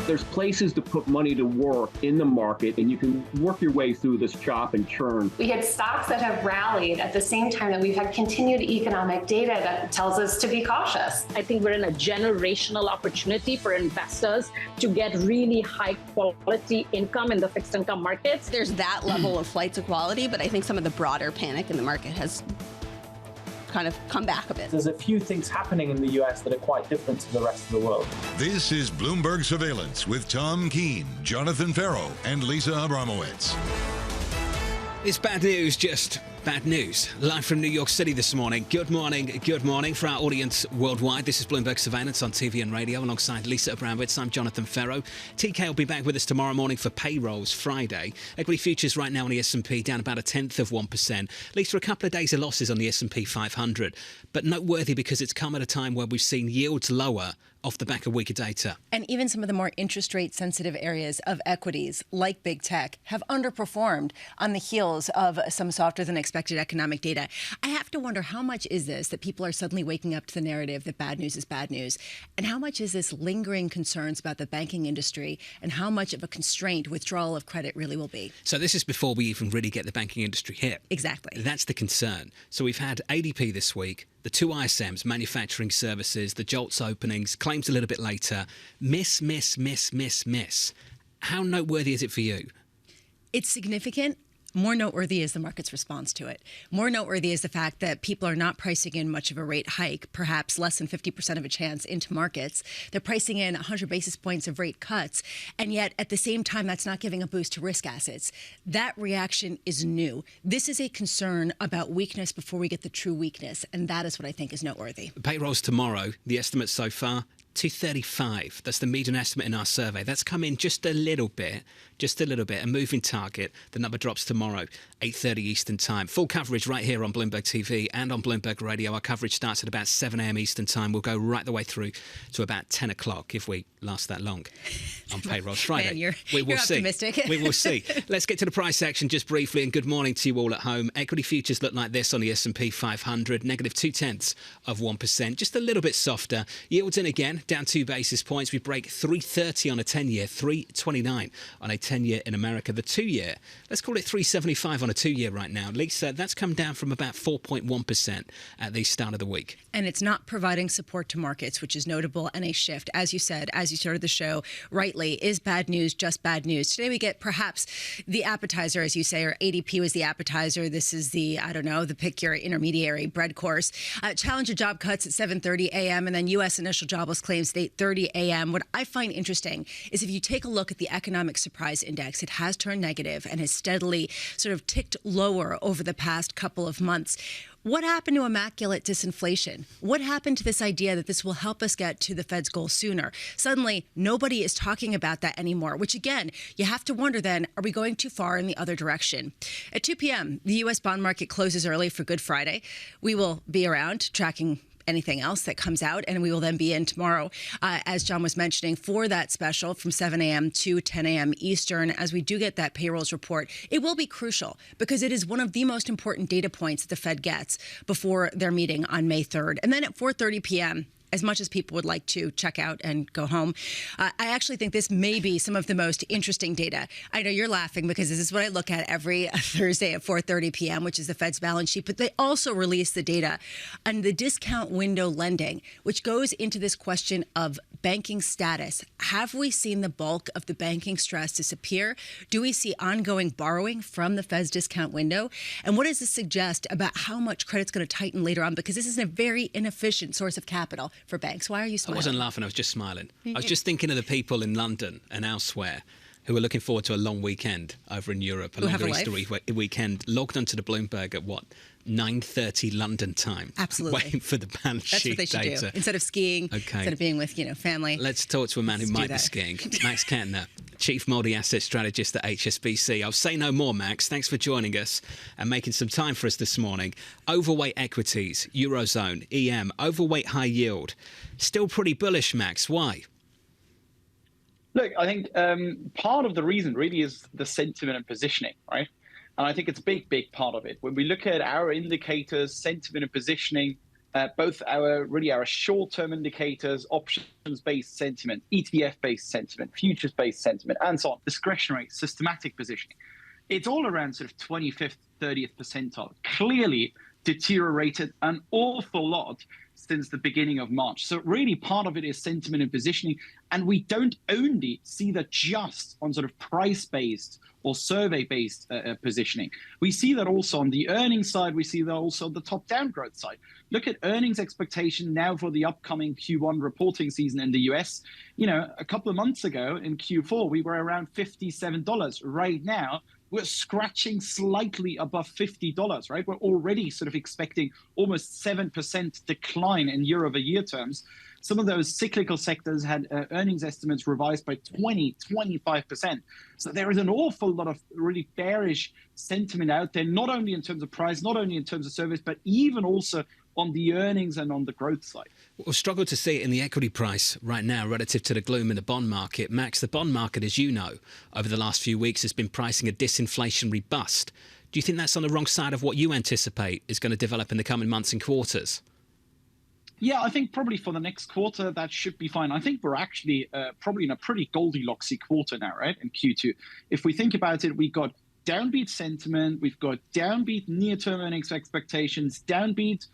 There's places to put money to work in the market, and you can work your way through this chop and churn. We had stocks that have rallied at the same time that we've had continued economic data that tells us to be cautious. I think we're in a generational opportunity for investors to get really high quality income in the fixed income markets. There's that level of flight to quality, but I think some of the broader panic in the market has kind of come back a bit. There's a few things happening in the US that are quite different to the rest of the world. This is Bloomberg Surveillance with Tom Keene, Jonathan Ferro, and Lisa Abramowicz. It's bad news, just bad news. Live from New York City this morning. Good morning for our audience worldwide. This is Bloomberg Surveillance on TV and radio alongside Lisa Abramowicz. I'm Jonathan Ferro. TK will be back with us tomorrow morning for payrolls Friday. Equity futures right now on the S&P down about 0.1%. Lisa, a couple of days of losses on the S&P 500, but noteworthy because it's come at a time where we've seen yields lower off the back of weaker data. And even some of the more interest rate sensitive areas of equities, like big tech, have underperformed on the heels of some softer than expected economic data. I have to wonder, how much is this that people are suddenly waking up to the narrative that bad news is bad news? And how much is this lingering concerns about the banking industry, and how much of a constraint withdrawal of credit really will be? So this is before we even really get the banking industry hit. Exactly. That's the concern. So we've had ADP this week, the two ISMs, manufacturing services, the JOLTS openings, claims a little bit later. Miss. How noteworthy is it for you? It's significant. More noteworthy is the market's response to it. More noteworthy is the fact that people are not pricing in much of a rate hike, perhaps less than 50% of a chance into markets. They're pricing in 100 basis points of rate cuts, and yet at the same time, that's not giving a boost to risk assets. That reaction is new. This is a concern about weakness before we get the true weakness, and that is what I think is noteworthy. Payrolls tomorrow, the estimate so far, 235. That's the median estimate in our survey. That's come in just a little bit, a moving target. The number drops tomorrow, 8:30 Eastern Time. Full coverage right here on Bloomberg TV and on Bloomberg Radio. Our coverage starts at about 7 a.m. Eastern Time. We'll go right the way through to about 10 o'clock if we last that long on Payrolls Friday. Man, you're see. optimistic. We will see. Let's get to the price action just briefly, and good morning to you all at home. Equity futures look like this on the S&P 500, negative 0.2%, just a little bit softer. Yields in again, down 2 basis points. We break 330 on a 10-year, 329 on a 10-year in America. The 2-year, let's call it 375 on a 2-year right now. Lisa, that's come down from about 4.1% at the start of the week. And it's not providing support to markets, which is notable, and a shift. As you said, as you started the show rightly, is bad news just bad news? Today we get perhaps the appetizer, as you say, or ADP was the appetizer. This is the, the pick your intermediary bread course. Challenger job cuts at 7:30 a.m. and then U.S. initial jobless claims at 8:30 a.m. What I find interesting is if you take a look at the economic surprise index, it has turned negative and has steadily sort of ticked lower over the past couple of months. What happened to immaculate disinflation? What happened to this idea that this will help us get to the Fed's goal sooner? Suddenly, nobody is talking about that anymore, which again, you have to wonder then, are we going too far in the other direction? At 2 p.m., the U.S. bond market closes early for Good Friday. We will be around tracking anything else that comes out, and we will then be in tomorrow, as John was mentioning, for that special from 7 a.m. to 10 a.m. Eastern. As we do get that payrolls report, it will be crucial because it is one of the most important data points that the Fed gets before their meeting on May 3rd. And then at 4:30 p.m., as much as people would like to check out and go home, I actually think this may be some of the most interesting data. I know you're laughing because this is what I look at every Thursday at 4:30 p.m., which is the Fed's balance sheet. But they also release the data on the discount window lending, which goes into this question of banking status. Have we seen the bulk of the banking stress disappear? Do we see ongoing borrowing from the Fed's discount window? And what does this suggest about how much credit's going to tighten later on? Because this is a very inefficient source of capital for banks. Why are you smiling? I wasn't laughing, I was just smiling. I was just thinking of the people in London and elsewhere who are looking forward to a long weekend over in Europe, a longer Easter weekend, logged onto the Bloomberg at 9:30 London time. Absolutely. Waiting for the balance sheet data. That's what they should do. Instead of skiing, instead of being with, family. Let's talk to a man who might be skiing. Max Kantner, Chief Multi-Asset Strategist at HSBC. I'll say no more, Max. Thanks for joining us and making some time for us this morning. Overweight equities, Eurozone, EM, overweight high yield. Still pretty bullish, Max. Why? Look, I think part of the reason really is the sentiment and positioning, right? And I think it's a big part of it. When we look at our indicators, sentiment and positioning, both our short-term indicators, options-based sentiment, ETF-based sentiment, futures-based sentiment, and so on, discretionary, systematic positioning. It's all around sort of 25th, 30th percentile. Clearly deteriorated an awful lot since the beginning of March. So really part of it is sentiment and positioning. And we don't only see that just on sort of price-based or survey-based positioning. We see that also on the earnings side. We see that also on the top-down growth side. Look at earnings expectation now for the upcoming Q1 reporting season in the US. You know, a couple of months ago in Q4, we were around $57. Right now, we're scratching slightly above $50, right? We're already sort of expecting almost 7% decline in year-over-year terms. Some of those cyclical sectors had earnings estimates revised by 25%. So there is an awful lot of really bearish sentiment out there, not only in terms of price, not only in terms of service, but even also on the earnings and on the growth side. We'll struggle to see it in the equity price right now relative to the gloom in the bond market. Max, the bond market, as you know, over the last few weeks has been pricing a disinflationary bust. Do you think that's on the wrong side of what you anticipate is going to develop in the coming months and quarters? Yeah, I think probably for the next quarter, that should be fine. I think we're actually probably in a pretty Goldilocksy quarter now, right, in Q2. If we think about it, we got downbeat sentiment, we've got downbeat near-term earnings expectations, downbeat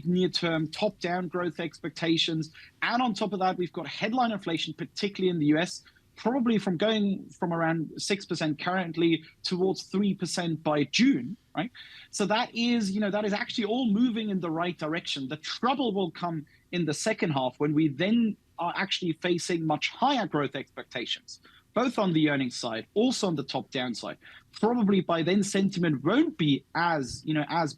near-term top-down growth expectations. And on top of that, we've got headline inflation, particularly in the US, probably going from around 6% currently towards 3% by June, right? So that is actually all moving in the right direction. The trouble will come in the second half when we then are actually facing much higher growth expectations, both on the earnings side, also on the top-down side. Probably by then sentiment won't be as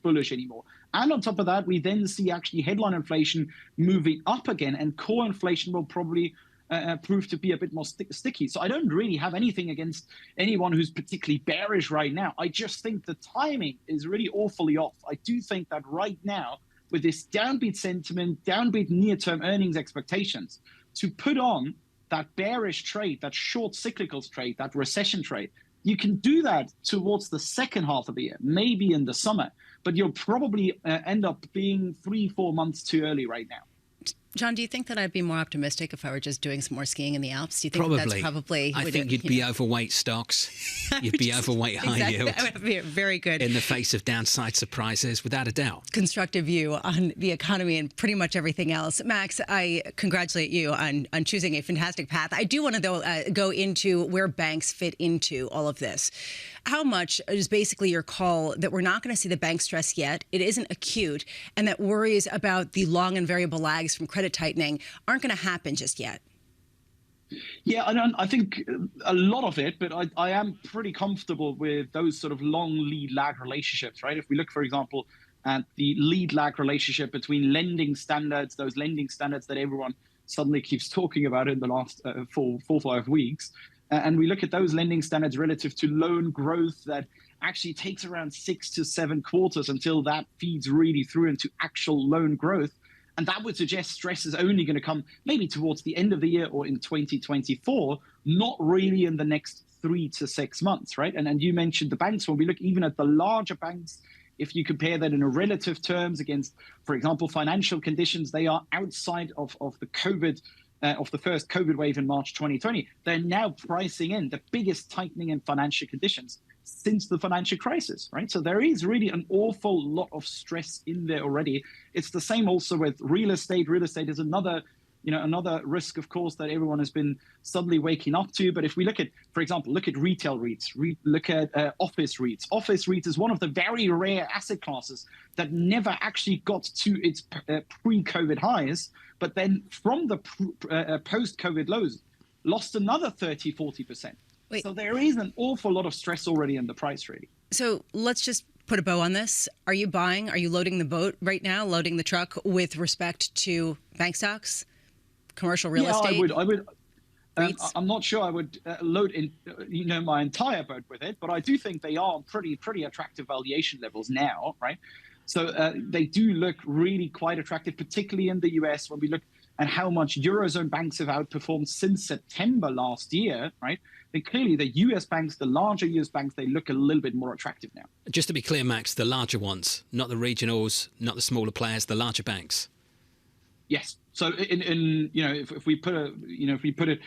bullish anymore. And on top of that, we then see actually headline inflation moving up again, and core inflation will probably prove to be a bit more sticky. So I don't really have anything against anyone who's particularly bearish right now. I just think the timing is really awfully off. I do think that right now, with this downbeat sentiment, downbeat near-term earnings expectations, to put on that bearish trade, that short cyclicals trade, that recession trade, you can do that towards the second half of the year, maybe in the summer, but you'll probably end up being 3-4 months too early right now. John, do you think that I'd be more optimistic if I were just doing some more skiing in the Alps? Do you think that's probably... I think you'd be overweight stocks. You'd be overweight high yield. That would be very good. In the face of downside surprises, without a doubt. Constructive view on the economy and pretty much everything else. Max, I congratulate you on choosing a fantastic path. I do want to, though, go into where banks fit into all of this. How much is basically your call that we're not going to see the bank stress yet, it isn't acute, and that worries about the long and variable lags from credit tightening aren't going to happen just yet? Yeah, I think a lot of it, but I am pretty comfortable with those sort of long lead lag relationships, right? If we look, for example, at the lead lag relationship between lending standards, those lending standards that everyone suddenly keeps talking about in the last 4-5 weeks, and we look at those lending standards relative to loan growth, that actually takes around 6 to 7 quarters until that feeds really through into actual loan growth. And that would suggest stress is only going to come maybe towards the end of the year or in 2024, not really in the next 3 to 6 months, right? And you mentioned the banks. When we look even at the larger banks, if you compare that in a relative terms against, for example, financial conditions, they are outside of the COVID of the first COVID wave in March 2020. They're now pricing in the biggest tightening in financial conditions since the financial crisis, right? So there is really an awful lot of stress in there already. It's the same also with real estate. Real estate is another risk, of course, that everyone has been suddenly waking up to. But if we look at, for example, look at retail REITs, look at office REITs. Office REITs is one of the very rare asset classes that never actually got to its pre-COVID highs, but then from the post-COVID lows, lost another 30-40%. Wait. So there is an awful lot of stress already in the price, really. So let's just put a bow on this. Are you buying? Are you loading the boat right now, loading the truck with respect to bank stocks, commercial real estate? Yeah, I would. I'm not sure I would load in, my entire boat with it, but I do think they are pretty attractive valuation levels now, right? So they do look really quite attractive, particularly in the US when we look at how much Eurozone banks have outperformed since September last year, right? then clearly the US banks, the larger US banks, they look a little bit more attractive now. Just to be clear, Max, the larger ones, not the regionals, not the smaller players, the larger banks. Yes. So if we put it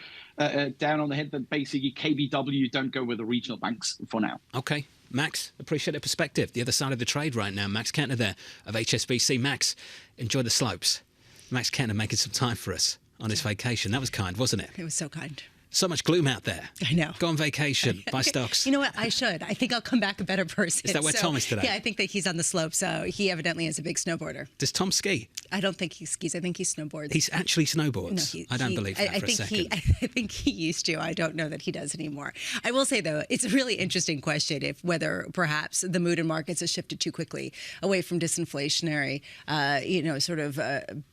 down on the head, that basically KBW don't go with the regional banks for now. Okay. Max, appreciate the perspective. The other side of the trade right now. Max Kentner there of HSBC. Max, enjoy the slopes. Max Kentner making some time for us on his vacation. That was kind, wasn't it? It was so kind. So much gloom out there. I know. Go on vacation, buy stocks. You know what? I should. I think I'll come back a better person. Is that where Tom is today? Yeah, I think that he's on the slope, so he evidently is a big snowboarder. Does Tom ski? I don't think he skis. I think he snowboards. He's actually snowboards. No, I don't believe that for a second. I think he used to. I don't know that he does anymore. I will say, though, it's a really interesting question whether perhaps the mood in markets has shifted too quickly away from disinflationary,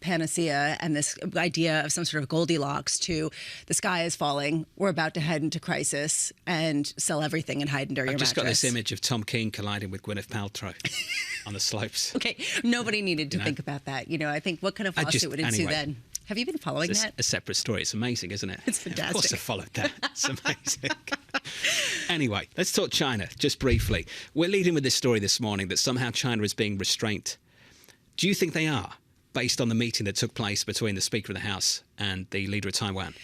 panacea and this idea of some sort of Goldilocks to the sky is falling. We're about to head into crisis and sell everything and hide under your mattress. I've just got this image of Tom Keene colliding with Gwyneth Paltrow on the slopes. Okay, nobody needed to think about that. I think what kind of lawsuit would ensue then? Have you been following that? A separate story. It's amazing, isn't it? It's fantastic. Of course I followed that. It's amazing. Anyway, let's talk China just briefly. We're leading with this story this morning that somehow China is being restrained. Do you think they are, based on the meeting that took place between the Speaker of the House and the leader of Taiwan?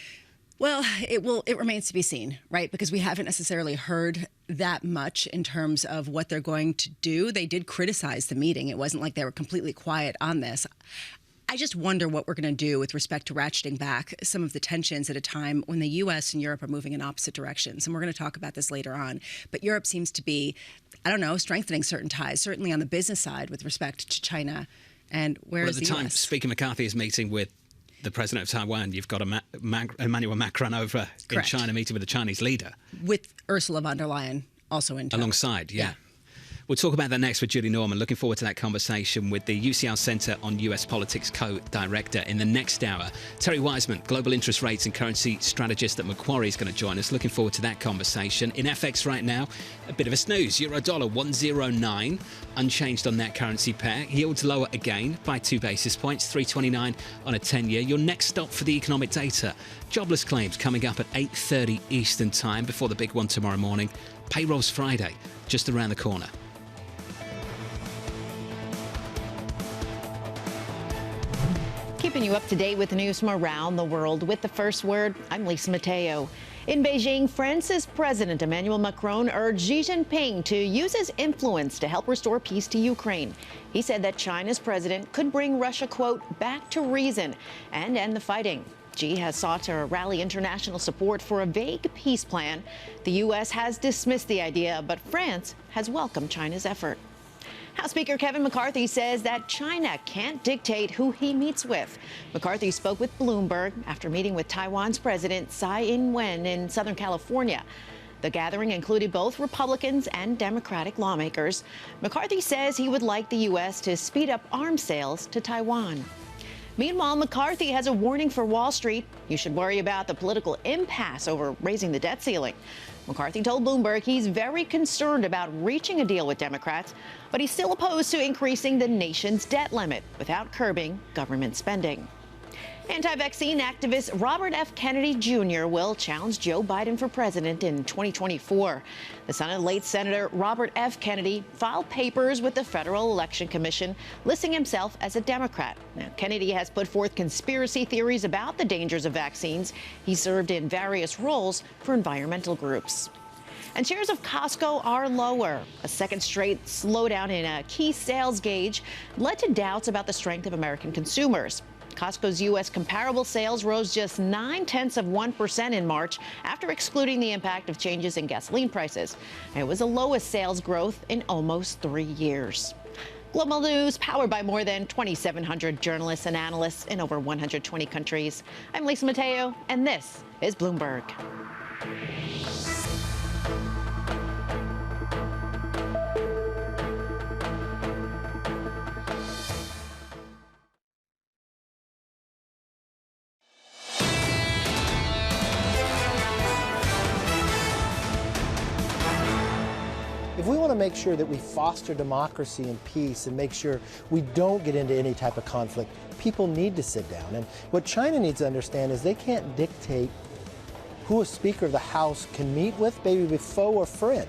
Well, it remains to be seen, right? Because we haven't necessarily heard that much in terms of what they're going to do. They did criticize the meeting. It wasn't like they were completely quiet on this. I just wonder what we're going to do with respect to ratcheting back some of the tensions at a time when the U.S. and Europe are moving in opposite directions. And we're going to talk about this later on. But Europe seems to be, strengthening certain ties, certainly on the business side with respect to China. And where is the U.S.? At the time Speaker McCarthy is meeting with the president of Taiwan, you've got Emmanuel Macron over in China meeting with the Chinese leader. With Ursula von der Leyen also in tow. Alongside, yeah. We'll talk about that next with Julie Norman. Looking forward to that conversation with the UCL Centre on US Politics co-director in the next hour. Terry Wiseman, global interest rates and currency strategist at Macquarie, is going to join us. Looking forward to that conversation. In FX right now, a bit of a snooze. Euro dollar 109, unchanged on that currency pair. Yields lower again by 2 basis points, 3.29 on a 10-year. Your next stop for the economic data. Jobless claims coming up at 8:30 Eastern Time before the big one tomorrow morning. Payrolls Friday, just around the corner. Keeping you up to date with the news from around the world with the first word, I'm Lisa Mateo. In Beijing, France's President Emmanuel Macron urged Xi Jinping to use his influence to help restore peace to Ukraine. He said that China's president could bring Russia, quote, back to reason and end the fighting. Xi has sought to rally international support for a vague peace plan. The U.S. has dismissed the idea, but France has welcomed China's effort. House Speaker Kevin McCarthy says that China can't dictate who he meets with. McCarthy spoke with Bloomberg after meeting with Taiwan's President Tsai Ing-wen in Southern California. The gathering included both Republicans and Democratic lawmakers. McCarthy says he would like the U.S. to speed up arms sales to Taiwan. Meanwhile, McCarthy has a warning for Wall Street. You should worry about the political impasse over raising the debt ceiling. McCarthy told Bloomberg he's very concerned about reaching a deal with Democrats, but he's still opposed to increasing the nation's debt limit without curbing government spending. Anti-vaccine activist Robert F. Kennedy Jr. will challenge Joe Biden for president in 2024. The son of late Senator Robert F. Kennedy filed papers with the Federal Election Commission listing himself as a Democrat. Now, Kennedy has put forth conspiracy theories about the dangers of vaccines. He served in various roles for environmental groups. And shares of Costco are lower. A second straight slowdown in a key sales gauge led to doubts about the strength of American consumers. Costco's U.S. comparable sales rose just 0.9% in March after excluding the impact of changes in gasoline prices. It was the lowest sales growth in almost 3 years. Global news powered by more than 2,700 journalists and analysts in over 120 countries. I'm Lisa Mateo, and this is Bloomberg. If we want to make sure that we foster democracy and peace and make sure we don't get into any type of conflict, people need to sit down. And what China needs to understand is they can't dictate who a Speaker of the House can meet with, maybe with foe or friend.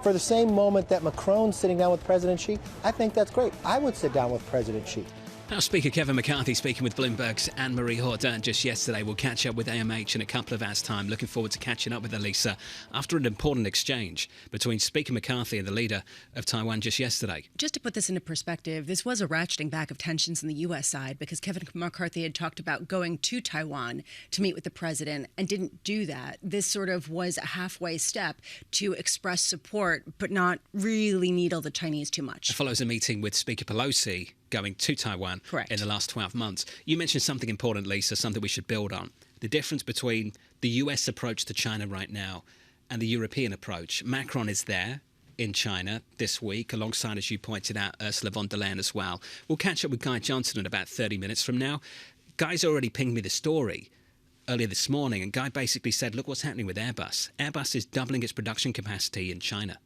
For the same moment that Macron's sitting down with President Xi, I think that's great. I would sit down with President Xi. House Speaker Kevin McCarthy speaking with Bloomberg's Anne-Marie Jourdain just yesterday. We'll catch up with AMH in a couple of hours' time. Looking forward to catching up with Elisa after an important exchange between Speaker McCarthy and the leader of Taiwan just yesterday. Just to put this into perspective, this was a ratcheting back of tensions on the U.S. side because Kevin McCarthy had talked about going to Taiwan to meet with the president and didn't do that. This sort of was a halfway step to express support but not really needle the Chinese too much. It follows a meeting with Speaker Pelosi going to Taiwan in the last 12 months. You mentioned something important, Lisa, something we should build on. The difference between the US approach to China right now and the European approach. Macron is there in China this week, alongside, as you pointed out, Ursula von der Leyen as well. We'll catch up with Guy Johnson in about 30 minutes from now. Guy's already pinged me the story earlier this morning, and Guy basically said, look what's happening with Airbus. Airbus is doubling its production capacity in China.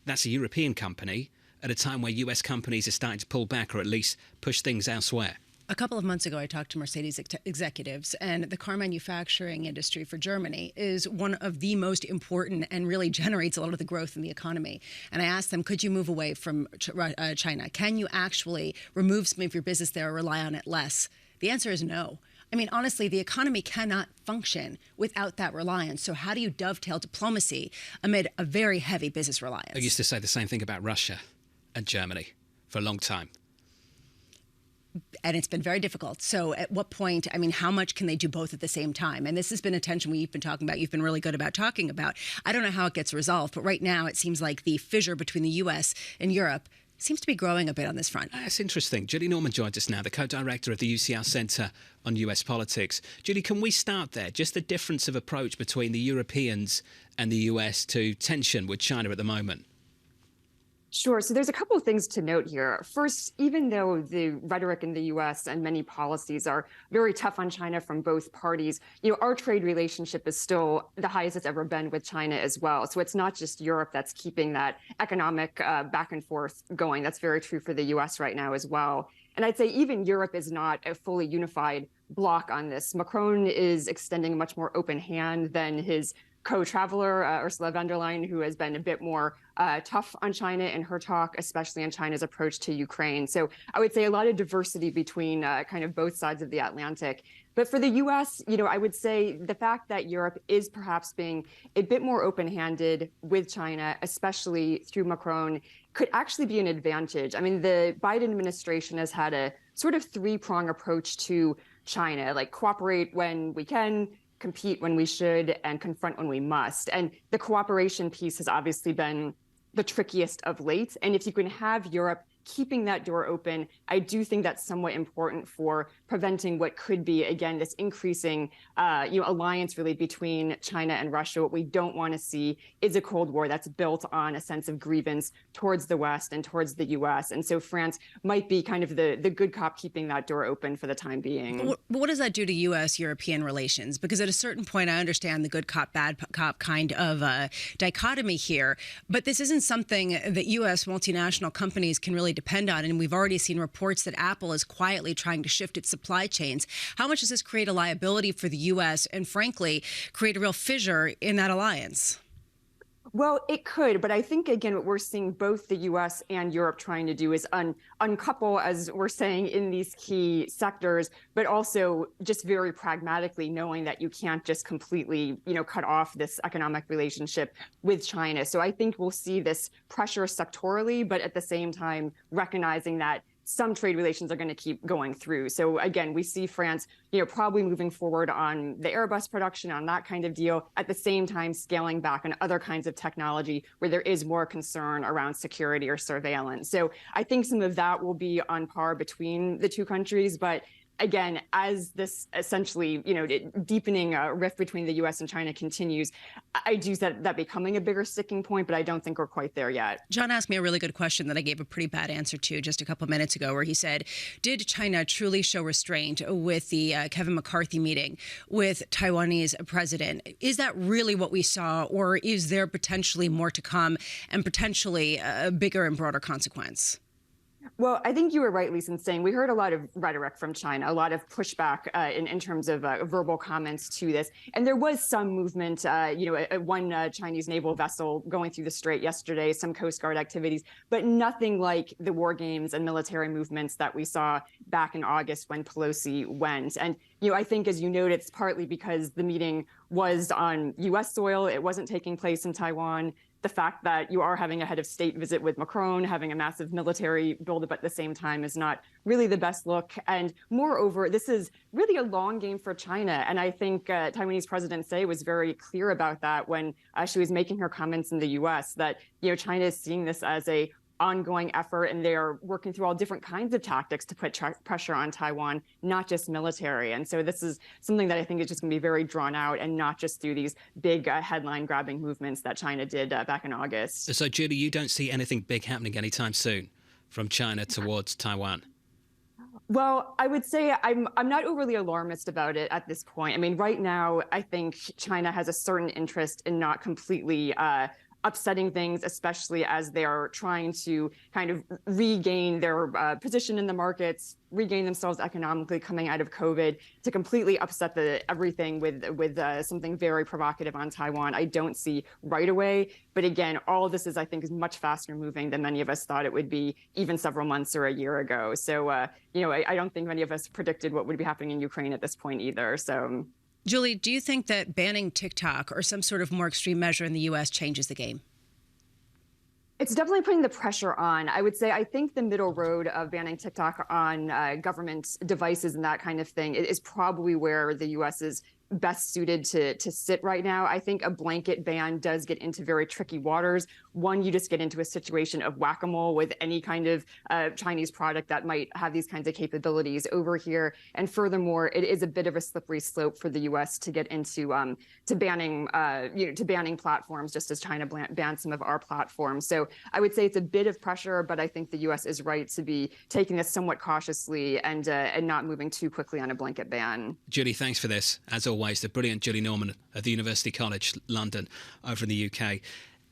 That's a European company at a time where US companies are starting to pull back or at least push things elsewhere. A couple of months ago, I talked to Mercedes executives, and the car manufacturing industry for Germany is one of the most important and really generates a lot of the growth in the economy. And I asked them, could you move away from China? Can you actually remove some of your business there or rely on it less? The answer is no. I mean, honestly, the economy cannot function without that reliance. So how do you dovetail diplomacy amid a very heavy business reliance? I used to say the same thing about Russia and Germany for a long time. And it's been very difficult. So at what point, I mean, how much can they do both at the same time? And this has been a tension we've been talking about. You've been really good about talking about. I don't know how it gets resolved, but right now it seems like the fissure between the U.S. and Europe seems to be growing a bit on this front. That's interesting. Julie Norman joins us now, the co-director of the UCL Centre on US Politics. Julie, can we start there? Just the difference of approach between the Europeans and the US to tension with China at the moment. Sure. So there's a couple of things to note here. First, even though the rhetoric in the U.S. and many policies are very tough on China from both parties, our trade relationship is still the highest it's ever been with China as well. So it's not just Europe that's keeping that economic back and forth going. That's very true for the U.S. right now as well. And I'd say even Europe is not a fully unified bloc on this. Macron is extending a much more open hand than his co-traveler, Ursula von der Leyen, who has been a bit more tough on China in her talk, especially on China's approach to Ukraine. So I would say a lot of diversity between kind of both sides of the Atlantic. But for the U.S., I would say the fact that Europe is perhaps being a bit more open-handed with China, especially through Macron, could actually be an advantage. I mean, the Biden administration has had a sort of three-prong approach to China, like cooperate when we can, compete when we should, and confront when we must. And the cooperation piece has obviously been the trickiest of late. And if you can have Europe keeping that door open, I do think that's somewhat important for preventing what could be, again, this increasing alliance really between China and Russia. What we don't want to see is a Cold War that's built on a sense of grievance towards the West and towards the U.S. And so France might be kind of the good cop keeping that door open for the time being. But what does that do to U.S.-European relations? Because at a certain point, I understand the good cop, bad cop kind of dichotomy here, but this isn't something that U.S. multinational companies can really depend on. And we've already seen reports that Apple is quietly trying to shift its supply chains. How much does this create a liability for the U.S. and, frankly, create a real fissure in that alliance? Well, it could, but I think, again, what we're seeing both the U.S. and Europe trying to do is uncouple, as we're saying, in these key sectors, but also just very pragmatically knowing that you can't just completely, cut off this economic relationship with China. So I think we'll see this pressure sectorally, but at the same time, recognizing that some trade relations are going to keep going through. So again, we see France, probably moving forward on the Airbus production, on that kind of deal, at the same time scaling back on other kinds of technology where there is more concern around security or surveillance. So I think some of that will be on par between the two countries, but again, as this essentially, deepening rift between the U.S. and China continues, I do see that becoming a bigger sticking point, but I don't think we're quite there yet. John asked me a really good question that I gave a pretty bad answer to just a couple of minutes ago, where he said, did China truly show restraint with the Kevin McCarthy meeting with Taiwanese president? Is that really what we saw, or is there potentially more to come and potentially a bigger and broader consequence? Well, I think you were right, Lisa, in saying we heard a lot of rhetoric from China, a lot of pushback in terms of verbal comments to this. And there was some movement, one Chinese naval vessel going through the strait yesterday, some Coast Guard activities, but nothing like the war games and military movements that we saw back in August when Pelosi went. And, I think, as you noted, it's partly because the meeting was on U.S. soil. It wasn't taking place in Taiwan. The fact that you are having a head of state visit with Macron, having a massive military buildup at the same time is not really the best look. And moreover, this is really a long game for China. And I think Taiwanese President Tsai was very clear about that when she was making her comments in the U.S. that, China is seeing this as a ongoing effort, and they are working through all different kinds of tactics to put pressure on Taiwan, not just military. And so this is something that I think is just going to be very drawn out, and not just through these big headline-grabbing movements that China did back in August. So, Julie, you don't see anything big happening anytime soon from China towards Taiwan? Well, I would say I'm not overly alarmist about it at this point. I mean, right now, I think China has a certain interest in not completely upsetting things, especially as they are trying to kind of regain their position in the markets, regain themselves economically coming out of COVID. To completely upset everything with something very provocative on Taiwan, I don't see right away. But again, all of this is much faster moving than many of us thought it would be even several months or a year ago. So, I don't think many of us predicted what would be happening in Ukraine at this point either. So. Julie, do you think that banning TikTok or some sort of more extreme measure in the U.S. changes the game? It's definitely putting the pressure on. I would say I think the middle road of banning TikTok on government devices and that kind of thing is probably where the U.S. is best suited to sit right now. I think a blanket ban does get into very tricky waters. One, you just get into a situation of whack-a-mole with any kind of Chinese product that might have these kinds of capabilities over here. And furthermore, it is a bit of a slippery slope for the U.S. to get into banning platforms, just as China banned some of our platforms. So I would say it's a bit of pressure, but I think the U.S. is right to be taking this somewhat cautiously and not moving too quickly on a blanket ban. Julie, thanks for this. As always, the brilliant Julie Norman of the University College London over in the UK.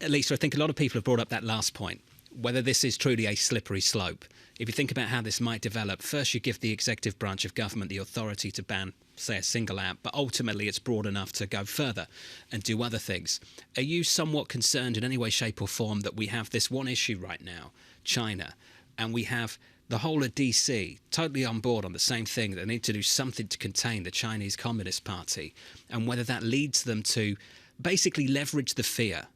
Lisa, I think a lot of people have brought up that last point, whether this is truly a slippery slope. If you think about how this might develop, first you give the executive branch of government the authority to ban, say, a single app, but ultimately it's broad enough to go further and do other things. Are you somewhat concerned in any way, shape or form that we have this one issue right now, China, and we have the whole of DC totally on board on the same thing, that they need to do something to contain the Chinese Communist Party, and whether that leads them to basically leverage the fear,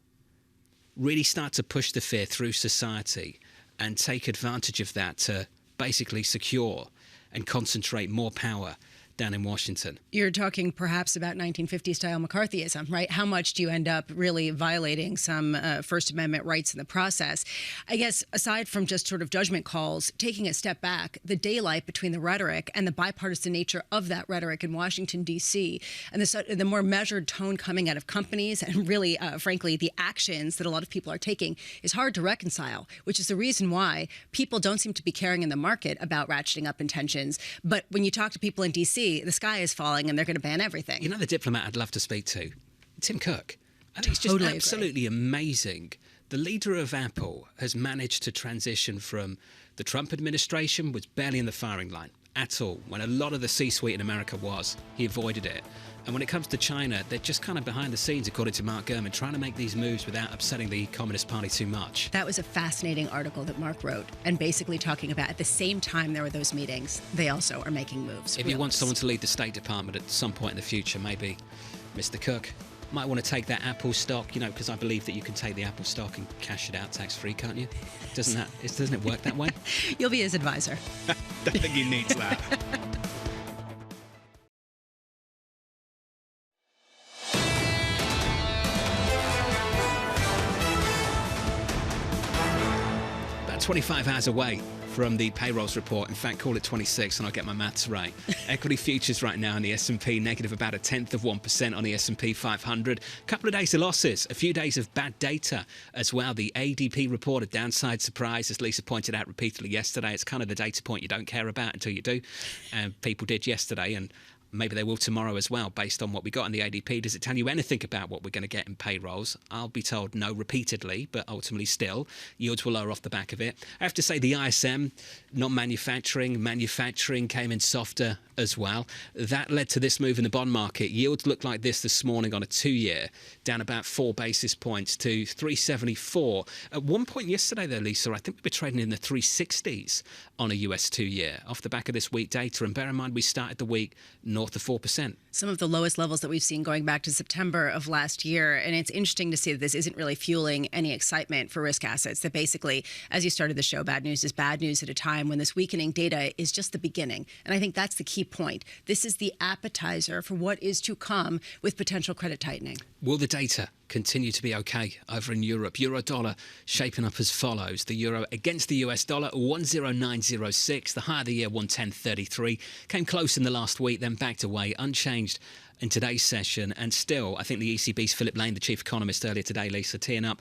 really start to push the fear through society and take advantage of that to basically secure and concentrate more power down in Washington? You're talking perhaps about 1950s-style McCarthyism, right? How much do you end up really violating some First Amendment rights in the process? I guess aside from just sort of judgment calls, taking a step back, the daylight between the rhetoric and the bipartisan nature of that rhetoric in Washington, D.C., and the more measured tone coming out of companies and really, frankly, the actions that a lot of people are taking is hard to reconcile, which is the reason why people don't seem to be caring in the market about ratcheting up intentions. But when you talk to people in D.C., the sky is falling and they're going to ban everything. You know the diplomat I'd love to speak to? Tim Cook. I think it's just absolutely amazing. The leader of Apple has managed to transition from the Trump administration, was barely in the firing line at all. When a lot of the C-suite in America was, he avoided it. And when it comes to China, they're just kind of behind the scenes, according to Mark Gurman, trying to make these moves without upsetting the Communist Party too much. That was a fascinating article that Mark wrote, and basically talking about at the same time there were those meetings, they also are making moves. If you want someone to lead the State Department at some point in the future, maybe Mr. Cook might want to take that Apple stock, because I believe that you can take the Apple stock and cash it out tax-free, can't you? Doesn't it work that way? You'll be his advisor. Don't think he needs that. About 25 hours away from the payrolls report. In fact, call it 26 and I'll get my maths right. Equity futures right now in the S&P negative about 0.1% on the S&P 500. A couple of days of losses, a few days of bad data as well. The ADP report, a downside surprise, as Lisa pointed out repeatedly yesterday. It's kind of the data point you don't care about until you do. And people did yesterday, and Maybe they will tomorrow as well, based on what we got in the ADP. Does it tell you anything about what we're going to get in payrolls? I'll be told no repeatedly, but ultimately still, yields will lower off the back of it. I have to say the ISM, not manufacturing came in softer as well. That led to this move in the bond market. Yields looked like this morning on a 2-year, down about 4 basis points to 374. At one point yesterday, though, Lisa, I think we were trading in the 360s on a US 2-year off the back of this weak data. And bear in mind, we started the week north of 4%. Some of the lowest levels that we've seen going back to September of last year. And it's interesting to see that this isn't really fueling any excitement for risk assets. That basically, as you started the show, bad news is bad news at a time when this weakening data is just the beginning. And I think that's the key point. This is the appetizer for what is to come with potential credit tightening. Will the data continue to be okay over in Europe? Euro dollar shaping up as follows. The euro against the US dollar, 109.06. The high of the year, 110.33. Came close in the last week, then backed away, unchanged in today's session. And still, I think the ECB's Philip Lane, the chief economist earlier today, Lisa, teeing up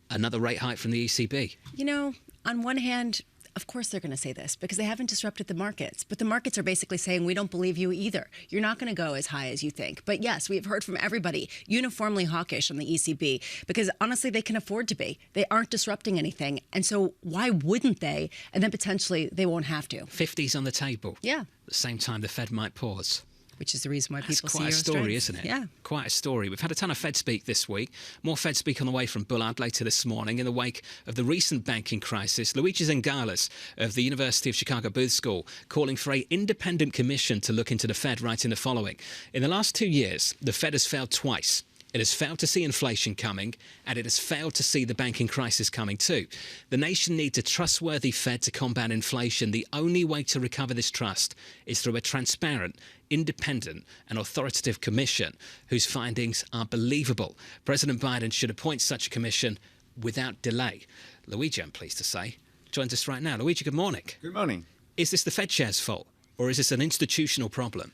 another rate hike from the ECB. You know, on one hand, of course they're going to say this because they haven't disrupted the markets. But the markets are basically saying, we don't believe you either. You're not going to go as high as you think. But yes, we've heard from everybody uniformly hawkish on the ECB because honestly, they can afford to be. They aren't disrupting anything. And so why wouldn't they? And then potentially they won't have to. 50s on the table. Yeah. At the same time, the Fed might pause. Which is the reason why people see quite a story, strength. isn't it? Yeah. Quite a story. We've had a ton of Fed speak this week. More Fed speak on the way from Bullard later this morning in the wake of the recent banking crisis. Luigi Zingales of the University of Chicago Booth School calling for an independent commission to look into the Fed, writing the following. In the last 2 years, the Fed has failed twice. It has failed to see inflation coming, and it has failed to see the banking crisis coming too. The nation needs a trustworthy Fed to combat inflation. The only way to recover this trust is through a transparent, independent and authoritative commission whose findings are believable. President Biden should appoint such a commission without delay. Luigi, I'm pleased to say, joins us right now. Luigi, good morning. Good morning. Is this the Fed chair's fault, or is this an institutional problem?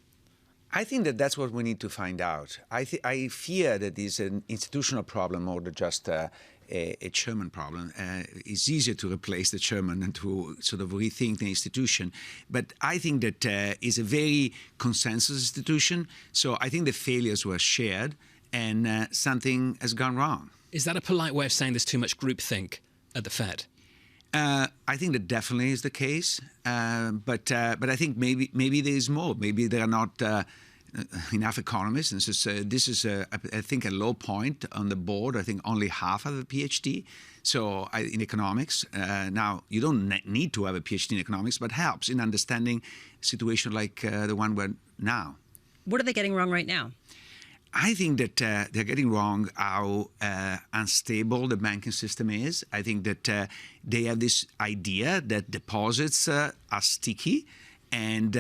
I think that that's what we need to find out. I fear that it's an institutional problem more than just a chairman problem. It's easier to replace the chairman and to sort of rethink the institution. But I think that it's a very consensus institution. So I think the failures were shared and something has gone wrong. Is that a polite way of saying there's too much groupthink at the Fed? I think that definitely is the case. But I think maybe there is more. Maybe there are not enough economists. And so this is, I think, a low point on the board. I think only half have a PhD. So in economics, now you don't need to have a PhD in economics, but helps in understanding a situation like the one we're now. What are they getting wrong right now? I think that they're getting wrong how unstable the banking system is. I think that they have this idea that deposits are sticky. And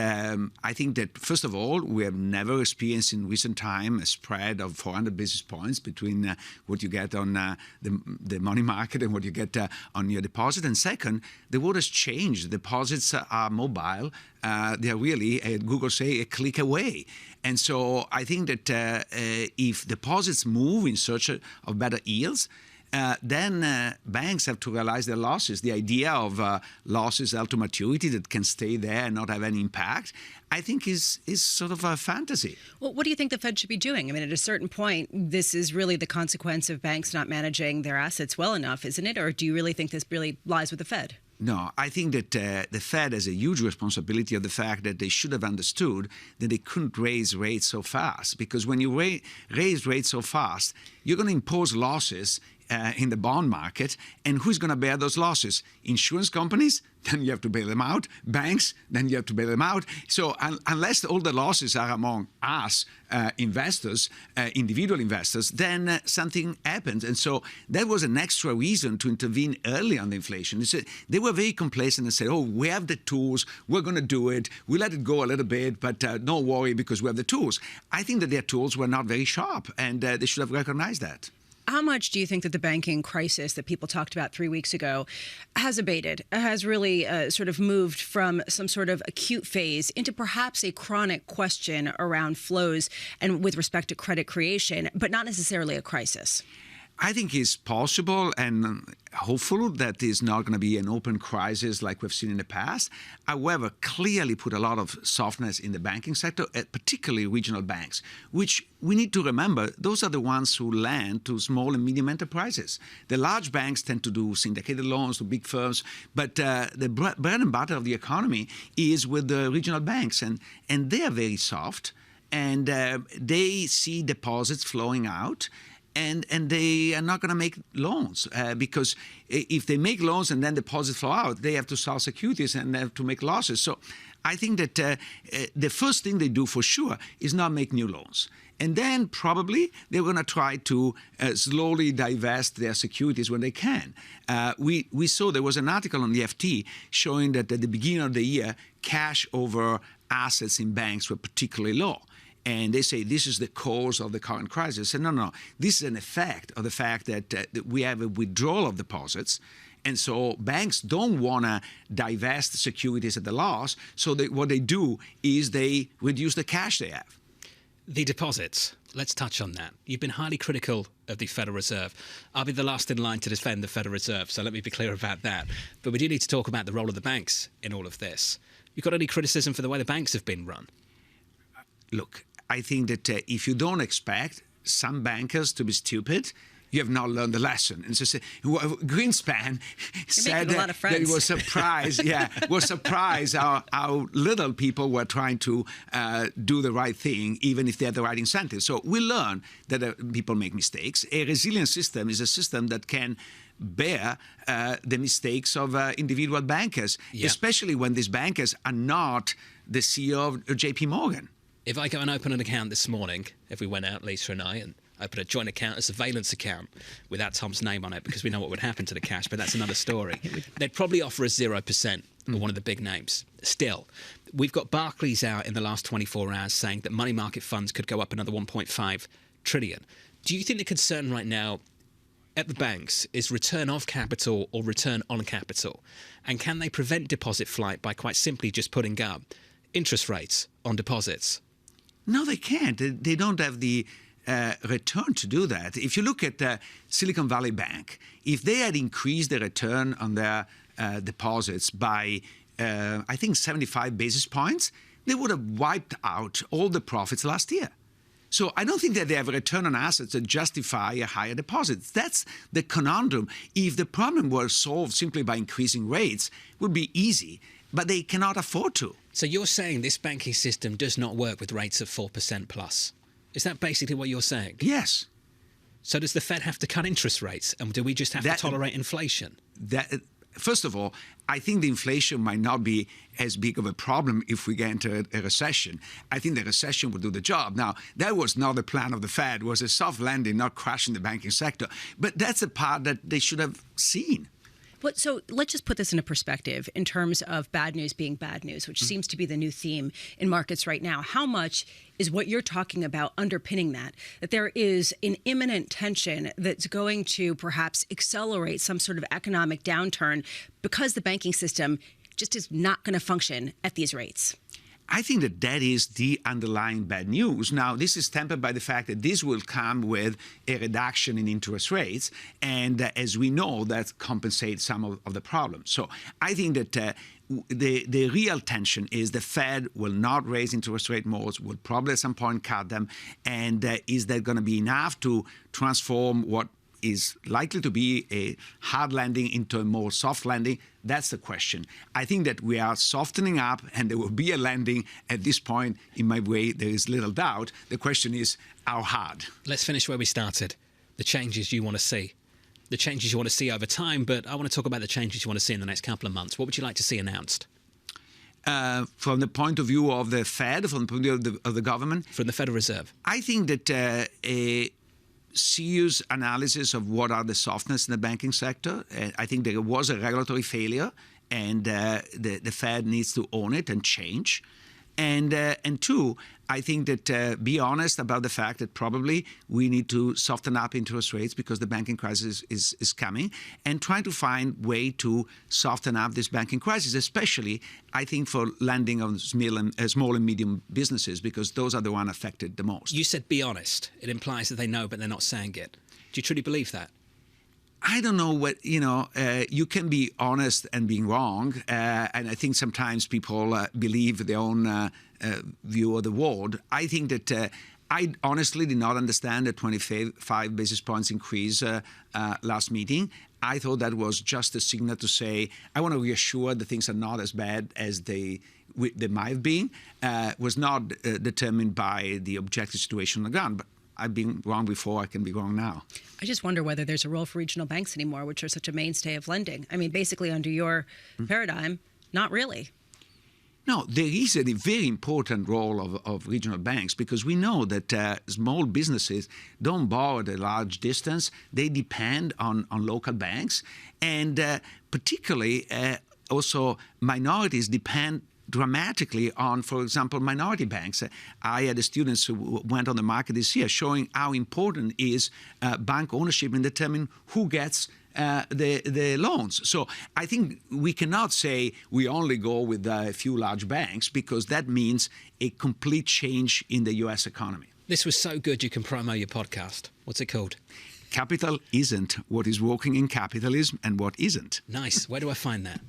I think that, first of all, we have never experienced in recent time a spread of 400 basis points between what you get on the money market and what you get on your deposit. And second, the world has changed. Deposits are mobile. They are really, Google say, a click away. And so I think that if deposits move in search of better yields, then banks have to realize their losses. The idea of losses held to maturity that can stay there and not have any impact, I think is sort of a fantasy. Well, what do you think the Fed should be doing? I mean, at a certain point, this is really the consequence of banks not managing their assets well enough, isn't it? Or do you really think this really lies with the Fed? No, I think that the Fed has a huge responsibility of the fact that they should have understood that they couldn't raise rates so fast. Because when you raise rates so fast, you're going to impose losses in the bond market. And who's going to bear those losses? Insurance companies? Then you have to bail them out. Banks? Then you have to bail them out. So unless all the losses are among us, investors, individual investors, then something happens. And so that was an extra reason to intervene early on the inflation. They were very complacent and said, oh, we have the tools. We're going to do it. We let it go a little bit, but don't worry because we have the tools. I think that their tools were not very sharp, and they should have recognized that. How much do you think that the banking crisis that people talked about 3 weeks ago has abated, has really sort of moved from some sort of acute phase into perhaps a chronic question around flows and with respect to credit creation, but not necessarily a crisis? I think it's possible and hopeful that it's not going to be an open crisis like we've seen in the past. However, clearly put a lot of softness in the banking sector, particularly regional banks, which we need to remember, those are the ones who lend to small and medium enterprises. The large banks tend to do syndicated loans to big firms, but the bread and butter of the economy is with the regional banks, and they are very soft, and they see deposits flowing out. And they are not going to make loans because if they make loans and then deposits flow out, they have to sell securities and they have to make losses. So I think that the first thing they do for sure is not make new loans. And then probably they're going to try to slowly divest their securities when they can. We saw there was an article on the FT showing that at the beginning of the year, cash over assets in banks were particularly low. And they say this is the cause of the current crisis. And no, this is an effect of the fact that we have a withdrawal of deposits. And so banks don't want to divest securities at the loss. So what they do is they reduce the cash they have. The deposits, let's touch on that. You've been highly critical of the Federal Reserve. I'll be the last in line to defend the Federal Reserve, so let me be clear about that. But we do need to talk about the role of the banks in all of this. You got any criticism for the way the banks have been run? Look, I think that if you don't expect some bankers to be stupid, you have not learned the lesson. And so Greenspan said that he was surprised. Was surprised how little people were trying to do the right thing, even if they had the right incentives. So we learn that people make mistakes. A resilient system is a system that can bear the mistakes of individual bankers, especially when these bankers are not the CEO of JP Morgan. If I go and open an account this morning, if we went out, Lisa and I, and open a joint account, a surveillance account, without Tom's name on it, because we know what would happen to the cash, but that's another story. They'd probably offer us 0% for one of the big names. Still, we've got Barclays out in the last 24 hours saying that money market funds could go up another 1.5 trillion. Do you think the concern right now at the banks is return of capital or return on capital? And can they prevent deposit flight by quite simply just putting up interest rates on deposits? No, they can't. They don't have the return to do that. If you look at Silicon Valley Bank, if they had increased the return on their deposits by, I think, 75 basis points, they would have wiped out all the profits last year. So I don't think that they have a return on assets that justify a higher deposit. That's the conundrum. If the problem were solved simply by increasing rates, it would be easy, but they cannot afford to. So you're saying this banking system does not work with rates of 4% plus? Is that basically what you're saying? Yes. So does the Fed have to cut interest rates, and do we just have to tolerate inflation? First of all, I think the inflation might not be as big of a problem if we get into a recession. I think the recession will do the job. Now, that was not the plan of the Fed. It was a soft landing, not crashing the banking sector. But that's a part that they should have seen. So let's just put this into perspective in terms of bad news being bad news, which seems to be the new theme in markets right now. How much is what you're talking about underpinning that there is an imminent tension that's going to perhaps accelerate some sort of economic downturn because the banking system just is not going to function at these rates? I think that is the underlying bad news. Now, this is tempered by the fact that this will come with a reduction in interest rates. And as we know, that compensates some of the problems. So I think that the real tension is the Fed will not raise interest rate more, will probably at some point cut them. And is that going to be enough to transform what is likely to be a hard landing into a more soft landing? That's the question. I think that we are softening up and there will be a landing at this point. In my way, there is little doubt. The question is how hard? Let's finish where we started. The changes you want to see. The changes you want to see over time, but I want to talk about the changes you want to see in the next couple of months. What would you like to see announced? From the point of view of the Fed, from the point of view of the government? From the Federal Reserve. I think that a serious analysis of what are the softness in the banking sector. I think there was a regulatory failure, and the Fed needs to own it and change. And two, I think that be honest about the fact that probably we need to soften up interest rates because the banking crisis is coming, and try to find way to soften up this banking crisis, especially, I think, for lending on small and medium businesses, because those are the ones affected the most. You said be honest. It implies that they know, but they're not saying it. Do you truly believe that? I don't know what, you can be honest and being wrong. And I think sometimes people believe their own view of the world. I think that I honestly did not understand the 25 basis points increase last meeting. I thought that was just a signal to say, I want to reassure that things are not as bad as they might have been. Was not determined by the objective situation on the ground. But I've been wrong before, I can be wrong now. I just wonder whether there's a role for regional banks anymore, which are such a mainstay of lending. I mean, basically under your paradigm, not really. No, there is a very important role of regional banks, because we know that small businesses don't borrow at a large distance. They depend on local banks. And particularly also minorities depend dramatically on, for example, minority banks. I had students who went on the market this year showing how important is bank ownership in determining who gets the loans. So I think we cannot say we only go with a few large banks, because that means a complete change in the U.S. economy. This was so good you can promo your podcast. What's it called? Capital isn't what is working in capitalism and what isn't. Nice. Where do I find that?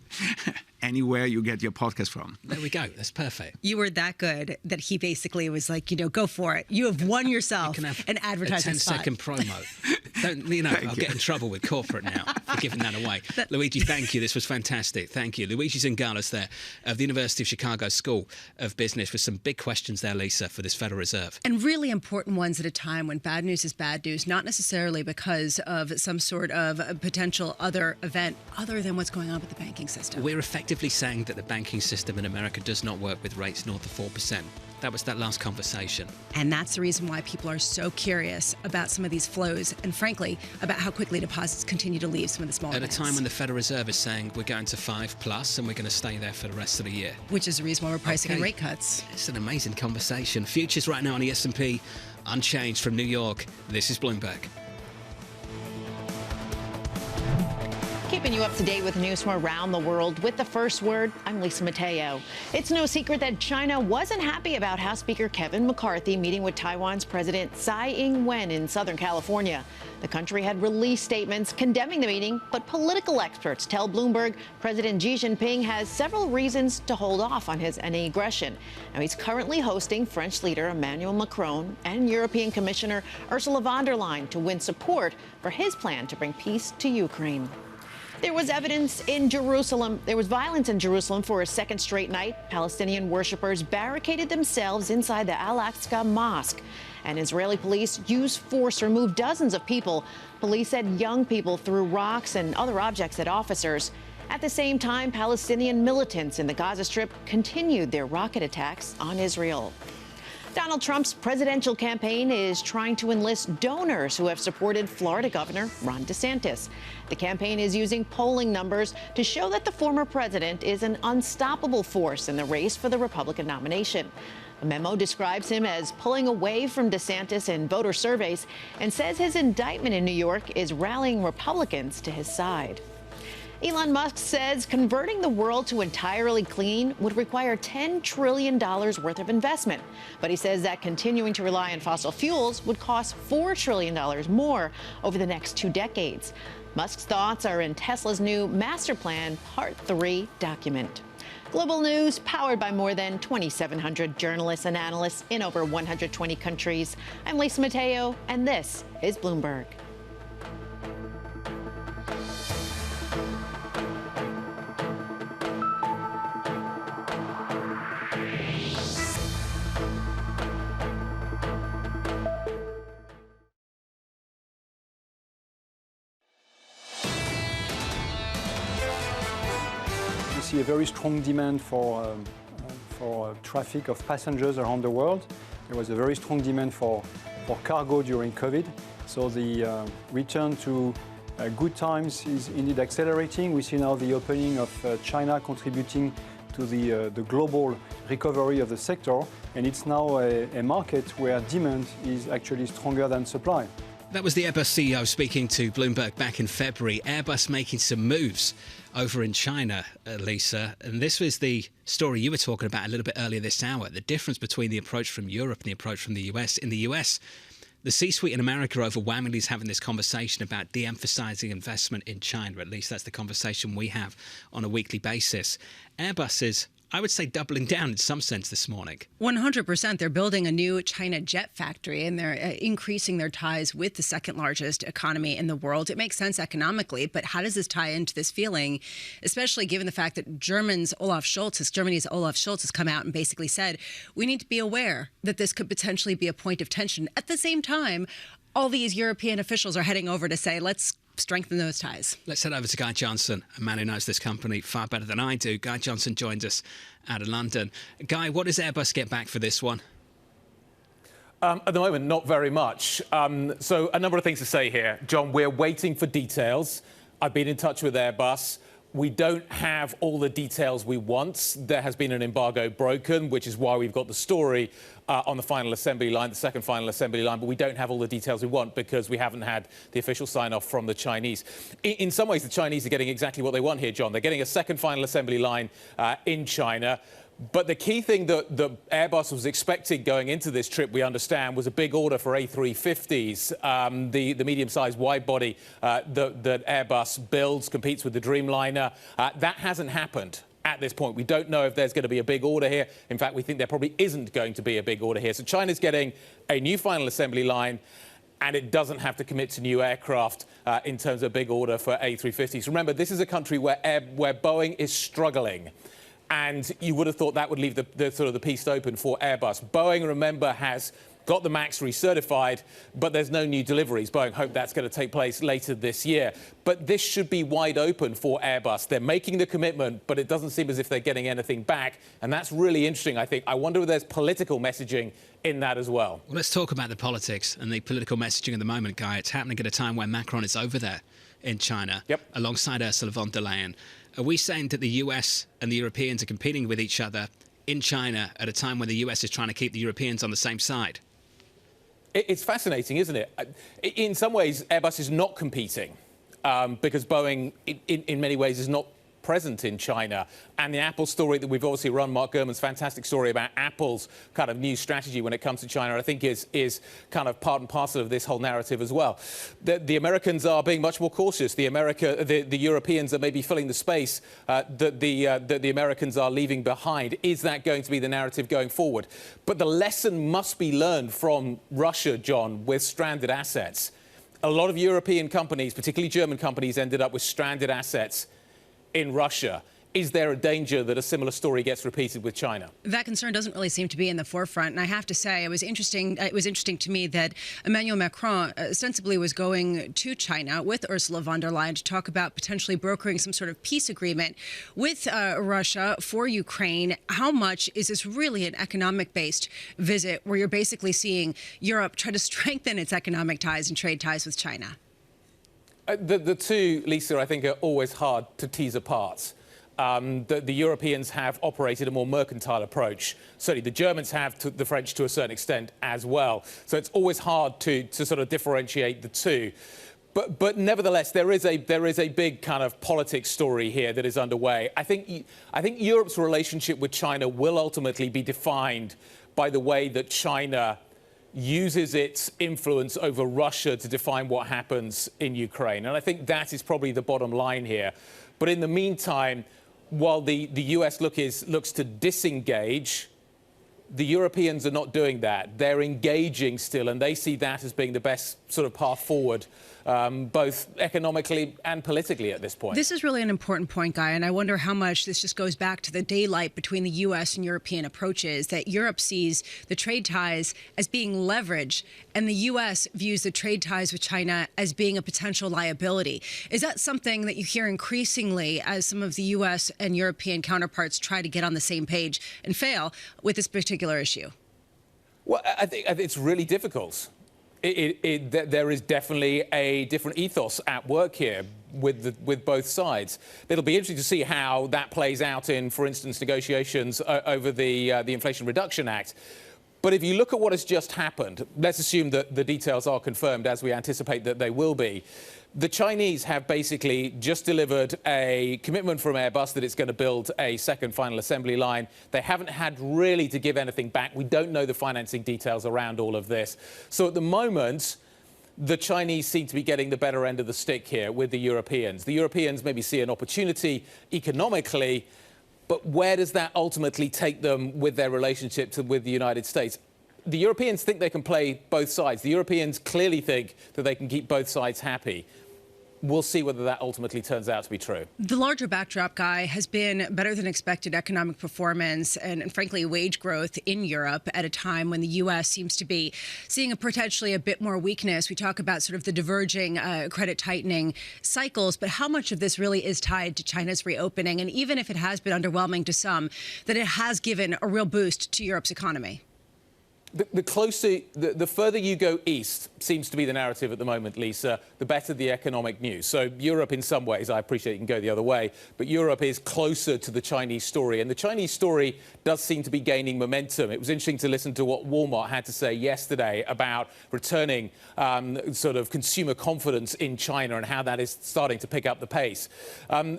Anywhere you get your podcast from. There we go. That's perfect. You were that good that he basically was like, go for it. You have won yourself an advertising spot. A 10-second promo. Don't, I'll get in trouble with corporate now for giving that away. Luigi, thank you. This was fantastic. Thank you. Luigi Zingales there of the University of Chicago School of Business, with some big questions there, Lisa, for this Federal Reserve. And really important ones at a time when bad news is bad news, not necessarily because of some sort of a potential other event other than what's going on with the banking system. We're effectively saying that the banking system in America does not work with rates north of 4%. That was that last conversation. And that's the reason why people are so curious about some of these flows and, frankly, about how quickly deposits continue to leave some of the smaller banks. At a time when the Federal Reserve is saying we're going to 5+ and we're going to stay there for the rest of the year. Which is the reason why we're pricing in rate cuts. It's an amazing conversation. Futures right now on the S&P unchanged from New York. This is Bloomberg. Keeping you up to date with news from around the world with the first word, I'm Lisa Mateo. It's no secret that China wasn't happy about House Speaker Kevin McCarthy meeting with Taiwan's President Tsai Ing-wen in Southern California. The country had released statements condemning the meeting, but political experts tell Bloomberg President Xi Jinping has several reasons to hold off on any aggression. Now, he's currently hosting French leader Emmanuel Macron and European Commissioner Ursula von der Leyen to win support for his plan to bring peace to Ukraine. There was violence in Jerusalem for a second straight night. Palestinian worshippers barricaded themselves inside the Al-Aqsa Mosque. And Israeli police used force to remove dozens of people. Police said young people threw rocks and other objects at officers. At the same time, Palestinian militants in the Gaza Strip continued their rocket attacks on Israel. Donald Trump's presidential campaign is trying to enlist donors who have supported Florida Governor Ron DeSantis. The campaign is using polling numbers to show that the former president is an unstoppable force in the race for the Republican nomination. A memo describes him as pulling away from DeSantis in voter surveys and says his indictment in New York is rallying Republicans to his side. Elon Musk says converting the world to entirely clean would require $10 trillion worth of investment. But he says that continuing to rely on fossil fuels would cost $4 trillion more over the next 2 decades. Musk's thoughts are in Tesla's new Master Plan Part 3 document. Global news powered by more than 2,700 journalists and analysts in over 120 countries. I'm Lisa Mateo, and this is Bloomberg. A very strong demand for traffic of passengers around the world. There was a very strong demand for cargo during COVID. So the return to good times is indeed accelerating. We see now the opening of China contributing to the global recovery of the sector. And it's now a market where demand is actually stronger than supply. That was the Airbus CEO speaking to Bloomberg back in February. Airbus making some moves over in China, Lisa. And this was the story you were talking about a little bit earlier this hour, the difference between the approach from Europe and the approach from the US. In the US, The C-suite in America overwhelmingly is having this conversation about de-emphasizing investment in China. At least that's the conversation we have on a weekly basis. Airbus is, I would say, doubling down in some sense this morning. 100%. They're building a new China jet factory, and they're increasing their ties with the second largest economy in the world. It makes sense economically, but how does this tie into this feeling, especially given the fact that Germany's Olaf Scholz has come out and basically said, we need to be aware that this could potentially be a point of tension. At the same time, all these European officials are heading over to say, let's strengthen those ties. Let's head over to Guy Johnson, a man who knows this company far better than I do. Guy Johnson joins us out of London. Guy, what does Airbus get back for this one? At the moment, not very much. So a number of things to say here. John, we're waiting for details. I've been in touch with Airbus. We don't have all the details we want. There has been an embargo broken, which is why we've got the story on the final assembly line, the second final assembly line, but we don't have all the details we want because we haven't had the official sign-off from the Chinese. In some ways, the Chinese are getting exactly what they want here, John. They're getting a second final assembly line in China. But the key thing that Airbus was expecting going into this trip, we understand, was a big order for A350s, the medium-sized wide-body that Airbus builds, competes with the Dreamliner. That hasn't happened at this point. We don't know if there's going to be a big order here. In fact, we think there probably isn't going to be a big order here. So China's getting a new final assembly line, and it doesn't have to commit to new aircraft in terms of big order for A350s. Remember, this is a country where Boeing is struggling. And you would have thought that would leave the sort of the piece open for Airbus. Boeing, remember, has got the MAX recertified, but there's no new deliveries. Boeing hope that's going to take place later this year. But this should be wide open for Airbus. They're making the commitment, but it doesn't seem as if they're getting anything back. And that's really interesting, I think. I wonder if there's political messaging in that as well. Well, let's talk about the politics and the political messaging at the moment, Guy. It's happening at a time when Macron is over there in China, alongside Ursula von der Leyen. Are we saying that the US and the Europeans are competing with each other in China at a time when the US is trying to keep the Europeans on the same side? It's fascinating, isn't it? In some ways, Airbus is not competing because Boeing, in many ways, is not present in China. And the Apple story that we've obviously run, Mark Gurman's fantastic story about Apple's kind of new strategy when it comes to China, I think is kind of part and parcel of this whole narrative as well. The Americans are being much more cautious. The Europeans are maybe filling the space that the Americans are leaving behind. Is that going to be the narrative going forward? But the lesson must be learned from Russia, John, with stranded assets. A lot of European companies, particularly German companies, ended up with stranded assets in Russia. Is there a danger that a similar story gets repeated with China? That concern doesn't really seem to be in the forefront. And I have to say, it was interesting to me that Emmanuel Macron ostensibly was going to China with Ursula von der Leyen to talk about potentially brokering some sort of peace agreement with Russia for Ukraine. How much is this really an economic-based visit where you're basically seeing Europe try to strengthen its economic ties and trade ties with China? The two, Lisa, I think are always hard to tease apart. The Europeans have operated a more mercantile approach. Certainly the Germans have, the French to a certain extent as well. So it's always hard to sort of differentiate the two. But nevertheless, there is a big kind of politics story here that is underway. I think Europe's relationship with China will ultimately be defined by the way that China uses its influence over Russia to define what happens in Ukraine. And I think that is probably the bottom line here. But in the meantime, while the US looks to disengage, the Europeans are not doing that. They're engaging still, and they see that as being the best sort of path forward, both economically and politically at this point. This is really an important point, Guy, and I wonder how much this just goes back to the daylight between the U.S. and European approaches, that Europe sees the trade ties as being leverage, and the U.S. views the trade ties with China as being a potential liability. Is that something that you hear increasingly as some of the U.S. and European counterparts try to get on the same page and fail with this particular issue? Well, I think it's really difficult. There is definitely a different ethos at work here with both sides. It'll be interesting to see how that plays out in, for instance, negotiations over the Inflation Reduction Act. But if you look at what has just happened, let's assume that the details are confirmed as we anticipate that they will be. The Chinese have basically just delivered a commitment from Airbus that it's going to build a second final assembly line. They haven't had really to give anything back. We don't know the financing details around all of this. So at the moment, the Chinese seem to be getting the better end of the stick here with the Europeans. The Europeans maybe see an opportunity economically, but where does that ultimately take them with their relationship with the United States? The Europeans think they can play both sides. The Europeans clearly think that they can keep both sides happy. We'll see whether that ultimately turns out to be true. The larger backdrop, Guy, has been better than expected economic performance and frankly, wage growth in Europe at a time when the U.S. seems to be seeing potentially a bit more weakness. We talk about sort of the diverging credit tightening cycles, but how much of this really is tied to China's reopening? And even if it has been underwhelming to some, that it has given a real boost to Europe's economy. The further you go east, seems to be the narrative at the moment, Lisa, the better the economic news. So Europe, in some ways, I appreciate you can go the other way, but Europe is closer to the Chinese story. And the Chinese story does seem to be gaining momentum. It was interesting to listen to what Walmart had to say yesterday about returning sort of consumer confidence in China and how that is starting to pick up the pace.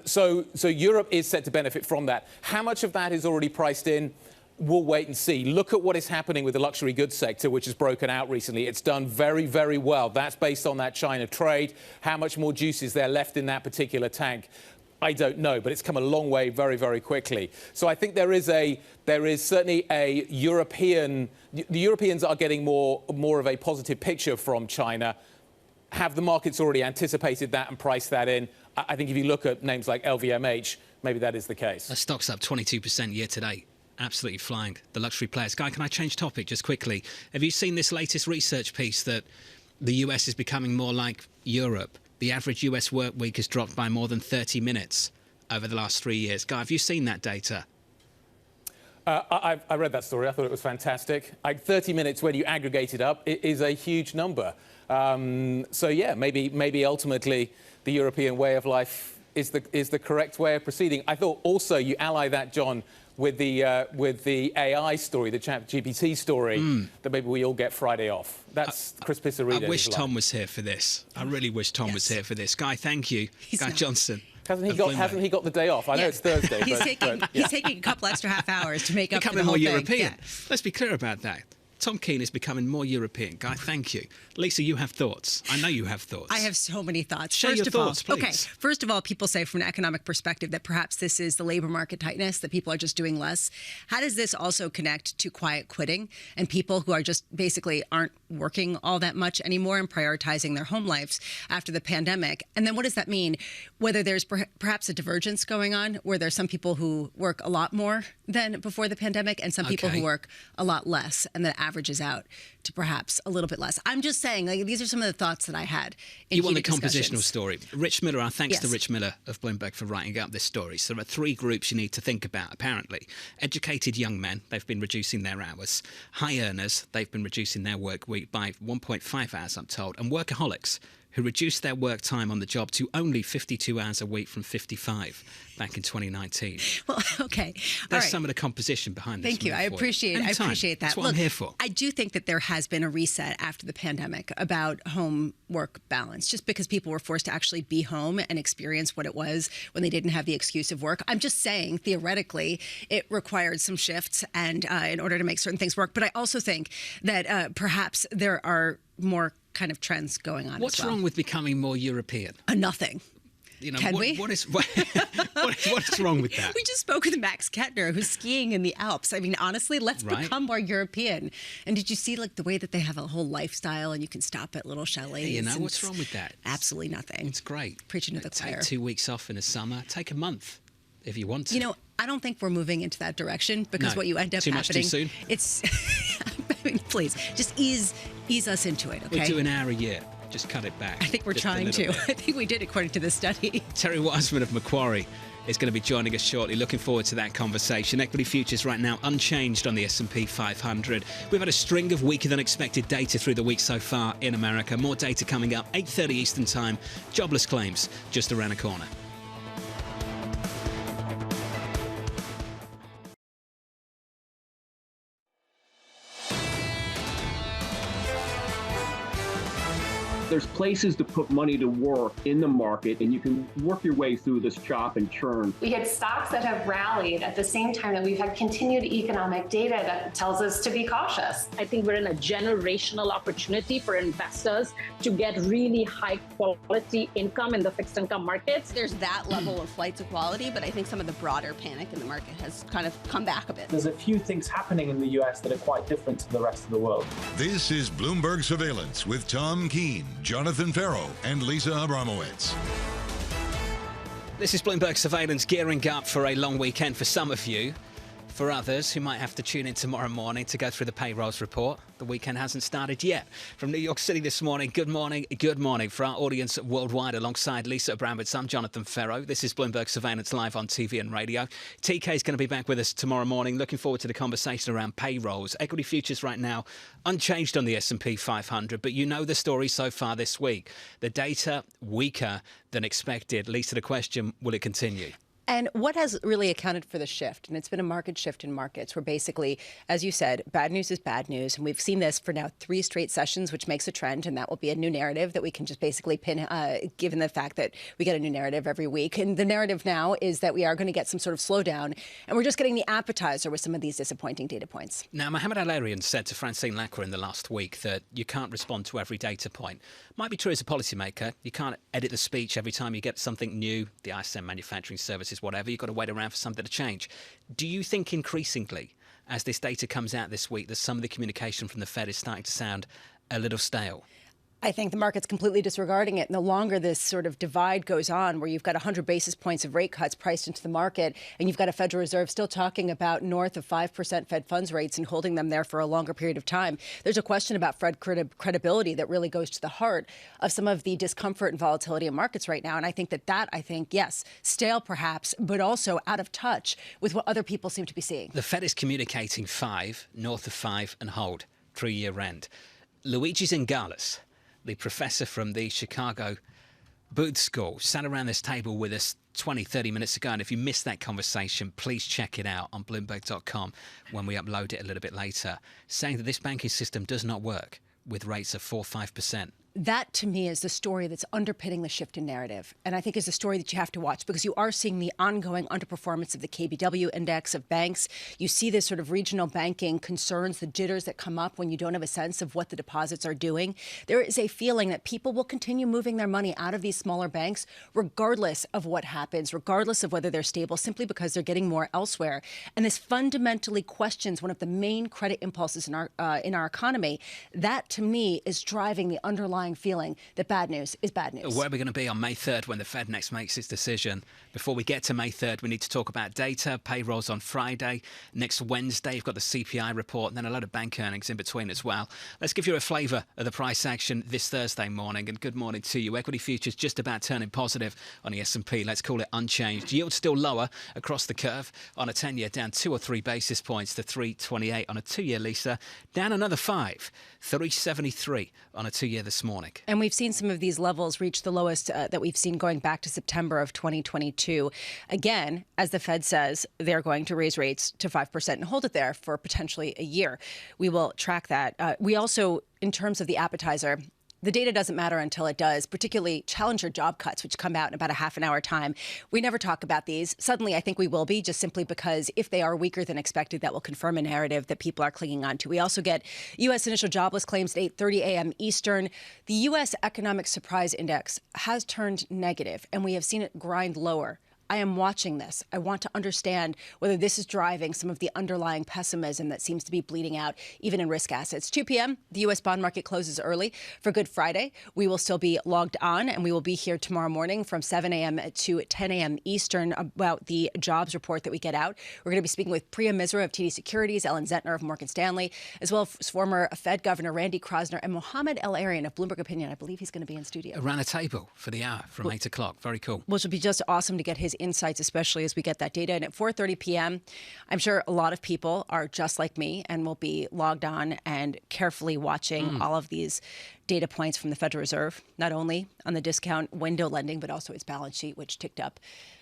So Europe is set to benefit from that. How much of that is already priced in? We'll wait and see. Look at what is happening with the luxury goods sector, which has broken out recently. It's done very, very well. That's based on that China trade. How much more juice is there left in that particular tank? I don't know, but it's come a long way very, very quickly. So I think there is certainly a European. The Europeans are getting more of a positive picture from China. Have the markets already anticipated that and priced that in? I think if you look at names like LVMH, maybe that is the case. The stock's up 22% year to date. Absolutely flying, the luxury players. Guy, can I change topic just quickly? Have you seen this latest research piece that the US is becoming more like Europe? The average US work week has dropped by more than 30 minutes over the last 3 years. Guy, have you seen that data? I read that story. I thought it was fantastic. 30 minutes when you aggregate it up, it is a huge number. So yeah, maybe ultimately the European way of life is the correct way of proceeding. I thought also you ally that, John, with the AI story, the ChatGPT story, that maybe we all get Friday off. That's Chris Pisarida. I wish Tom was here for this. I really wish Tom was here for this. Guy, thank you. Guy Johnson. Hasn't he got the day off? I know it's Thursday. He's taking a couple extra half hours to make up for the whole more thing. European. Yeah. Let's be clear about that. Tom Keene is becoming more European. Guy, thank you. Lisa, you have thoughts. I know you have thoughts. I have so many thoughts. Share your thoughts, please. Okay, first of all, people say from an economic perspective that perhaps this is the labor market tightness, that people are just doing less. How does this also connect to quiet quitting and people who are just basically aren't working all that much anymore and prioritizing their home lives after the pandemic? And then what does that mean? Whether there's perhaps a divergence going on, where there's some people who work a lot more than before the pandemic and some people who work a lot less, and that averages out to perhaps a little bit less. I'm just saying, like, these are some of the thoughts that I had in You want the discussions. compositional story. Rich Miller, our thanks to Yes. Rich Miller of Bloomberg for writing up this story. So there are three groups you need to think about, apparently. Educated young men, they've been reducing their hours. High earners, they've been reducing their work week by 1.5 hours, I'm told. And workaholics, who reduced their work time on the job to only 52 hours a week from 55 back in 2019. Well, okay. There's some of the composition behind this. Thank you. I appreciate that. That's what Look, I'm here for. I do think that there has been a reset after the pandemic about home work balance, just because people were forced to actually be home and experience what it was when they didn't have the excuse of work. I'm just saying, theoretically, it required some shifts and in order to make certain things work. But I also think that perhaps there are more kind of trends going on. What's wrong with becoming more European? Nothing. You know, Can we? What is wrong with that? We just spoke with Max Kettner, who's skiing in the Alps. I mean, honestly, let's become more European. And did you see like the way that they have a whole lifestyle and you can stop at little chalets? Yeah, you know, what's wrong with that? Absolutely nothing. It's great. Preaching to the choir. Take 2 weeks off in the summer. Take a month if you want to. You know, I don't think we're moving into that direction because what you end up too happening. Much too soon? It's. I mean, please, just ease us into it, okay? We'll do an hour a year. Just cut it back. I think we're trying to. I think we did, according to this study. Terry Wiseman of Macquarie is going to be joining us shortly. Looking forward to that conversation. Equity futures right now unchanged on the S&P 500. We've had a string of weaker than expected data through the week so far in America. More data coming up, 8:30 Eastern Time. Jobless claims just around the corner. There's places to put money to work in the market, and you can work your way through this chop and churn. We had stocks that have rallied at the same time that we've had continued economic data that tells us to be cautious. I think we're in a generational opportunity for investors to get really high quality income in the fixed income markets. There's that level of flight to quality, but I think some of the broader panic in the market has kind of come back a bit. There's a few things happening in the US that are quite different to the rest of the world. This is Bloomberg Surveillance with Tom Keene, Jonathan Ferro, and Lisa Abramowicz. This is Bloomberg Surveillance, gearing up for a long weekend for some of you. For others who might have to tune in tomorrow morning to go through the payrolls report, the weekend hasn't started yet. From New York City this morning, good morning. For our audience worldwide, alongside Lisa Abramowicz, I'm Jonathan Ferro. This is Bloomberg Surveillance live on TV and radio. TK is going to be back with us tomorrow morning. Looking forward to the conversation around payrolls. Equity futures right now unchanged on the S&P 500, but you know the story so far this week. The data weaker than expected. Lisa, the question, will it continue? And what has really accounted for the shift? And it's been a market shift in markets where basically, as you said, bad news is bad news. And we've seen this for now 3 straight sessions, which makes a trend. And that will be a new narrative that we can just basically pin, given the fact that we get a new narrative every week. And the narrative now is that we are going to get some sort of slowdown. And we're just getting the appetizer with some of these disappointing data points. Now, Mohamed Al-Arian said to Francine Lacqua in the last week that you can't respond to every data point. Might be true as a policymaker. You can't edit the speech every time you get something new, the ISM manufacturing services, whatever. You've got to wait around for something to change. Do you think increasingly, as this data comes out this week, that some of the communication from the Fed is starting to sound a little stale? I think the market's completely disregarding it. And the longer this sort of divide goes on, where you've got 100 basis points of rate cuts priced into the market, and you've got a Federal Reserve still talking about north of 5% Fed funds rates and holding them there for a longer period of time, there's a question about Fed credibility that really goes to the heart of some of the discomfort and volatility in markets right now. And I think yes, stale perhaps, but also out of touch with what other people seem to be seeing. The Fed is communicating 5, north of 5, and hold, 3-year end. Luigi Zingales, the professor from the Chicago Booth School, sat around this table with us 20, 30 minutes ago. And if you missed that conversation, please check it out on Bloomberg.com when we upload it a little bit later, saying that this banking system does not work with rates of 4-5%. That, to me, is the story that's underpinning the shift in narrative. And I think is a story that you have to watch because you are seeing the ongoing underperformance of the KBW index of banks. You see this sort of regional banking concerns, the jitters that come up when you don't have a sense of what the deposits are doing. There is a feeling that people will continue moving their money out of these smaller banks, regardless of what happens, regardless of whether they're stable, simply because they're getting more elsewhere. And this fundamentally questions one of the main credit impulses in our economy. That, to me, is driving the underlying feeling that bad news is bad news. Where are we going to be on May 3rd when the Fed next makes its decision? Before we get to May 3rd, we need to talk about data, payrolls on Friday. Next Wednesday, you've got the CPI report and then a load of bank earnings in between as well. Let's give you a flavour of the price action this Thursday morning. And good morning to you. Equity futures just about turning positive on the S&P. Let's call it unchanged. Yield still lower across the curve on a 10-year, down 2 or 3 basis points to 3.28 on a 2-year, Lisa. Down another 5, 3.73 on a 2-year this morning. And we've seen some of these levels reach the lowest that we've seen going back to September of 2022. Again, as the Fed says, they're going to raise rates to 5% and hold it there for potentially a year. We will track that. We also, in terms of the appetizer, the data doesn't matter until it does, particularly challenger job cuts, which come out in about a half an hour time. We never talk about these. Suddenly, I think we will be, just simply because if they are weaker than expected, that will confirm a narrative that people are clinging on to. We also get U.S. initial jobless claims at 8:30 a.m. Eastern. The U.S. Economic Surprise Index has turned negative, and we have seen it grind lower. I am watching this. I want to understand whether this is driving some of the underlying pessimism that seems to be bleeding out, even in risk assets. 2 p.m., the U.S. bond market closes early for Good Friday. We will still be logged on, and we will be here tomorrow morning from 7 a.m. to 10 a.m. Eastern about the jobs report that we get out. We're going to be speaking with Priya Misra of TD Securities, Ellen Zentner of Morgan Stanley, as well as former Fed Governor Randy Kroszner and Mohamed Al-Arian of Bloomberg Opinion. I believe he's going to be in studio. Around a table for the hour from 8 o'clock. Very cool. Which will be just awesome to get his insights, especially as we get that data. And at 4:30 p.m., I'm sure a lot of people are just like me and will be logged on and carefully watching all of these data points from the Federal Reserve, not only on the discount window lending, but also its balance sheet, which ticked up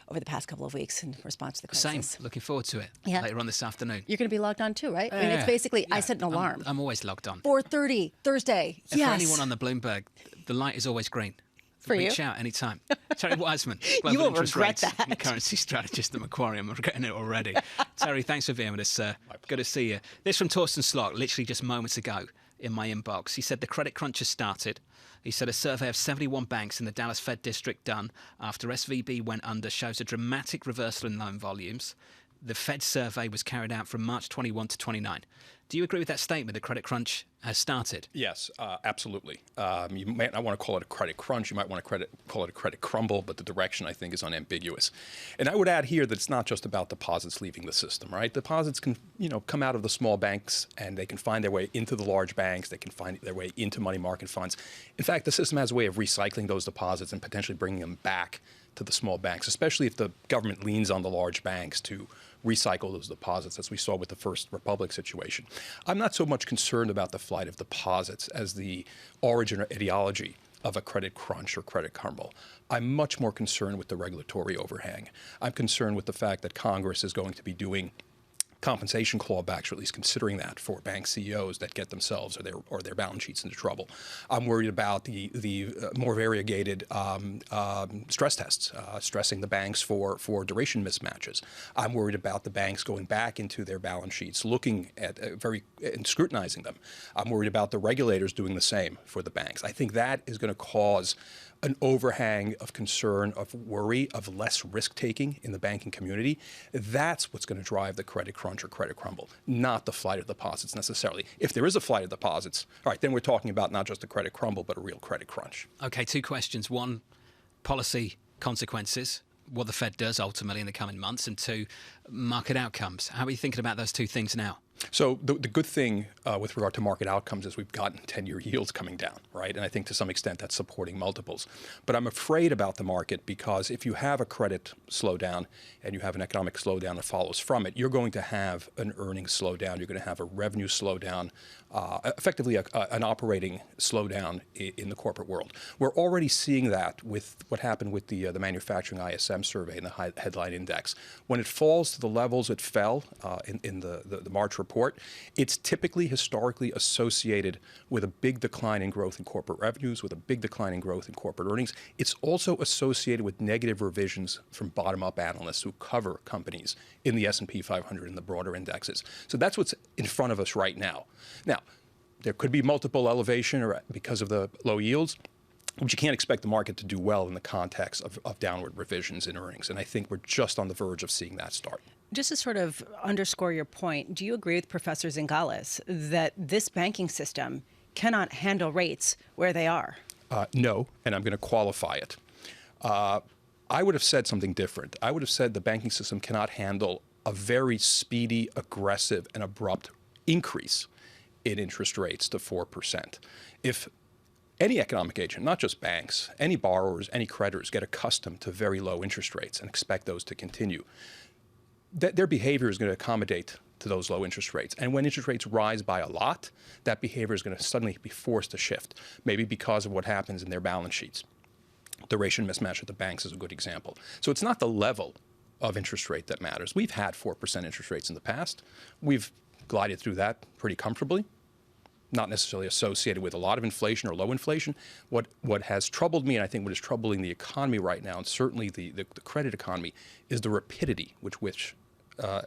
over the past couple of weeks in response to the crisis. Same. Looking forward to it later on this afternoon. You're going to be logged on too, right? I mean, it's basically, I set an alarm. I'm always logged on. 4:30 Thursday. For anyone on the Bloomberg The light is always green. For Reach you? out anytime. Terry Wiseman, You global will interest regret rates that. and currency strategist at Macquarie. I'm regretting it already. Terry, thanks for being with us. Good to see you. This from Torsten Slot, literally just moments ago in my inbox. He said the credit crunch has started. He said a survey of 71 banks in the Dallas Fed district done after SVB went under shows a dramatic reversal in loan volumes. The Fed survey was carried out from March 21 to 29. Do you agree with that statement? The credit crunch has started? Yes, absolutely. You might not want to call it a credit crunch. You might want to call it a credit crumble, but the direction, I think, is unambiguous. And I would add here that it's not just about deposits leaving the system, right? Deposits can, come out of the small banks, and they can find their way into the large banks. They can find their way into money market funds. In fact, the system has a way of recycling those deposits and potentially bringing them back to the small banks, especially if the government leans on the large banks to recycle those deposits, as we saw with the First Republic situation. I'm not so much concerned about the flight of deposits as the origin or ideology of a credit crunch or credit crumble. I'm much more concerned with the regulatory overhang. I'm concerned with the fact that Congress is going to be doing compensation clawbacks, or at least considering that, for bank CEOs that get themselves or their balance sheets into trouble. I'm worried about the more variegated stress tests, stressing the banks for duration mismatches. I'm worried about the banks going back into their balance sheets, looking at and scrutinizing them. I'm worried about the regulators doing the same for the banks. I think that is going to cause an overhang of concern, of worry, of less risk-taking in the banking community. That's what's going to drive the credit crunch or credit crumble, not the flight of deposits necessarily. If there is a flight of deposits, all right, then we're talking about not just a credit crumble, but a real credit crunch. Okay, two questions. One, policy consequences, what the Fed does ultimately in the coming months, and two, market outcomes. How are you thinking about those two things now? So the good thing with regard to market outcomes is we've gotten 10-year yields coming down, right? And I think to some extent that's supporting multiples. But I'm afraid about the market because if you have a credit slowdown and you have an economic slowdown that follows from it, you're going to have an earnings slowdown. You're going to have a revenue slowdown, effectively an operating slowdown in the corporate world. We're already seeing that with what happened with the manufacturing ISM survey and the headline index. When it falls to the levels it fell in the March report, it's typically historically associated with a big decline in growth in corporate revenues, with a big decline in growth in corporate earnings. It's also associated with negative revisions from bottom-up analysts who cover companies in the S&P 500 and the broader indexes. So that's what's in front of us right now. Now, there could be multiple elevation or because of the low yields, but you can't expect the market to do well in the context of downward revisions in earnings. And I think we're just on the verge of seeing that start. Just to sort of underscore your point, do you agree with Professor Zingales that this banking system cannot handle rates where they are? No, and I'm going to qualify it. I would have said something different. I would have said the banking system cannot handle a very speedy, aggressive, and abrupt increase in interest rates to 4%. If any economic agent, not just banks, any borrowers, any creditors get accustomed to very low interest rates and expect those to continue, their behavior is going to accommodate to those low interest rates. And when interest rates rise by a lot, that behavior is going to suddenly be forced to shift, maybe because of what happens in their balance sheets. Duration mismatch at the banks is a good example. So it's not the level of interest rate that matters. We've had 4% interest rates in the past. We've glided through that pretty comfortably, not necessarily associated with a lot of inflation or low inflation. What has troubled me, and I think what is troubling the economy right now, and certainly the credit economy, is the rapidity with which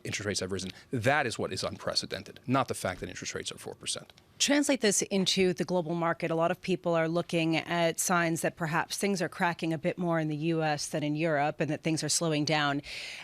interest rates have risen. That is what is unprecedented, not the fact that interest rates are 4%. Translate this into the global market. A lot of people are looking at signs that perhaps things are cracking a bit more in the U.S. than in Europe and that things are slowing down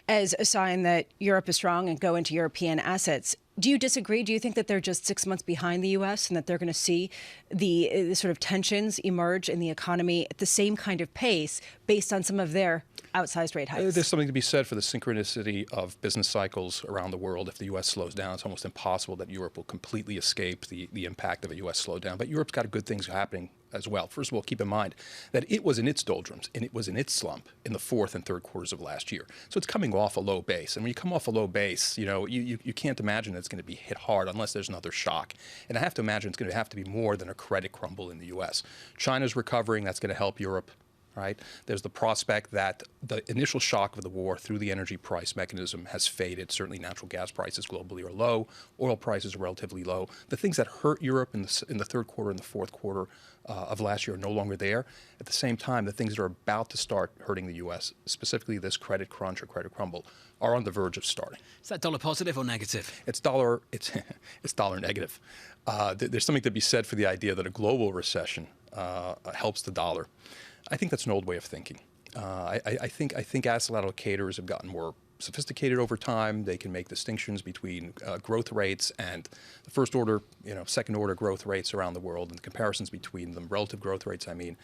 as a sign that Europe is strong and go into European assets. Do you disagree? Do you think that they're just 6 months behind the U.S. and that they're going to see the sort of tensions emerge in the economy at the same kind of pace based on some of their outsized rate hikes? There's something to be said for the synchronicity of business cycles around the world. If the U.S. slows down, it's almost impossible that Europe will completely escape the impact of a U.S. slowdown. But Europe's got good things happening as well. First of all, keep in mind that it was in its doldrums and it was in its slump in the fourth and third quarters of last year. So it's coming off a low base. And when you come off a low base, you can't imagine that it's going to be hit hard unless there's another shock. And I have to imagine it's going to have to be more than a credit crumble in the U.S. China's recovering. That's going to help Europe. right? There's the prospect that the initial shock of the war through the energy price mechanism has faded. Certainly natural gas prices globally are low. Oil prices are relatively low. The things that hurt Europe in the third quarter and the fourth quarter of last year are no longer there. At the same time, the things that are about to start hurting the U.S., specifically this credit crunch or credit crumble, are on the verge of starting. Is that dollar positive or negative? It's dollar negative. There's something to be said for the idea that a global recession helps the dollar. I think that's an old way of thinking. I think asset allocators have gotten more sophisticated over time. They can make distinctions between growth rates and the first order, second order growth rates around the world, and the comparisons between them, relative growth rates, I mean.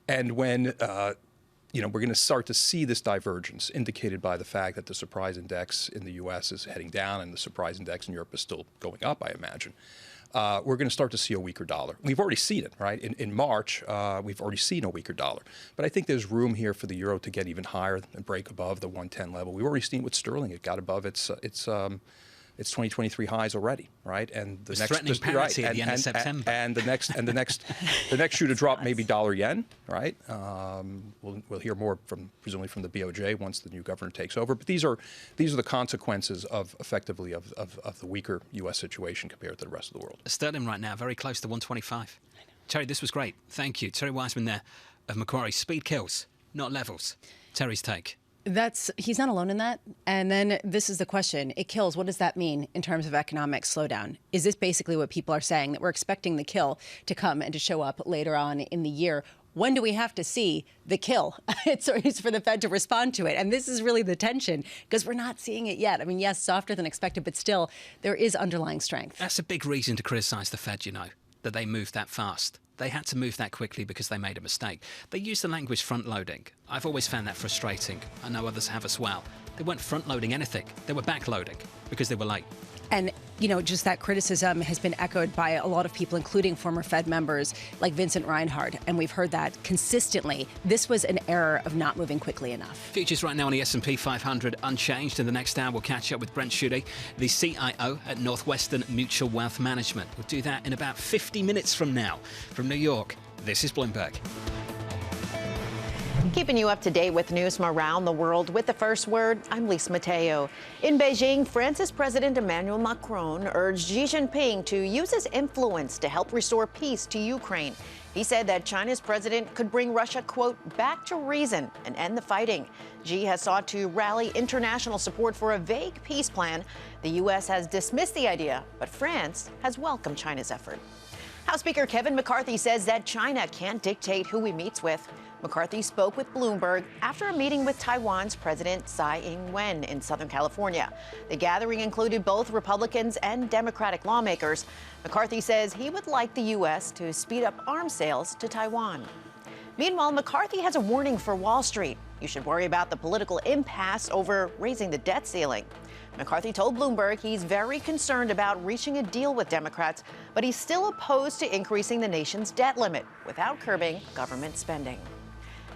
And when we're going to start to see this divergence indicated by the fact that the surprise index in the U.S. is heading down and the surprise index in Europe is still going up, I imagine. We're going to start to see a weaker dollar. We've already seen it, right? In March, we've already seen a weaker dollar. But I think there's room here for the euro to get even higher and break above the 110 level. We've already seen with sterling. It got above its 2023 highs already, right? And the next threatening parity at the end of September. And the next shoe to drop may be dollar yen, right? We'll hear more presumably from the BOJ once the new governor takes over. But these are the consequences of effectively of the weaker U.S. situation compared to the rest of the world. Sterling right now very close to 125. Terry, this was great. Thank you, Terry Wiseman there of Macquarie. Speed kills, not levels. Terry's take. He's not alone in that. And then this is the question. It kills. What does that mean in terms of economic slowdown? Is this basically what people are saying, that we're expecting the kill to come and to show up later on in the year? When do we have to see the kill? It's for the Fed to respond to it. And this is really the tension, because we're not seeing it yet. I mean, yes, softer than expected, but still there is underlying strength. That's a big reason to criticize the Fed, that they moved that fast. They had to move that quickly because they made a mistake. They used the language front-loading. I've always found that frustrating. I know others have as well. They weren't front-loading anything. They were back-loading because they were late. And, just that criticism has been echoed by a lot of people, including former Fed members like Vincent Reinhart. And we've heard that consistently. This was an error of not moving quickly enough. Futures right now on the S&P 500 unchanged. In the next hour, we'll catch up with Brent Schutte, the CIO at Northwestern Mutual Wealth Management. We'll do that in about 50 minutes from now. From New York, this is Bloomberg. Keeping you up to date with news from around the world with the first word, I'm Lisa Mateo. In Beijing, France's President Emmanuel Macron urged Xi Jinping to use his influence to help restore peace to Ukraine. He said that China's president could bring Russia, quote, back to reason and end the fighting. Xi has sought to rally international support for a vague peace plan. The U.S. has dismissed the idea, but France has welcomed China's effort. House Speaker Kevin McCarthy says that China can't dictate who he meets with. McCarthy spoke with Bloomberg after a meeting with Taiwan's President Tsai Ing-wen in Southern California. The gathering included both Republicans and Democratic lawmakers. McCarthy says he would like the U.S. to speed up arms sales to Taiwan. Meanwhile, McCarthy has a warning for Wall Street. You should worry about the political impasse over raising the debt ceiling. McCarthy told Bloomberg he's very concerned about reaching a deal with Democrats, but he's still opposed to increasing the nation's debt limit without curbing government spending.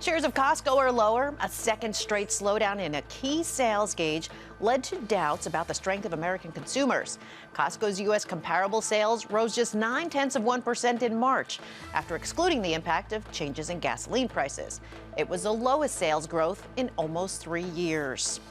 Shares of Costco are lower. A second straight slowdown in a key sales gauge led to doubts about the strength of American consumers. Costco's U.S. comparable sales rose just 0.9% in March after excluding the impact of changes in gasoline prices. It was the lowest sales growth in almost 3 years.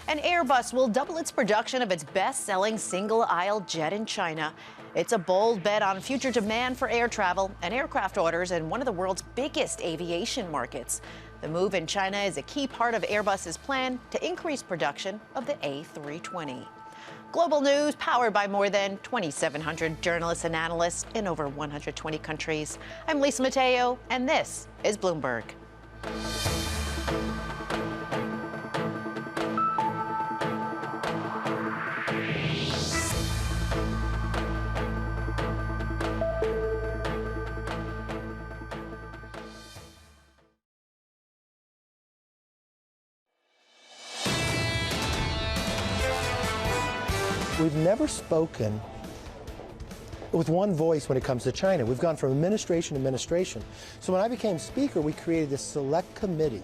And Airbus will double its production of its best-selling single-aisle jet in China. It's a bold bet on future demand for air travel and aircraft orders in one of the world's biggest aviation markets. The move in China is a key part of Airbus's plan to increase production of the A320. Global news powered by more than 2,700 journalists and analysts in over 120 countries. I'm Lisa Mateo, and this is Bloomberg. We've never spoken with one voice when it comes to China. We've gone from administration to administration. So when I became Speaker, we created this select committee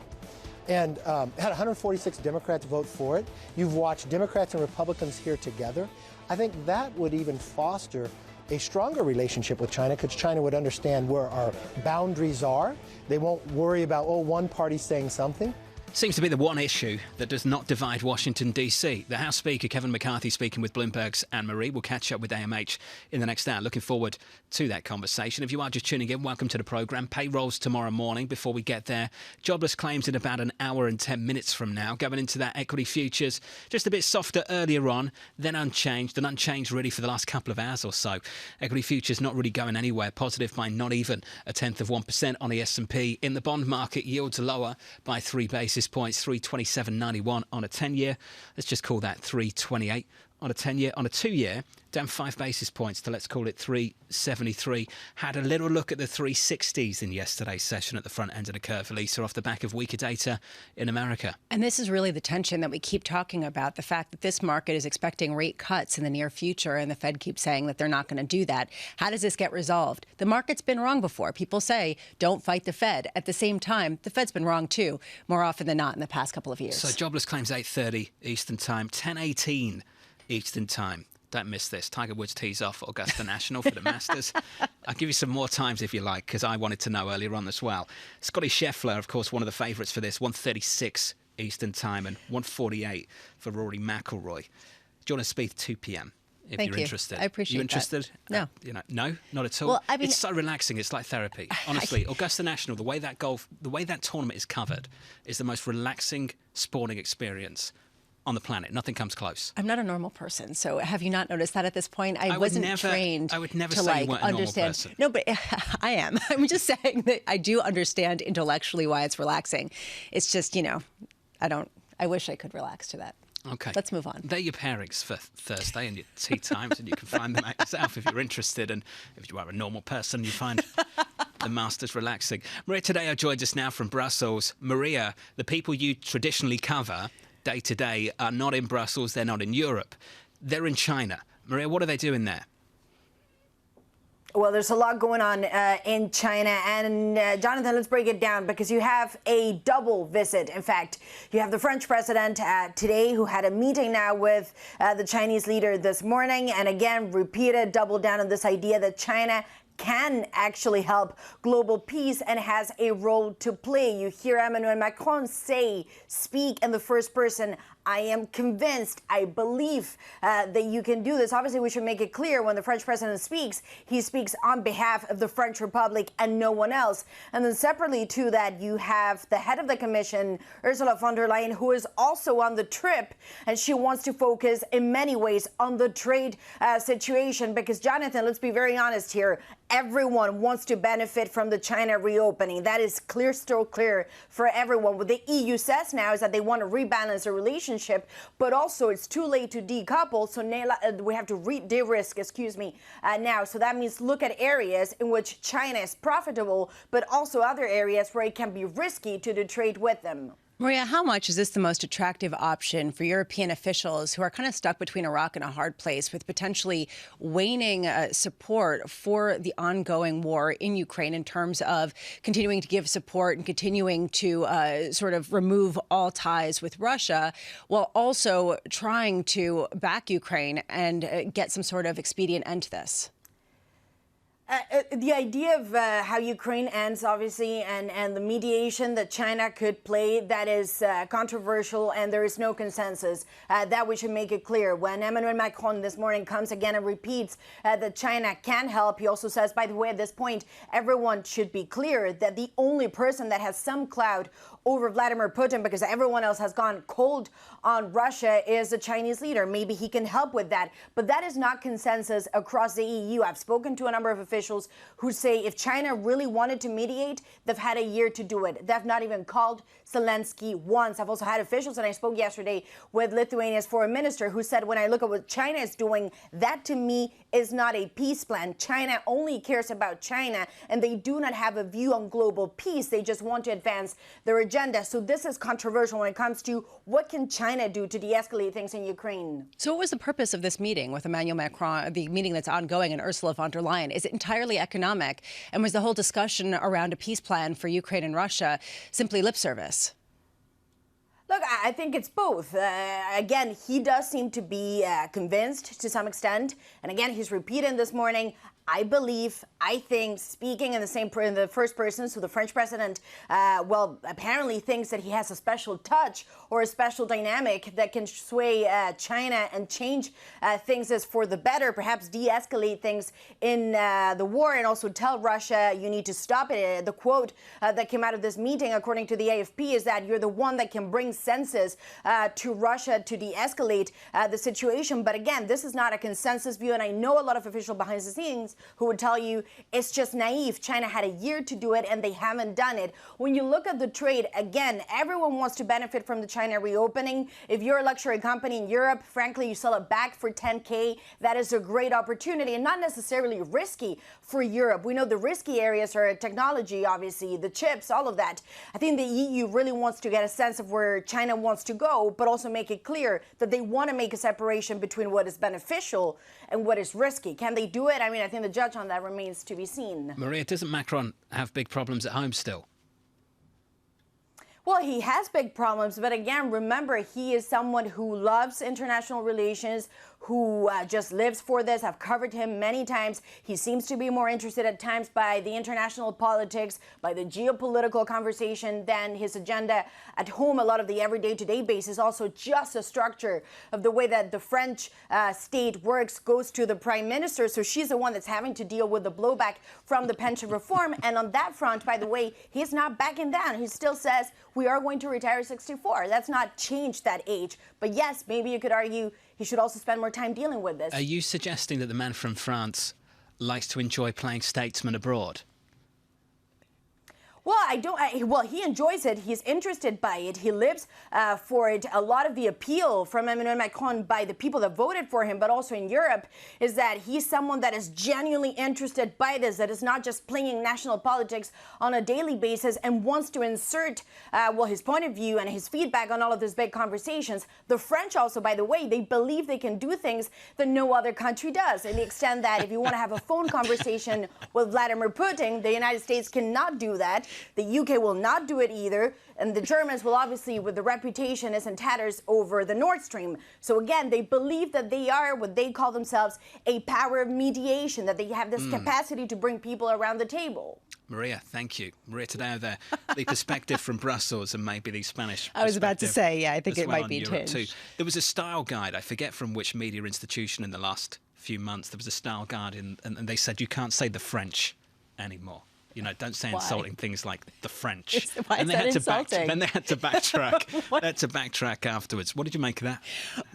and had 146 Democrats vote for it. You've watched Democrats and Republicans here together. I think that would even foster a stronger relationship with China because China would understand where our boundaries are. They won't worry about, one party saying something. Seems to be the one issue that does not divide Washington, D.C. The House Speaker, Kevin McCarthy, speaking with Bloomberg's Anne-Marie. We'll catch up with AMH in the next hour. Looking forward to that conversation. If you are just tuning in, welcome to the programme. Payrolls tomorrow morning. Before we get there, jobless claims in about an hour and 10 minutes from now. Going into that equity futures, just a bit softer earlier on, then unchanged, and unchanged really for the last couple of hours or so. Equity futures not really going anywhere. Positive by not even 1/10% on the S&P. In the bond market, yields are lower by 3 basis points, 327.91 on a 10-year. Let's just call that 328 on a 10-year. On a 2-year, down 5 basis points to, let's call it 373. Had a little look at the 360s in yesterday's session at the front end of the curve, Lisa, off the back of weaker data in America. And this is really the tension that we keep talking about, the fact that this market is expecting rate cuts in the near future, and the Fed keeps saying that they're not going to do that. How does this get resolved? The market's been wrong before. People say, don't fight the Fed. At the same time, the Fed's been wrong too, more often than not in the past couple of years. So jobless claims 8:30 Eastern Time, 10:18 Eastern Time. Don't miss this. Tiger Woods tees off Augusta National for the Masters. I'll give you some more times if you like, because I wanted to know earlier on as well. Scotty Scheffler, of course, one of the favourites for this, 1:36 Eastern Time and 1:48 for Rory McIlroy. Jordan Spieth, 2 p.m. If Thank you're you. interested. I appreciate you interested? that. No. No, not at all. Well, I mean, it's so relaxing. It's like therapy. Honestly, Augusta National, the way that tournament is covered is the most relaxing sporting experience on the planet. Nothing comes close. I'm not a normal person, so have you not noticed that at this point? I wasn't trained I would never to say you weren't a normal understand. person. No, but I am. I'm just saying that I do understand intellectually why it's relaxing. It's just, I wish I could relax to that. Okay. Let's move on. They're your pairings for Thursday and your tea times, and you can find them out yourself if you're interested. And if you are a normal person, you find the Masters relaxing. Maria Tadeo joins us now from Brussels. Maria, the people you traditionally cover day to day are not in Brussels, they're not in Europe, they're in China. Maria, what are they doing there? Well, there's a lot going on in China. And Jonathan, let's break it down because you have a double visit. In fact, you have the French president today who had a meeting now with the Chinese leader this morning. And again, repeated, doubled down on this idea that China can actually help global peace and has a role to play. You hear Emmanuel Macron speak in the first person. I am convinced, I believe that you can do this. Obviously, we should make it clear when the French president speaks, he speaks on behalf of the French Republic and no one else. And then separately to that, you have the head of the Commission, Ursula von der Leyen, who is also on the trip. And she wants to focus in many ways on the trade situation. Because, Jonathan, let's be very honest here. Everyone wants to benefit from the China reopening. That is still clear for everyone. What the EU says now is that they want to rebalance the relationship, but also it's too late to decouple. So we have to de-risk, now. So that means look at areas in which China is profitable, but also other areas where it can be risky to do trade with them. Maria, how much is this the most attractive option for European officials who are kind of stuck between a rock and a hard place with potentially waning support for the ongoing war in Ukraine in terms of continuing to give support and continuing to sort of remove all ties with Russia while also trying to back Ukraine and get some sort of expedient end to this? The idea of how Ukraine ends, obviously, and the mediation that China could play, that is controversial, and there is no consensus. That we should make it clear. When Emmanuel Macron this morning comes again and repeats that China can help, he also says, by the way, at this point, everyone should be clear that the only person that has some clout over Vladimir Putin, because everyone else has gone cold on Russia, is the Chinese leader. Maybe he can help with that. But that is not consensus across the EU. I've spoken to a number of officials who say if China really wanted to mediate, they've had a year to do it. They've not even called Zelensky once. I've also had officials, and I spoke yesterday with Lithuania's foreign minister, who said, when I look at what China is doing, that to me is not a peace plan. China only cares about China, and they do not have a view on global peace. They just want to advance their agenda. So this is controversial when it comes to what can China do to de-escalate things in Ukraine. So what was the purpose of this meeting with Emmanuel Macron, the meeting that's ongoing, and Ursula von der Leyen? Is it entirely economic? And was the whole discussion around a peace plan for Ukraine and Russia simply lip service? Look, I think it's both. Again, he does seem to be convinced to some extent. And again, he's repeating this morning, I think, speaking in the first person, so the French president, apparently thinks that he has a special touch or a special dynamic that can sway China and change things as for the better, perhaps de-escalate things in the war and also tell Russia you need to stop it. The quote that came out of this meeting, according to the AFP, is that you're the one that can bring senses to Russia to de-escalate the situation. But again, this is not a consensus view, and I know a lot of officials behind the scenes who would tell you it's just naive. China had a year to do it and they haven't done it. When you look at the trade, again, everyone wants to benefit from the China reopening. If you're a luxury company in Europe, frankly, you sell it back for 10K, that is a great opportunity and not necessarily risky for Europe. We know the risky areas are technology, obviously, the chips, all of that. I think the EU really wants to get a sense of where China wants to go, but also make it clear that they want to make a separation between what is beneficial and what is risky. Can they do it? I mean, I think the judge on that remains to be seen. Maria, doesn't Macron have big problems at home still? Well, he has big problems, but again, remember, he is someone who loves international relations, who just lives for this. I've covered him many times. He seems to be more interested at times by the international politics, by the geopolitical conversation than his agenda at home. A lot of the everyday today base is also just a structure of the way that the French state works, goes to the prime minister. So she's the one that's having to deal with the blowback from the pension reform. And on that front, by the way, he's not backing down. He still says we are going to retire at 64. That's not changed that age. But yes, maybe you could argue he should also spend more time dealing with this. Are you suggesting that the man from France likes to enjoy playing statesman abroad? Well, he enjoys it. He's interested by it. He lives for it. A lot of the appeal from Emmanuel Macron by the people that voted for him, but also in Europe, is that he's someone that is genuinely interested by this, that is not just playing national politics on a daily basis and wants to insert, his point of view and his feedback on all of these big conversations. The French also, by the way, they believe they can do things that no other country does, in the extent that if you want to have a phone conversation with Vladimir Putin, the United States cannot do that. The UK will not do it either. And the Germans will obviously, with the reputation, is in tatters over the Nord Stream. So again, they believe that they are what they call themselves a power of mediation, that they have this capacity to bring people around the table. Maria, thank you. Maria Tadeo there. The perspective from Brussels and maybe the Spanish I was about to say, yeah, I think it might be too. There was a style guide, I forget from which media institution in the last few months, there was a style guide and they said you can't say the French anymore. You know, don't say insulting things like the French. Why is that insulting? Then they had to backtrack. They had to backtrack afterwards. What did you make of that?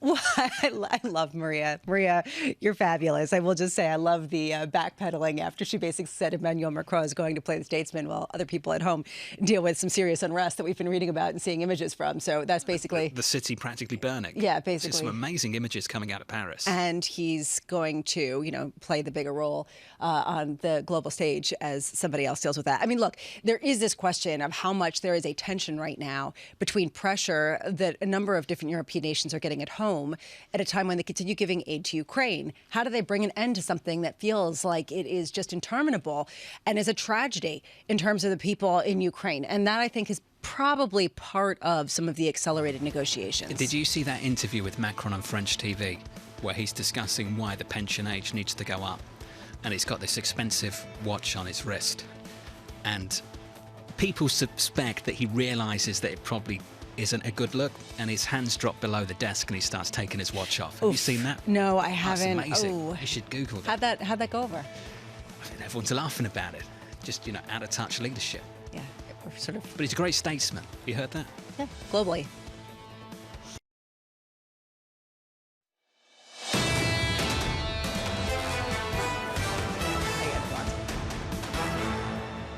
Well, I love Maria. Maria, you're fabulous. I will just say I love the backpedaling after she basically said Emmanuel Macron is going to play the statesman while other people at home deal with some serious unrest that we've been reading about and seeing images from. So that's basically... The city practically burning. Yeah, basically. There's some amazing images coming out of Paris. And he's going to, play the bigger role on the global stage as somebody else deals with that. I mean, look, there is this question of how much there is a tension right now between pressure that a number of different European nations are getting at home at a time when they continue giving aid to Ukraine. How do they bring an end to something that feels like it is just interminable and is a tragedy in terms of the people in Ukraine? And that, I think, is probably part of some of the accelerated negotiations. Did you see that interview with Macron on French TV where he's discussing why the pension age needs to go up? And he's got this expensive watch on his wrist. And people suspect that he realises that it probably isn't a good look, and his hands drop below the desk and he starts taking his watch off. Have you seen that? No, I haven't. That's amazing. Oh. You should Google that. How'd that go over? I mean, everyone's laughing about it. Just, out of touch leadership. Yeah, sort of. But he's a great statesman. You heard that? Yeah, globally.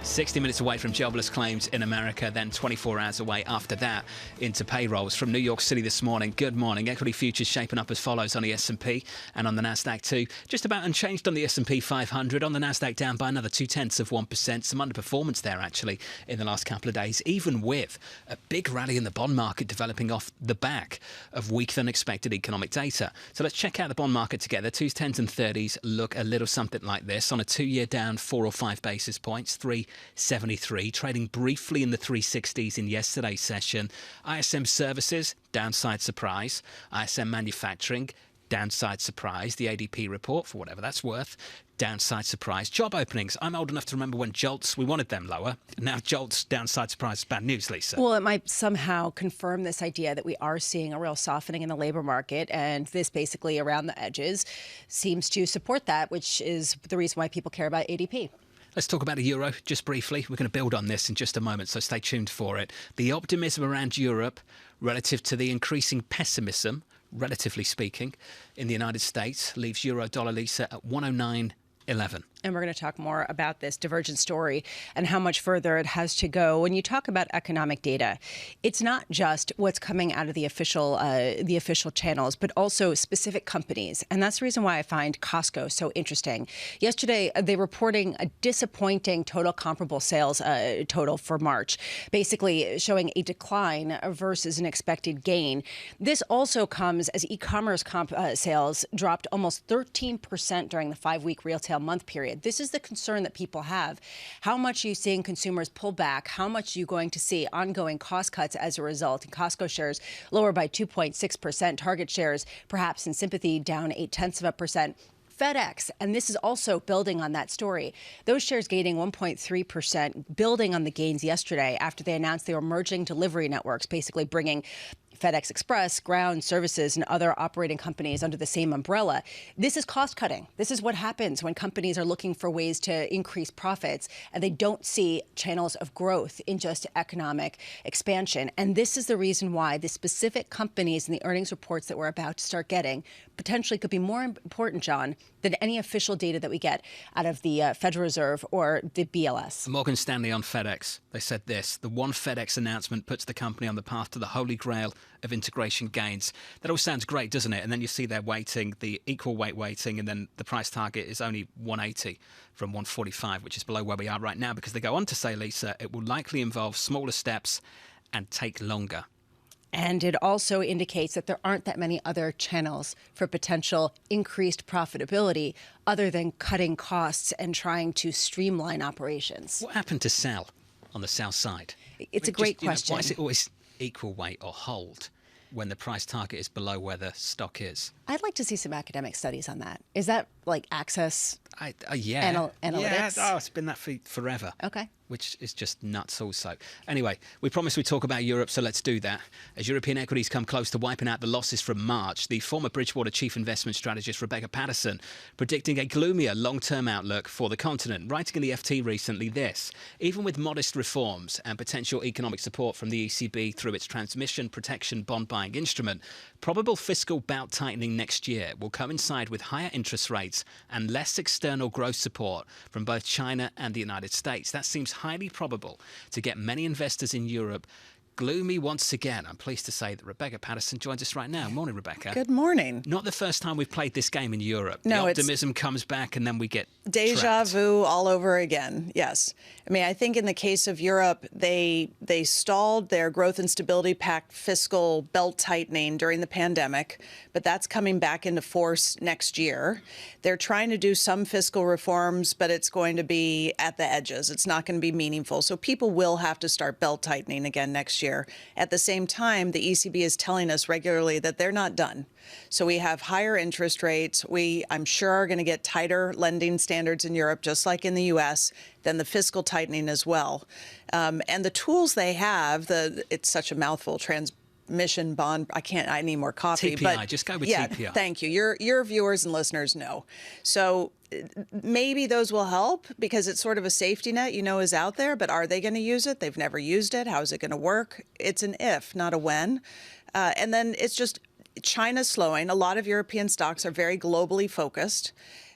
60 minutes away from jobless claims in America, then 24 hours away after that into payrolls. From New York City this morning, good morning. Equity futures shaping up as follows on the S&P and on the Nasdaq too. Just about unchanged on the S&P 500. On the Nasdaq down by another 0.2%. Some underperformance there actually in the last couple of days, even with a big rally in the bond market developing off the back of weaker than expected economic data. So let's check out the bond market together. 2s, 10s and 30s look a little something like this. On a 2-year down 4 or 5 basis points. 3 373, trading briefly in the 360s in yesterday's session. ISM Services, downside surprise. ISM Manufacturing, downside surprise. The ADP report, for whatever that's worth, downside surprise. Job openings. I'm old enough to remember when JOLTS, we wanted them lower. Now JOLTS, downside surprise. Bad news, Lisa. Well, it might somehow confirm this idea that we are seeing a real softening in the labor market, and this basically around the edges seems to support that, which is the reason why people care about ADP. Let's talk about the euro just briefly. We're going to build on this in just a moment, so stay tuned for it. The optimism around Europe relative to the increasing pessimism, relatively speaking, in the United States leaves euro dollar, Lisa, at 109.11. And we're going to talk more about this divergent story and how much further it has to go. When you talk about economic data, it's not just what's coming out of the official channels, but also specific companies. And that's the reason why I find Costco so interesting. Yesterday, they were reporting a disappointing total comparable sales total for March, basically showing a decline versus an expected gain. This also comes as e-commerce sales dropped almost 13% during the 5-week retail month period. This is the concern that people have. How much are you seeing consumers pull back? How much are you going to see ongoing cost cuts as a result? And Costco shares lower by 2.6%. Target shares, perhaps in sympathy, down 0.8%. FedEx, and this is also building on that story. Those shares gaining 1.3%, building on the gains yesterday after they announced they were merging delivery networks, basically bringing FedEx Express, ground services, and other operating companies under the same umbrella. This is cost cutting. This is what happens when companies are looking for ways to increase profits and they don't see channels of growth in just economic expansion. And this is the reason why the specific companies and the earnings reports that we're about to start getting potentially could be more important, John, than any official data that we get out of the Federal Reserve or the BLS. Morgan Stanley on FedEx. They said this: the one FedEx announcement puts the company on the path to the holy grail of integration gains. That all sounds great, doesn't it? And then you see their weighting, the equal weight weighting, and then the price target is only 180 from 145, which is below where we are right now, because they go on to say, Lisa, it will likely involve smaller steps and take longer. And it also indicates that there aren't that many other channels for potential increased profitability other than cutting costs and trying to streamline operations. What happened to sell on the sell side? It's a great question. Why is it always equal weight or hold when the price target is below where the stock is? I'd like to see some academic studies on that. Is that like access yeah. analytics? Yeah, it's been that for forever. Okay. Which is just nuts also. Anyway, we promised we'd talk about Europe, so let's do that. As European equities come close to wiping out the losses from March, the former Bridgewater chief investment strategist Rebecca Patterson predicting a gloomier long-term outlook for the continent, writing in the FT recently this: even with modest reforms and potential economic support from the ECB through its transmission protection bond buying instrument, probable fiscal bout tightening next year will coincide with higher interest rates and less external growth support from both China and the United States. That seems highly probable to get many investors in Europe gloomy once again. I'm pleased to say that Rebecca Patterson joins us right now. Morning, Rebecca. Good morning. Not the first time we've played this game in Europe. No, the optimism comes back and then we get deja trapped. vu all over again. Yes. I mean, I think in the case of Europe, they stalled their growth and stability pact fiscal belt tightening during the pandemic, but that's coming back into force next year. They're trying to do some fiscal reforms, but it's going to be at the edges. It's not going to be meaningful. So people will have to start belt tightening again next year. At the same time, the ECB is telling us regularly that they're not done. So we have higher interest rates. We, I'm sure, are going to get tighter lending standards in Europe, just like in the U.S., then the fiscal tightening as well. And the tools they have, it's such a mouthful, transmission bond. I need more coffee. TPI, but just go with yeah, TPI. Thank you. Your viewers and listeners know. So maybe those will help because it's sort of a safety net, is out there. But are they going to use it? They've never used it. How is it going to work? It's an if, not a when. And then it's just China's slowing. A lot of European stocks are very globally focused.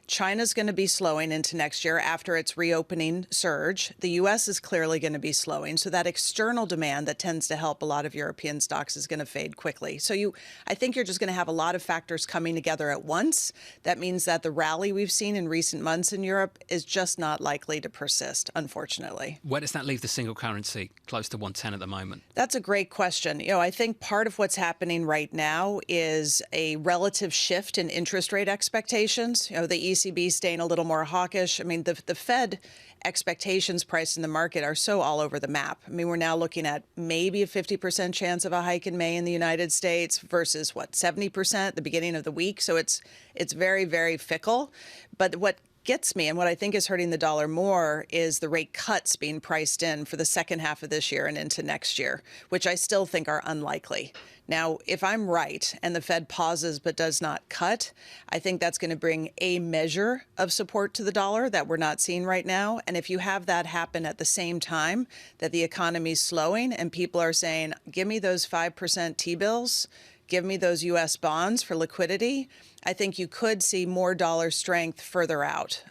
China's going to be slowing into next year after its reopening surge. The U.S. is clearly going to be slowing. So that external demand that tends to help a lot of European stocks is going to fade quickly. So I think you're just going to have a lot of factors coming together at once. That means that the rally we've seen in recent months in Europe is just not likely to persist, unfortunately. Where does that leave the single currency? Close to 110 at the moment. That's a great question. I think part of what's happening right now is a relative shift in interest rate expectations. The ECB staying a little more hawkish. I mean, the Fed expectations priced in the market are so all over the map. I mean, we're now looking at maybe a 50% chance of a hike in May in the United States versus 70% at the beginning of the week. So it's very, very fickle. But what gets me and what I think is hurting the dollar more is the rate cuts being priced in for the second half of this year and into next year, which I still think are unlikely. Now, if I'm right and the Fed pauses but does not cut, I think that's going to bring a measure of support to the dollar that we're not seeing right now. And if you have that happen at the same time that the economy is slowing and people are saying, give me those 5% T-bills, give me those U.S. bonds for liquidity, I think you could see more dollar strength further out.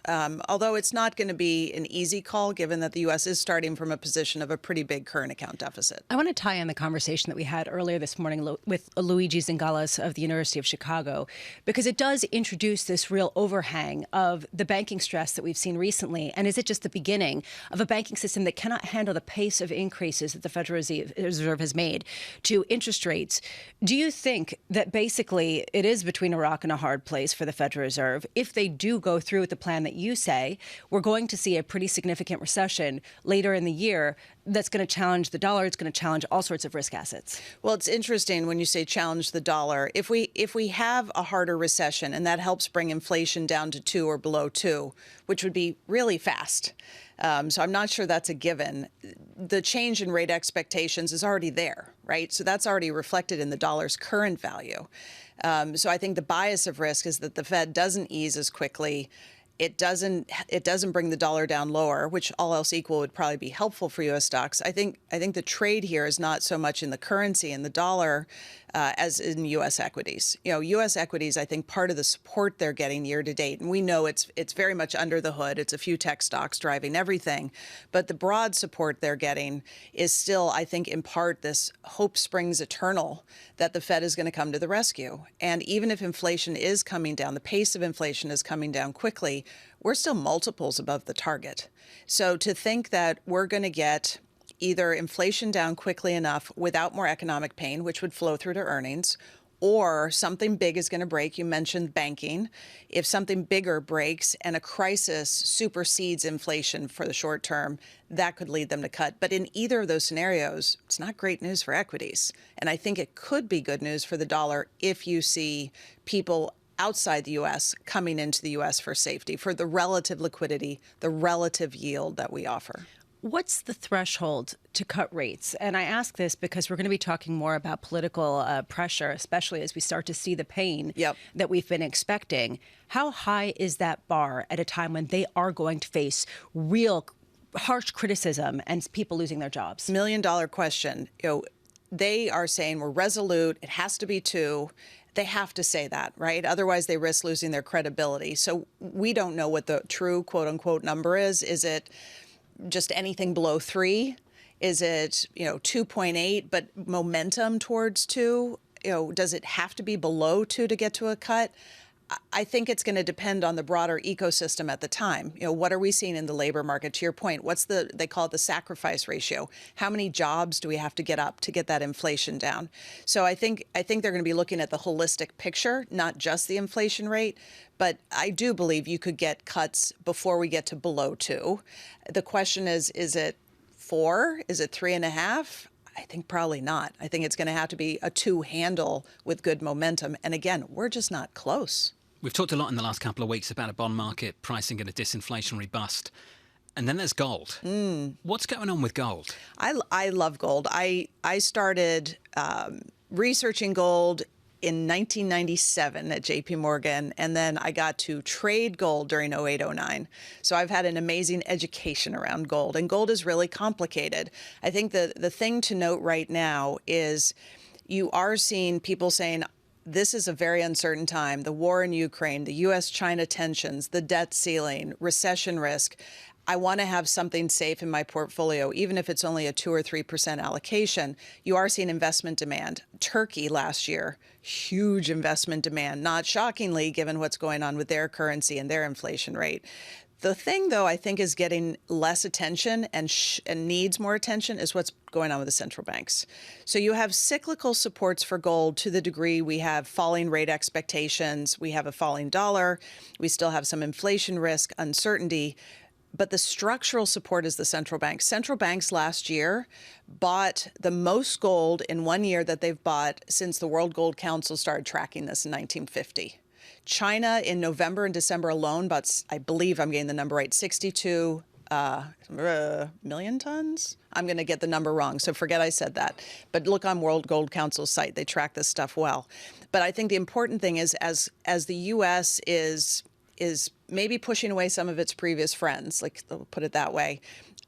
Although it's not going to be an easy call, given that the U.S. is starting from a position of a pretty big current account deficit. I want to tie in the conversation that we had earlier this morning with Luigi Zingalas of the University of Chicago, because it does introduce this real overhang of the banking stress that we've seen recently. And is it just the beginning of a banking system that cannot handle the pace of increases that the Federal Reserve has made to interest rates? Do you think that basically it is between a rock and a hard place for the Federal Reserve? If they do go through with the plan that you say, we're going to see a pretty significant recession later in the year that's going to challenge the dollar. It's going to challenge all sorts of risk assets. Well, it's interesting when you say challenge the dollar. If we have a harder recession and that helps bring inflation down to 2 or below 2, which would be really fast. So I'm not sure that's a given. The change in rate expectations is already there, right? So that's already reflected in the dollar's current value. So I think the bias of risk is that the Fed doesn't ease as quickly. It doesn't bring the dollar down lower, which all else equal would probably be helpful for U.S. stocks. I think the trade here is not so much in the currency and the dollar as in U.S. equities. You know, U.S. equities, I think part of the support they're getting year to date, and we know it's very much under the hood. It's a few tech stocks driving everything. But the broad support they're getting is still, I think, in part this hope springs eternal that the Fed is going to come to the rescue. And even if inflation is coming down, the pace of inflation is coming down quickly, we're still multiples above the target. So to think that we're going to get either inflation down quickly enough without more economic pain, which would flow through to earnings, or something big is going to break. You mentioned banking. If something bigger breaks and a crisis supersedes inflation for the short term, that could lead them to cut. But in either of those scenarios, it's not great news for equities. And I think it could be good news for the dollar if you see people outside the U.S. coming into the U.S. for safety, for the relative liquidity, the relative yield that we offer. What's the threshold to cut rates? And I ask this because we're going to be talking more about political pressure, especially as we start to see the pain that we've been expecting. How high is that bar at a time when they are going to face real harsh criticism and people losing their jobs? $1 million question. You know, they are saying we're resolute. It has to be 2. They have to say that, right? Otherwise, they risk losing their credibility. So we don't know what the true quote unquote number is. Is it just anything below 3? Is it, 2.8, but momentum towards 2? Does it have to be below 2 to get to a cut? I think it's going to depend on the broader ecosystem at the time. What are we seeing in the labor market? To your point, they call it the sacrifice ratio. How many jobs do we have to get up to get that inflation down? So I think they're going to be looking at the holistic picture, not just the inflation rate. But I do believe you could get cuts before we get to below 2. The question is it 4? Is it 3.5? I think probably not. I think it's going to have to be a 2 handle with good momentum. And again, we're just not close. We've talked a lot in the last couple of weeks about a bond market pricing in a disinflationary bust. And then there's gold. What's going on with gold? I love gold. I started researching gold in 1997 at JP Morgan, and then I got to trade gold during 08-09. So I've had an amazing education around gold, and gold is really complicated. I think the thing to note right now is you are seeing people saying, this is a very uncertain time. The war in Ukraine, the U.S.-China tensions, the debt ceiling, recession risk. I want to have something safe in my portfolio, even if it's only a 2 or 3% allocation. You are seeing investment demand. Turkey last year, huge investment demand, not shockingly, given what's going on with their currency and their inflation rate. The thing, though, I think is getting less attention and needs more attention is what's going on with the central banks. So you have cyclical supports for gold to the degree we have falling rate expectations, we have a falling dollar, we still have some inflation risk, uncertainty. But the structural support is the central banks. Central banks last year bought the most gold in 1 year that they've bought since the World Gold Council started tracking this in 1950. China in November and December alone bought, I believe I'm getting the number right, 62 million tons? I'm going to get the number wrong, so forget I said that. But look on World Gold Council's site. They track this stuff well. But I think the important thing is as the U.S. is maybe pushing away some of its previous friends, like they'll put it that way.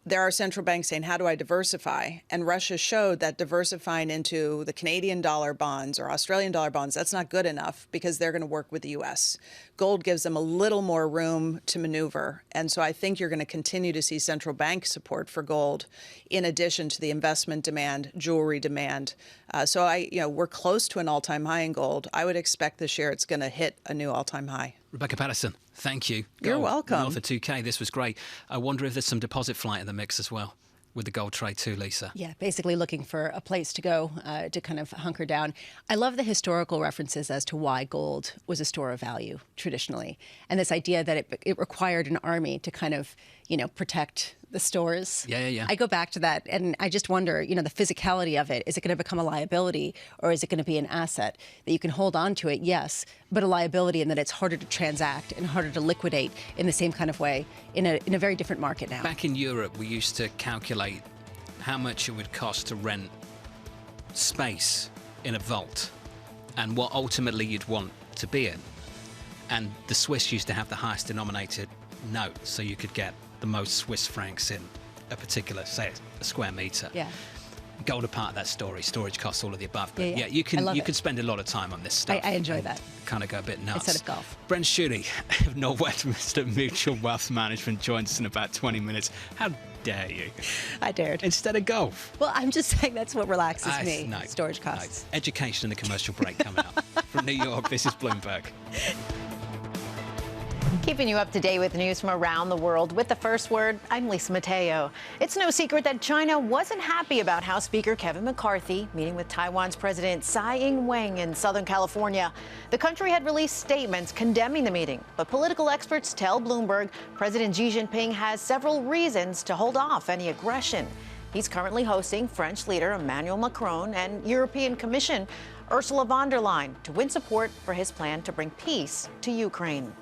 There are central banks saying, how do I diversify? And Russia showed that diversifying into the Canadian dollar bonds or Australian dollar bonds, that's not good enough because they're going to work with the U.S. Gold gives them a little more room to maneuver. And so I think you're going to continue to see central bank support for gold in addition to the investment demand, jewelry demand. So we're close to an all-time high in gold. I would expect this year it's going to hit a new all-time high. Rebecca Patterson, thank you. You're welcome. North of 2K, this was great. I wonder if there's some deposit flight in the mix as well with the gold trade too, Lisa. Yeah, basically looking for a place to go to kind of hunker down. I love the historical references as to why gold was a store of value traditionally. And this idea that it required an army to kind of, protect the stores. Yeah. I go back to that and I just wonder, the physicality of it. Is it going to become a liability or is it going to be an asset that you can hold on to it? Yes, but a liability in that it's harder to transact and harder to liquidate in the same kind of way in a very different market now. Back in Europe, we used to calculate how much it would cost to rent space in a vault and what ultimately you'd want to be in. And the Swiss used to have the highest denominated note, so you could get the most Swiss francs in a particular, say, a square meter. Yeah. Gold are part of that story. Storage costs, all of the above. But Yeah. you can spend a lot of time on this stuff. I enjoy that. Kind of go a bit nuts. Instead of golf. Brent Schutte of Northwestminster Mutual Wealth Management joins us in about 20 minutes. How dare you? I dared. Instead of golf. Well, I'm just saying that's what relaxes me. No, Storage costs. no. Education and the commercial break coming up. From New York, this is Bloomberg. Keeping you up to date with news from around the world with the first word, I'm Lisa Mateo. It's no secret that China wasn't happy about House Speaker Kevin McCarthy meeting with Taiwan's President Tsai Ing-wen in Southern California. The country had released statements condemning the meeting, but political experts tell Bloomberg President Xi Jinping has several reasons to hold off any aggression. He's currently hosting French leader Emmanuel Macron and European Commission Ursula von der Leyen to win support for his plan to bring peace to Ukraine.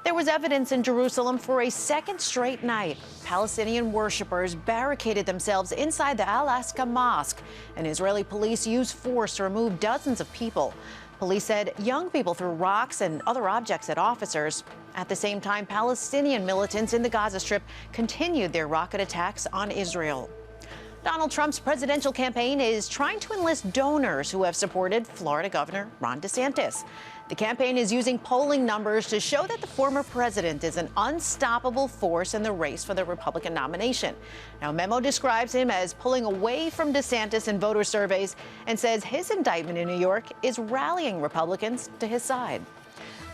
There was evidence in Jerusalem for a second straight night. Palestinian worshippers barricaded themselves inside the Al-Aqsa Mosque, and Israeli police used force to remove dozens of people. Police said young people threw rocks and other objects at officers. At the same time, Palestinian militants in the Gaza Strip continued their rocket attacks on Israel. Donald Trump's presidential campaign is trying to enlist donors who have supported Florida Governor Ron DeSantis. The campaign is using polling numbers to show that the former president is an unstoppable force in the race for the Republican nomination. Now, a memo describes him as pulling away from DeSantis in voter surveys and says his indictment in New York is rallying Republicans to his side.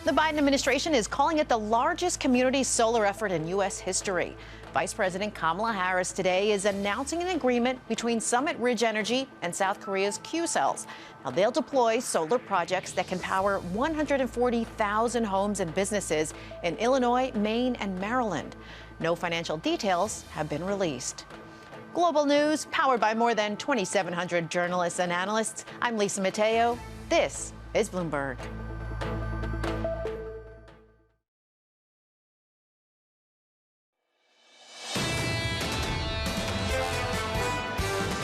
The Biden administration is calling it the largest community solar effort in U.S. history. Vice President Kamala Harris today is announcing an agreement between Summit Ridge Energy and South Korea's Q-Cells. Now, they'll deploy solar projects that can power 140,000 homes and businesses in Illinois, Maine, and Maryland. No financial details have been released. Global news powered by more than 2,700 journalists and analysts. I'm Lisa Mateo. This is Bloomberg.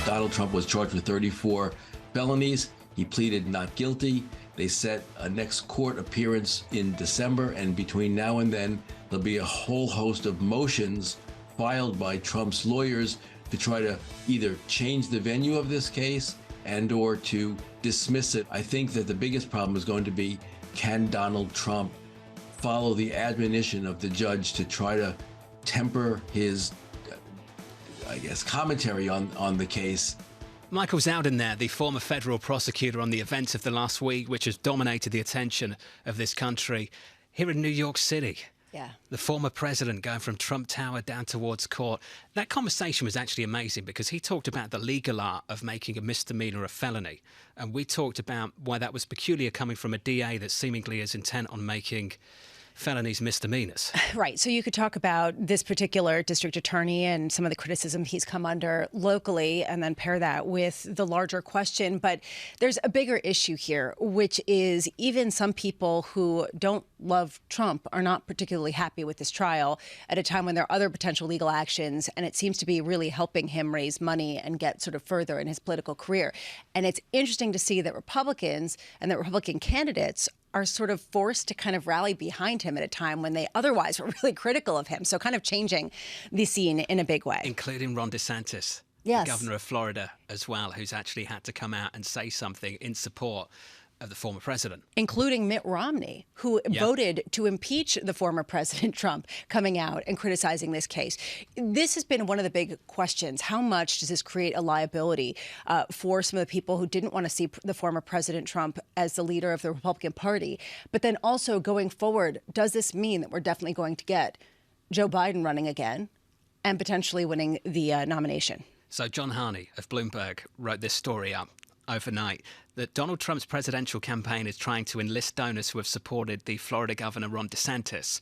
Donald Trump was charged with 34 felonies. He pleaded not guilty. They set a next court appearance in December, and between now and then, there'll be a whole host of motions filed by Trump's lawyers to try to either change the venue of this case and or to dismiss it. I think that the biggest problem is going to be, can Donald Trump follow the admonition of the judge to try to temper his commentary on the case. Michael Zowden there, the former federal prosecutor on the events of the last week, which has dominated the attention of this country, here in New York City. Yeah. The former president going from Trump Tower down towards court. That conversation was actually amazing because he talked about the legal art of making a misdemeanor a felony. And we talked about why that was peculiar coming from a DA that seemingly is intent on making felonies misdemeanors. Right. So you could talk about this particular district attorney and some of the criticism he's come under locally and then pair that with the larger question. But there's a bigger issue here, which is even some people who don't love Trump are not particularly happy with this trial at a time when there are other potential legal actions. And it seems to be really helping him raise money and get sort of further in his political career. And it's interesting to see that Republicans and that Republican candidates are sort of forced to kind of rally behind him at a time when they otherwise were really critical of him. So kind of changing the scene in a big way. Including Ron DeSantis, yes, the governor of Florida as well, who's actually had to come out and say something in support of the former president. Including Mitt Romney, who voted to impeach the former President Trump, coming out and criticizing this case. This has been one of the big questions. How much does this create a liability for some of the people who didn't want to see the former President Trump as the leader of the Republican Party? But then also going forward, does this mean that we're definitely going to get Joe Biden running again and potentially winning the nomination? So John Harney of Bloomberg wrote this story up overnight that Donald Trump's presidential campaign is trying to enlist donors who have supported the Florida governor Ron DeSantis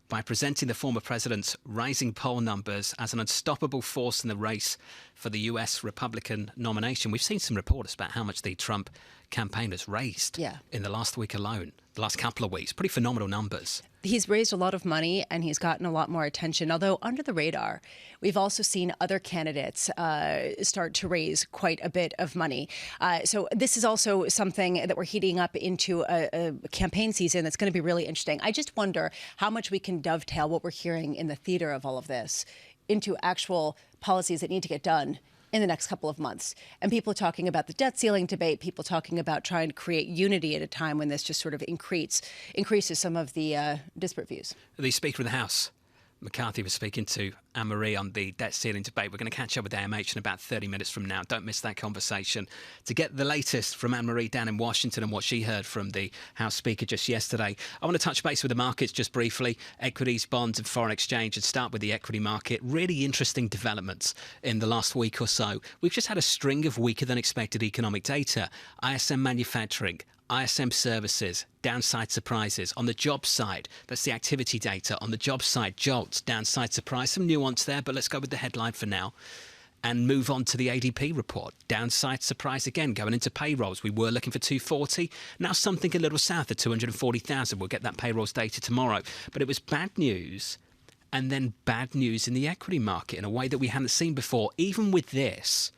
by presenting the former president's rising poll numbers as an unstoppable force in the race for the U.S. Republican nomination. We've seen some reports about how much the Trump campaign has raised in the last week alone, the last couple of weeks. Pretty phenomenal numbers. He's raised a lot of money and he's gotten a lot more attention, although under the radar. We've also seen other candidates start to raise quite a bit of money. So this is also something that we're heating up into a campaign season that's going to be really interesting. I just wonder how much we can dovetail what we're hearing in the theater of all of this into actual policies that need to get done in the next couple of months. And people talking about the debt ceiling debate, people talking about trying to create unity at a time when this just sort of increases some of the disparate views. The Speaker of the House, McCarthy, was speaking to Anne-Marie on the debt ceiling debate. We're going to catch up with AMH in about 30 minutes from now. Don't miss that conversation. To get the latest from Anne-Marie down in Washington and what she heard from the House Speaker just yesterday, I want to touch base with the markets just briefly. Equities, bonds and foreign exchange. And start with the equity market. Really interesting developments in the last week or so. We've just had a string of weaker than expected economic data. ISM manufacturing, ISM services, downside surprises. On the job side, that's the activity data. On the job side, jolts, downside surprise. Some nuance there, but let's go with the headline for now and move on to the ADP report. Downside surprise again, going into payrolls. We were looking for 240. Now something a little south of 240,000. We'll get that payrolls data tomorrow. But it was bad news and then bad news in the equity market in a way that we hadn't seen before. Even with this,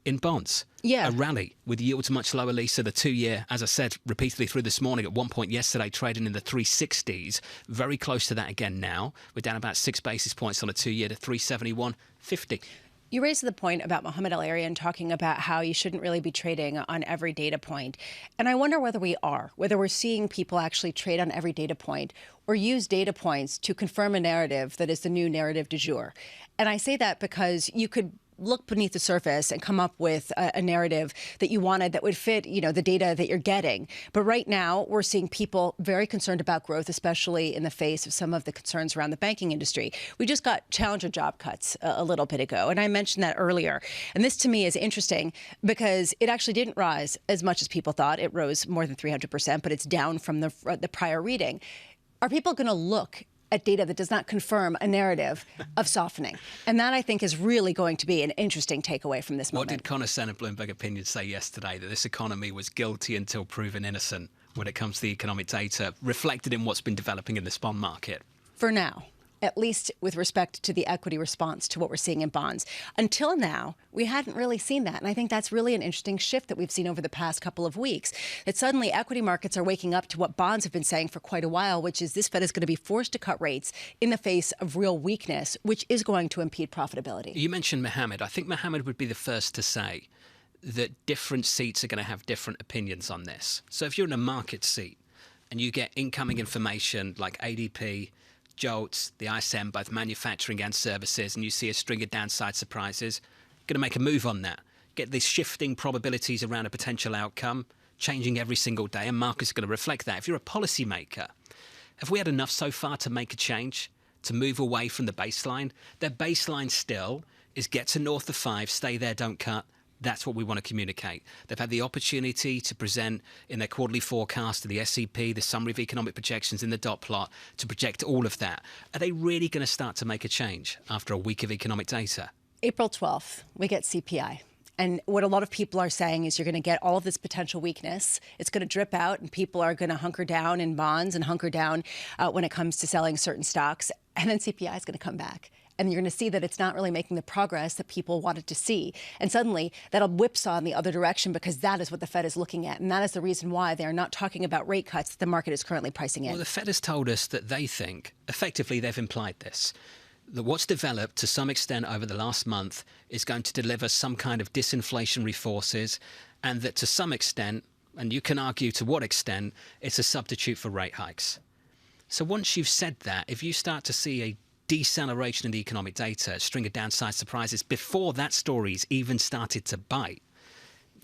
in bonds. Yeah. A rally with yields much lower, Lisa. The 2-year, as I said repeatedly through this morning, at one point yesterday, trading in the 360s. Very close to that again now. We're down about 6 basis points on a 2-year to 371.50. You raised the point about Mohamed El-Erian talking about how you shouldn't really be trading on every data point. And I wonder whether we are, whether we're seeing people actually trade on every data point or use data points to confirm a narrative that is the new narrative du jour. And I say that because you could look beneath the surface and come up with a narrative that you wanted that would fit, the data that you're getting. But right now, we're seeing people very concerned about growth, especially in the face of some of the concerns around the banking industry. We just got challenger job cuts a little bit ago, and I mentioned that earlier. And this, to me, is interesting because it actually didn't rise as much as people thought. It rose more than 300%, but it's down from the prior reading. Are people going to look at data that does not confirm a narrative of softening? And that, I think, is really going to be an interesting takeaway from this moment. What did Connor Sen of Bloomberg Opinion say yesterday? That this economy was guilty until proven innocent when it comes to the economic data, reflected in what's been developing in the bond market? For now, at least with respect to the equity response to what we're seeing in bonds. Until now, we hadn't really seen that. And I think that's really an interesting shift that we've seen over the past couple of weeks, that suddenly equity markets are waking up to what bonds have been saying for quite a while, which is this Fed is going to be forced to cut rates in the face of real weakness, which is going to impede profitability. You mentioned Mohammed. I think Mohammed would be the first to say that different seats are going to have different opinions on this. So if you're in a market seat and you get incoming information like ADP, jolts, the ISM, both manufacturing and services, and you see a string of downside surprises, going to make a move on that. Get these shifting probabilities around a potential outcome, changing every single day, and markets are going to reflect that. If you're a policymaker, Have we had enough so far to make a change, to move away from the baseline? Their baseline still is get to north of 5, stay there, don't cut. That's what we want to communicate. They've had the opportunity to present in their quarterly forecast to the SEP, the summary of economic projections in the dot plot, to project all of that. Are they really going to start to make a change after a week of economic data? April 12th, we get CPI. And what a lot of people are saying is you're going to get all of this potential weakness. It's going to drip out and people are going to hunker down in bonds and hunker down when it comes to selling certain stocks. And then CPI is going to come back. And you're going to see that it's not really making the progress that people wanted to see. And suddenly that'll whipsaw in the other direction because that is what the Fed is looking at. And that is the reason why they're not talking about rate cuts that the market is currently pricing in. Well, the Fed has told us that they think, effectively they've implied this, that what's developed to some extent over the last month is going to deliver some kind of disinflationary forces, and that to some extent, and you can argue to what extent, it's a substitute for rate hikes. So once you've said that, if you start to see a deceleration in the economic data, a string of downside surprises before that story's even started to bite,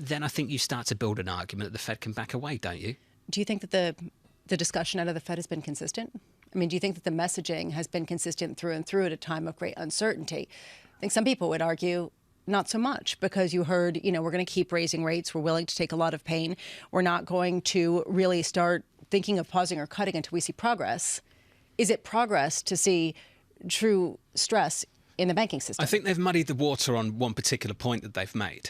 then I think you start to build an argument that the Fed can back away, don't you? Do you think that the discussion out of the Fed has been consistent? I mean, do you think that the messaging has been consistent through and through at a time of great uncertainty? I think some people would argue not so much, because you heard, we're going to keep raising rates. We're willing to take a lot of pain. We're not going to really start thinking of pausing or cutting until we see progress. Is it progress to see true stress in the banking system? I think they've muddied the water on one particular point that they've made.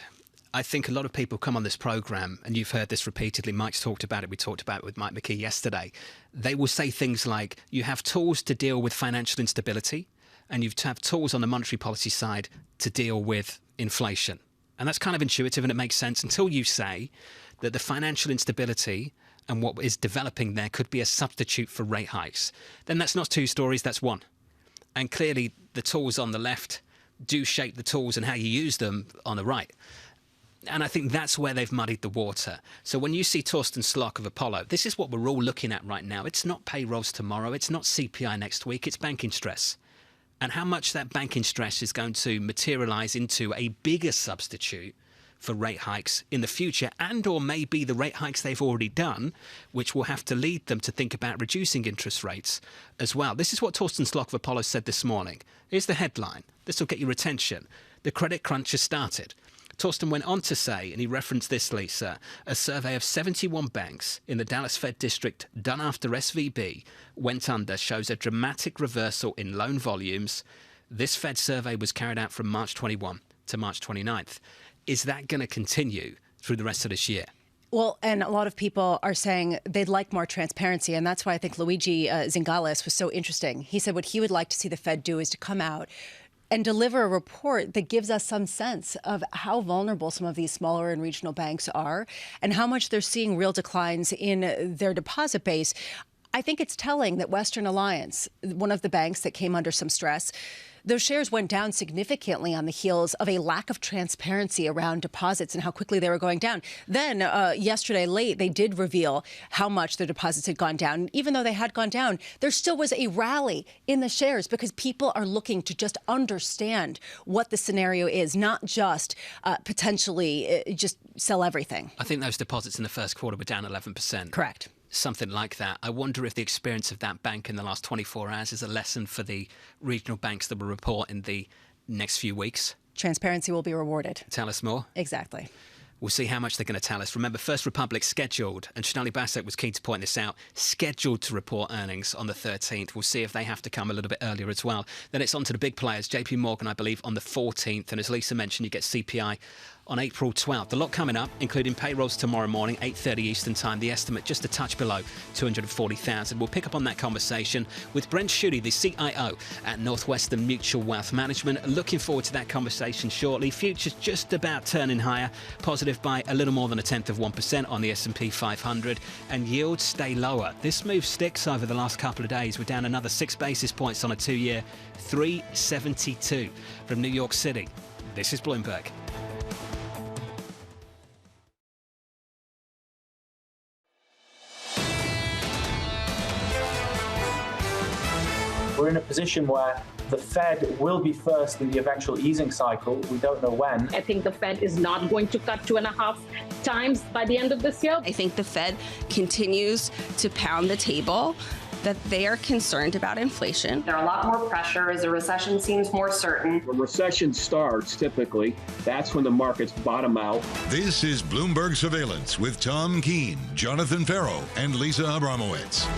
I think a lot of people come on this programme, and you've heard this repeatedly. Mike's talked about it. We talked about it with Mike McKee yesterday. They will say things like, you have tools to deal with financial instability, and you have tools on the monetary policy side to deal with inflation. And that's kind of intuitive, and it makes sense until you say that the financial instability and what is developing there could be a substitute for rate hikes. Then that's not two stories, that's one. And clearly the tools on the left do shape the tools and how you use them on the right. And I think that's where they've muddied the water. So when you see Torsten Slok of Apollo, this is what we're all looking at right now. It's not payrolls tomorrow. It's not CPI next week. It's banking stress. And how much that banking stress is going to materialize into a bigger substitute for rate hikes in the future, and or maybe the rate hikes they've already done, which will have to lead them to think about reducing interest rates as well. This is what Torsten Slok of Apollo said this morning. Here's the headline. This will get your attention. The credit crunch has started. Torsten went on to say, and he referenced this, Lisa, a survey of 71 banks in the Dallas Fed district done after SVB went under shows a dramatic reversal in loan volumes. This Fed survey was carried out from March 21 to March 29th. Is that going to continue through the rest of this year? Well, and a lot of people are saying they'd like more transparency, and that's why I think Luigi Zingales was so interesting. He said what he would like to see the Fed do is to come out and deliver a report that gives us some sense of how vulnerable some of these smaller and regional banks are and how much they're seeing real declines in their deposit base. I think it's telling that Western Alliance, one of the banks that came under some stress, those shares went down significantly on the heels of a lack of transparency around deposits and how quickly they were going down. Then yesterday late, they did reveal how much their deposits had gone down. Even though they had gone down, there still was a rally in the shares because people are looking to just understand what the scenario is, not just potentially just sell everything. I think those deposits in the first quarter were down 11%. Correct. Something like that. I wonder if the experience of that bank in the last 24 hours is a lesson for the regional banks that will report in the next few weeks. Transparency will be rewarded. Tell us more. Exactly. We'll see how much they're going to tell us. Remember, First Republic scheduled, and Shonali Bassett was keen to point this out, scheduled to report earnings on the 13th. We'll see if they have to come a little bit earlier as well. Then it's on to the big players. JP Morgan, I believe, on the 14th. And as Lisa mentioned, you get CPI on April 12th. A lot coming up, including payrolls tomorrow morning, 8:30 Eastern Time. The estimate just a touch below 240,000. We'll pick up on that conversation with Brent Schutte, the CIO at Northwestern Mutual Wealth Management. Looking forward to that conversation shortly. Futures just about turning higher, positive by a little more than 0.1% on the S&P 500, and yields stay lower. This move sticks over the last couple of days. We're down another 6 basis points on a 2-year, 372 from New York City. This is Bloomberg. We're in a position where the Fed will be first in the eventual easing cycle. We don't know when. I think the Fed is not going to cut 2.5 times by the end of this year. I think the Fed continues to pound the table that they are concerned about inflation. There are a lot more pressure as the recession seems more certain. When recession starts, typically, that's when the markets bottom out. This is Bloomberg Surveillance with Tom Keene, Jonathan Ferro, and Lisa Abramowicz.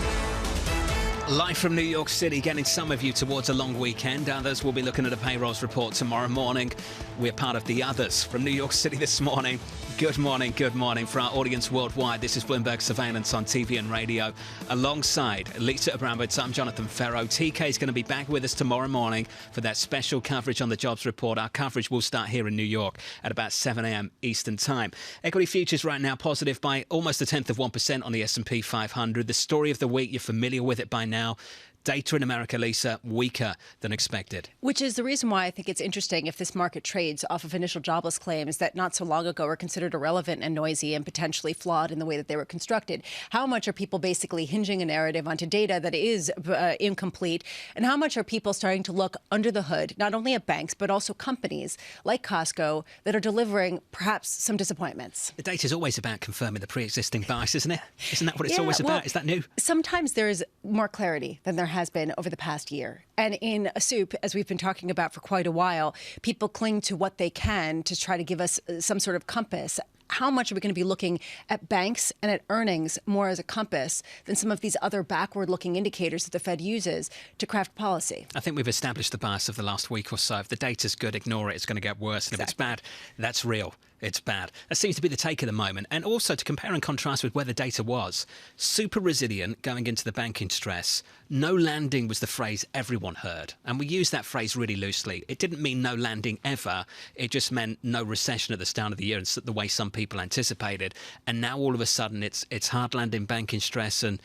Live from New York City, getting some of you towards a long weekend. Others will be looking at a payrolls report tomorrow morning. We're part of the others from New York City this morning. Good morning, good morning. For our audience worldwide, this is Bloomberg Surveillance on TV and radio. Alongside Lisa Abramowicz, I'm Jonathan Ferro. TK is going to be back with us tomorrow morning for that special coverage on the jobs report. Our coverage will start here in New York at about 7 a.m. Eastern Time. Equity futures right now positive by almost 0.1% on the S&P 500. The story of the week, you're familiar with it by now. Data in America, Lisa, weaker than expected. Which is the reason why I think it's interesting if this market trades off of initial jobless claims that not so long ago were considered irrelevant and noisy and potentially flawed in the way that they were constructed. How much are people basically hinging a narrative onto data that is incomplete? And how much are people starting to look under the hood, not only at banks, but also companies like Costco that are delivering perhaps some disappointments? The data is always about confirming the pre-existing bias, isn't it? Isn't that what it's always about? Is that new? Sometimes there is more clarity than there has been over the past year. And in a soup, as we've been talking about for quite a while, people cling to what they can to try to give us some sort of compass. How much are we going to be looking at banks and at earnings more as a compass than some of these other backward-looking indicators that the Fed uses to craft policy? I think we've established the bias of the last week or so. If the data's good, ignore it. It's going to get worse. And if it's bad, that's real. It's bad. That seems to be the take at the moment. And also to compare and contrast with where the data was. Super resilient going into the banking stress. No landing was the phrase everyone heard. And we use that phrase really loosely. It didn't mean no landing ever. It just meant no recession at the start of the year, and the way some people anticipated. And now all of a sudden it's hard landing banking stress and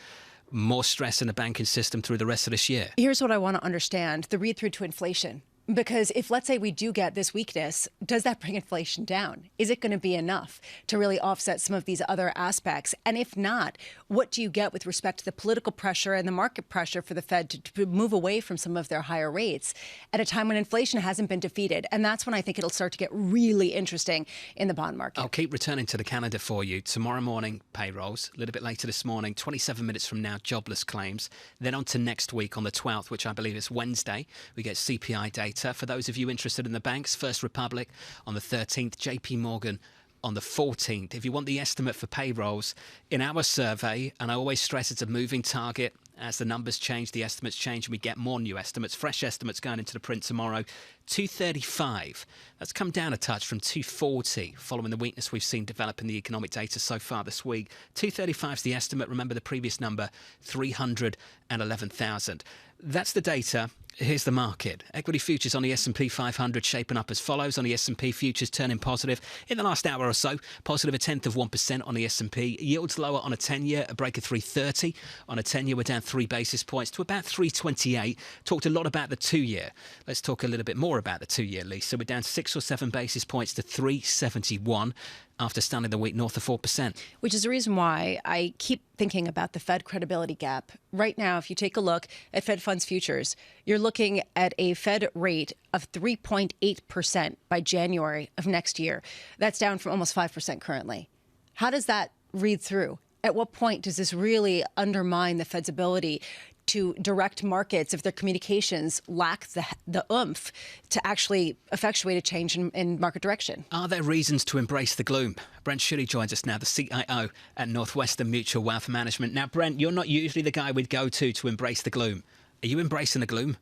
more stress in the banking system through the rest of this year. Here's what I want to understand, the read-through to inflation. Because if, let's say, we do get this weakness, does that bring inflation down? Is it going to be enough to really offset some of these other aspects? And if not, what do you get with respect to the political pressure and the market pressure for the Fed to move away from some of their higher rates at a time when inflation hasn't been defeated? And that's when I think it'll start to get really interesting in the bond market. I'll keep returning to the calendar for you. Tomorrow morning, payrolls. A little bit later this morning, 27 minutes from now, jobless claims. Then on to next week on the 12th, which I believe is Wednesday, we get CPI data. For those of you interested in the banks, First Republic on the 13th, JP Morgan on the 14th. If you want the estimate for payrolls, in our survey, and I always stress it's a moving target, as the numbers change, the estimates change, and we get more new estimates. Fresh estimates going into the print tomorrow. 235. That's come down a touch from 240 following the weakness we've seen develop in the economic data so far this week. 235 is the estimate. Remember the previous number, 311,000. That's the data. Here's the market. Equity futures on the S&P 500 shaping up as follows. On the S&P, futures turning positive in the last hour or so. Positive 0.1% on the S&P. Yields lower on a 10-year, a break of 330. On a 10-year, we're down 3 basis points to about 328. Talked a lot about the 2-year. Let's talk a little bit more about the 2-year, Lisa. We're down 6 or 7 basis points to 371. After starting the week north of 4%. Which is the reason why I keep thinking about the Fed credibility gap. Right now, if you take a look at Fed funds futures, you're looking at a Fed rate of 3.8% by January of next year. That's down from almost 5% currently. How does that read through? At what point does this really undermine the Fed's ability to direct markets if their communications lack the oomph to actually effectuate a change in market direction? Are there reasons to embrace the gloom? Brent Schutte joins us now, the CIO at Northwestern Mutual Wealth Management. Now, Brent, you're not usually the guy we'd go to embrace the gloom. Are you embracing the gloom?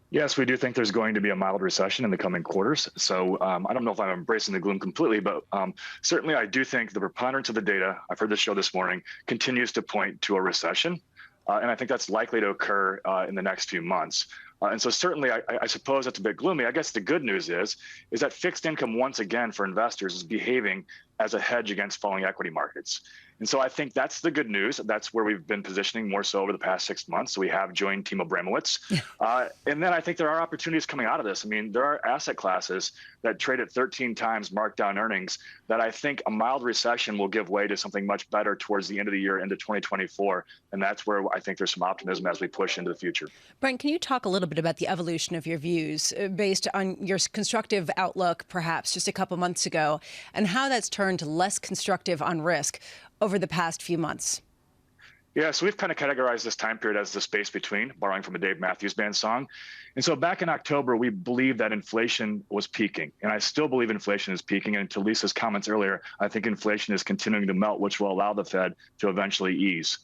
Yes, we do think there's going to be a mild recession in the coming quarters. So I don't know if I'm embracing the gloom completely, but certainly I do think the preponderance of the data, I've heard this show this morning, continues to point to a recession. And I think that's likely to occur in the next few months. And so certainly, I suppose that's a bit gloomy. I guess the good news is that fixed income, once again, for investors is behaving as a hedge against falling equity markets. And so I think that's the good news. That's where we've been positioning more so over the past 6 months. So we have joined Team Abramowicz. And then I think there are opportunities coming out of this. I mean, there are asset classes that trade at 13 times marked down earnings that I think a mild recession will give way to something much better towards the end of the year into 2024. And that's where I think there's some optimism as we push into the future. Brent, can you talk a little bit about the evolution of your views based on your constructive outlook, perhaps just a couple months ago, and how that's turned less constructive on risk over the past few months? Yeah, so we've kind of categorized this time period as the space between, borrowing from a Dave Matthews Band song. And so back in October, we believed that inflation was peaking. And I still believe inflation is peaking. And to Lisa's comments earlier, I think inflation is continuing to melt, which will allow the Fed to eventually ease.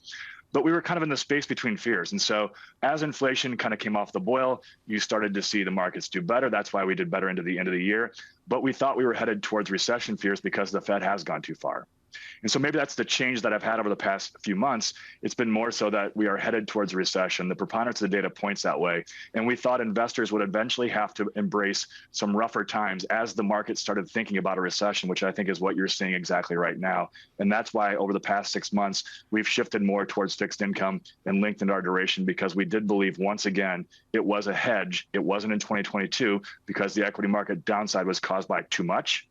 But we were kind of in the space between fears. And so as inflation kind of came off the boil, you started to see the markets do better. That's why we did better into the end of the year. But we thought we were headed towards recession fears because the Fed has gone too far. And so maybe that's the change that I've had over the past few months. It's been more so that we are headed towards a recession. The preponderance of the data points that way. And we thought investors would eventually have to embrace some rougher times as the market started thinking about a recession, which I think is what you're seeing exactly right now. And that's why over the past 6 months, we've shifted more towards fixed income and lengthened our duration, because we did believe, once again, it was a hedge. It wasn't in 2022 because the equity market downside was caused by too much.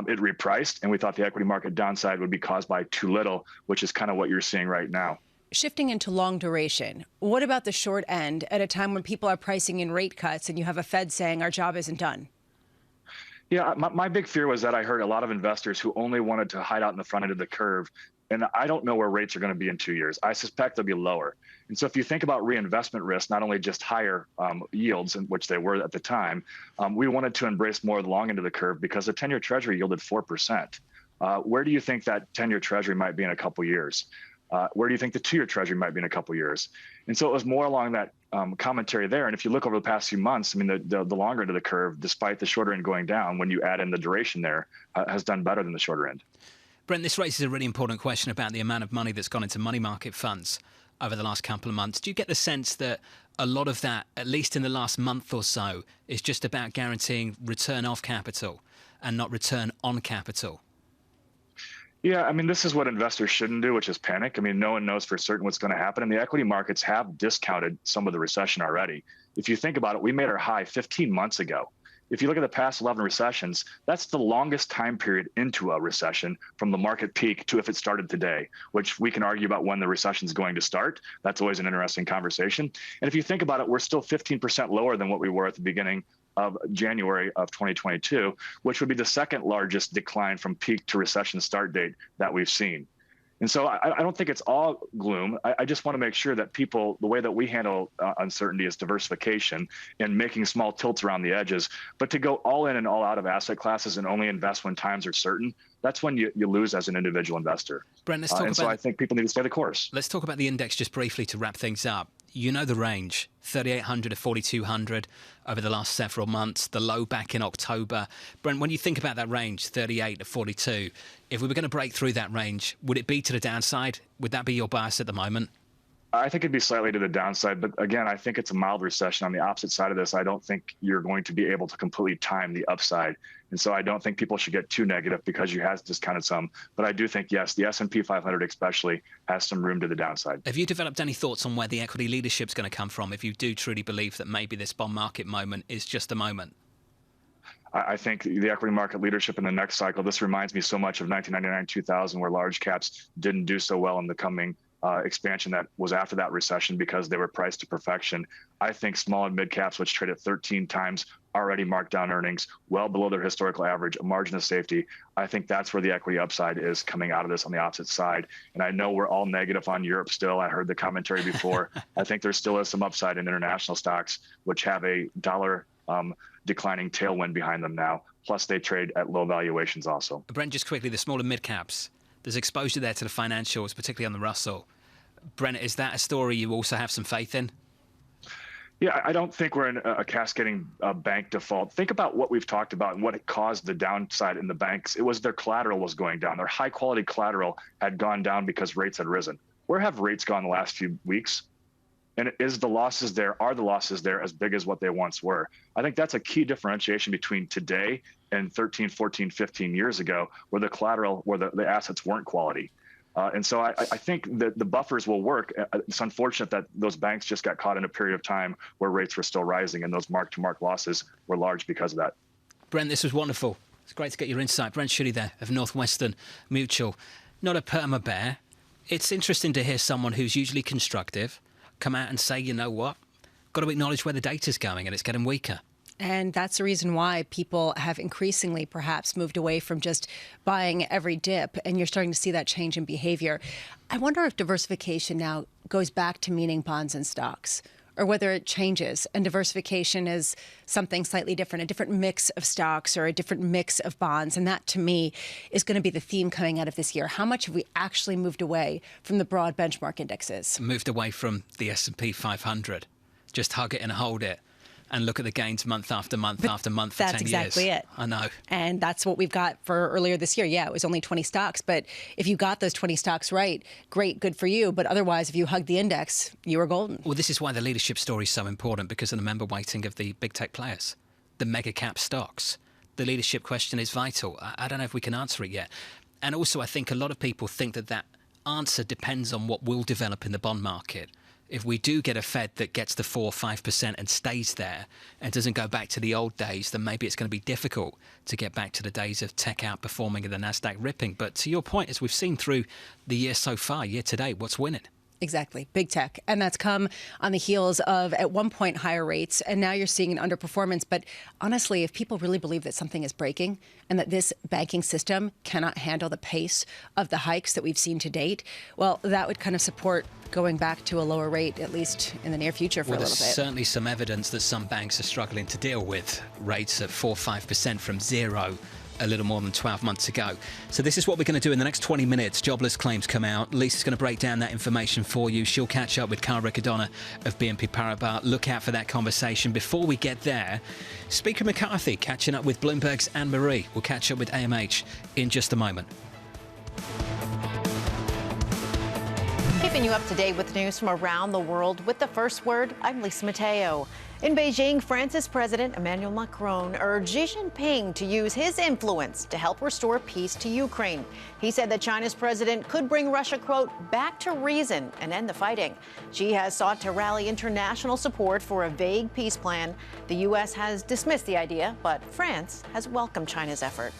It repriced, and we thought the equity market downside would be caused by too little, which is kind of what you're seeing right now. Shifting into long duration, what about the short end at a time when people are pricing in rate cuts and you have a Fed saying our job isn't done? Yeah, my big fear was that I heard a lot of investors who only wanted to hide out in the front end of the curve. And I don't know where rates are going to be in 2 years. I suspect they'll be lower. And so if you think about reinvestment risk, not only just higher yields, in which they were at the time, we wanted to embrace more of the long end of the curve because the 10-year Treasury yielded 4%. Where do you think that 10-year Treasury might be in a couple years? Where do you think the 2-year Treasury might be in a couple years? And so it was more along that commentary there. And if you look over the past few months, I mean, the longer end of the curve, despite the shorter end going down, when you add in the duration there, has done better than the shorter end. Brent, this raises a really important question about the amount of money that's gone into money market funds over the last couple of months. Do you get the sense that a lot of that, at least in the last month or so, is just about guaranteeing return off capital and not return on capital? Yeah, I mean, this is what investors shouldn't do, which is panic. I mean, no one knows for certain what's going to happen. And the equity markets have discounted some of the recession already. If you think about it, we made our high 15 months ago. If you look at the past 11 recessions, that's the longest time period into a recession from the market peak to if it started today, which we can argue about when the recession is going to start. That's always an interesting conversation. And if you think about it, we're still 15% lower than what we were at the beginning of January of 2022, which would be the second largest decline from peak to recession start date that we've seen. And so I don't think it's all gloom. I just want to make sure that people, the way that we handle uncertainty is diversification and making small tilts around the edges. But to go all in and all out of asset classes and only invest when times are certain, that's when you lose as an individual investor. Brent, let's talk about. So I think people need to stay the course. Let's talk about the index just briefly to wrap things up. You know the range, 3,800 to 4,200 over the last several months, the low back in October. Brent, when you think about that range, 38 to 42, if we were going to break through that range, would it be to the downside? Would that be your bias at the moment? I think it'd be slightly to the downside, but again, I think it's a mild recession. On the opposite side of this, I don't think you're going to be able to completely time the upside. And so I don't think people should get too negative because you have discounted some. But I do think, yes, the S&P 500 especially has some room to the downside. Have you developed any thoughts on where the equity leadership's going to come from if you do truly believe that maybe this bond market moment is just a moment? I think the equity market leadership in the next cycle, this reminds me so much of 1999-2000, where large caps didn't do so well in the coming expansion that was after that recession because they were priced to perfection. I think small and mid caps, which trade at 13 times already marked down earnings, well below their historical average, a margin of safety. I think that's where the equity upside is coming out of this on the opposite side. And I know we're all negative on Europe still. I heard the commentary before. I think there still is some upside in international stocks, which have a dollar declining tailwind behind them now. Plus, they trade at low valuations also. Brent, just quickly, the small and mid caps, there's exposure there to the financials, particularly on the Russell. Brent, is that a story you also have some faith in? Yeah, I don't think we're in a cascading bank default. Think about what we've talked about and what it caused the downside in the banks. It was their collateral was going down. Their high quality collateral had gone down because rates had risen. Where have rates gone the last few weeks? And are the losses there as big as what they once were? I think that's a key differentiation between today and 13, 14, 15 years ago, where the collateral, where the assets weren't quality. And so I think that the buffers will work. It's unfortunate that those banks just got caught in a period of time where rates were still rising and those mark-to-market losses were large because of that. Brent, this was wonderful. It's great to get your insight. Brent Schutte there of Northwestern Mutual. Not a perma bear. It's interesting to hear someone who's usually constructive come out and say, you know what, got to acknowledge where the data's going and it's getting weaker. And that's the reason why people have increasingly perhaps moved away from just buying every dip, and you're starting to see that change in behavior. I wonder if diversification now goes back to meaning bonds and stocks, or whether it changes and diversification is something slightly different, a different mix of stocks or a different mix of bonds. And that, to me, is going to be the theme coming out of this year. How much have we actually moved away from the broad benchmark indexes? Moved away from the S&P 500. Just hug it and hold it. And look at the gains month after month after month for 10 years. That's exactly it. I know. And that's what we've got for earlier this year. Yeah, it was only 20 stocks. But if you got those 20 stocks right, great, good for you. But otherwise, if you hugged the index, you were golden. Well, this is why the leadership story is so important, because of the member weighting of the big tech players, the mega cap stocks. The leadership question is vital. I don't know if we can answer it yet. And also, I think a lot of people think that that answer depends on what will develop in the bond market. If we do get a Fed that gets to 4 or 5% and stays there and doesn't go back to the old days, then maybe it's going to be difficult to get back to the days of tech outperforming and the Nasdaq ripping. But to your point, as we've seen through the year so far, year to date, what's winning? Exactly. Big tech. And that's come on the heels of, at one point, higher rates. And now you're seeing an underperformance. But honestly, if people really believe that something is breaking and that this banking system cannot handle the pace of the hikes that we've seen to date, well, that would kind of support going back to a lower rate, at least in the near future, for a little bit. There's certainly some evidence that some banks are struggling to deal with rates at 4 or 5% from zero a little more than 12 months ago. So this is what we're going to do in the next 20 minutes. Jobless claims come out. Lisa's going to break down that information for you. She'll catch up with Carl Riccadonna of BNP Paribas. Look out for that conversation. Before we get there, Speaker McCarthy catching up with Bloomberg's Anne-Marie. We'll catch up with AMH in just a moment. Keeping you up to date with news from around the world with the first word, I'm Lisa Mateo. In Beijing, France's President Emmanuel Macron urged Xi Jinping to use his influence to help restore peace to Ukraine. He said that China's president could bring Russia, quote, back to reason and end the fighting. Xi has sought to rally international support for a vague peace plan. The U.S. has dismissed the idea, but France has welcomed China's effort.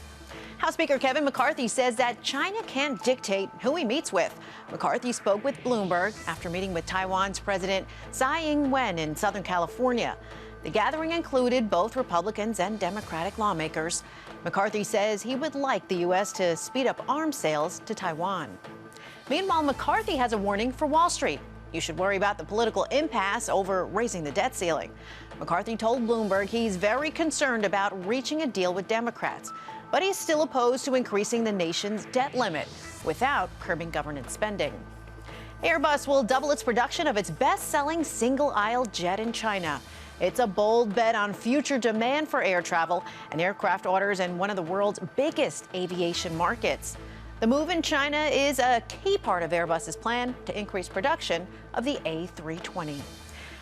House Speaker Kevin McCarthy says that China can't dictate who he meets with. McCarthy spoke with Bloomberg after meeting with Taiwan's President Tsai Ing-wen in Southern California. The gathering included both Republicans and Democratic lawmakers. McCarthy says he would like the U.S. to speed up arms sales to Taiwan. Meanwhile, McCarthy has a warning for Wall Street. You should worry about the political impasse over raising the debt ceiling. McCarthy told Bloomberg he's very concerned about reaching a deal with Democrats, but he's still opposed to increasing the nation's debt limit without curbing government spending. Airbus will double its production of its best-selling single-aisle jet in China. It's a bold bet on future demand for air travel and aircraft orders in one of the world's biggest aviation markets. The move in China is a key part of Airbus's plan to increase production of the A320.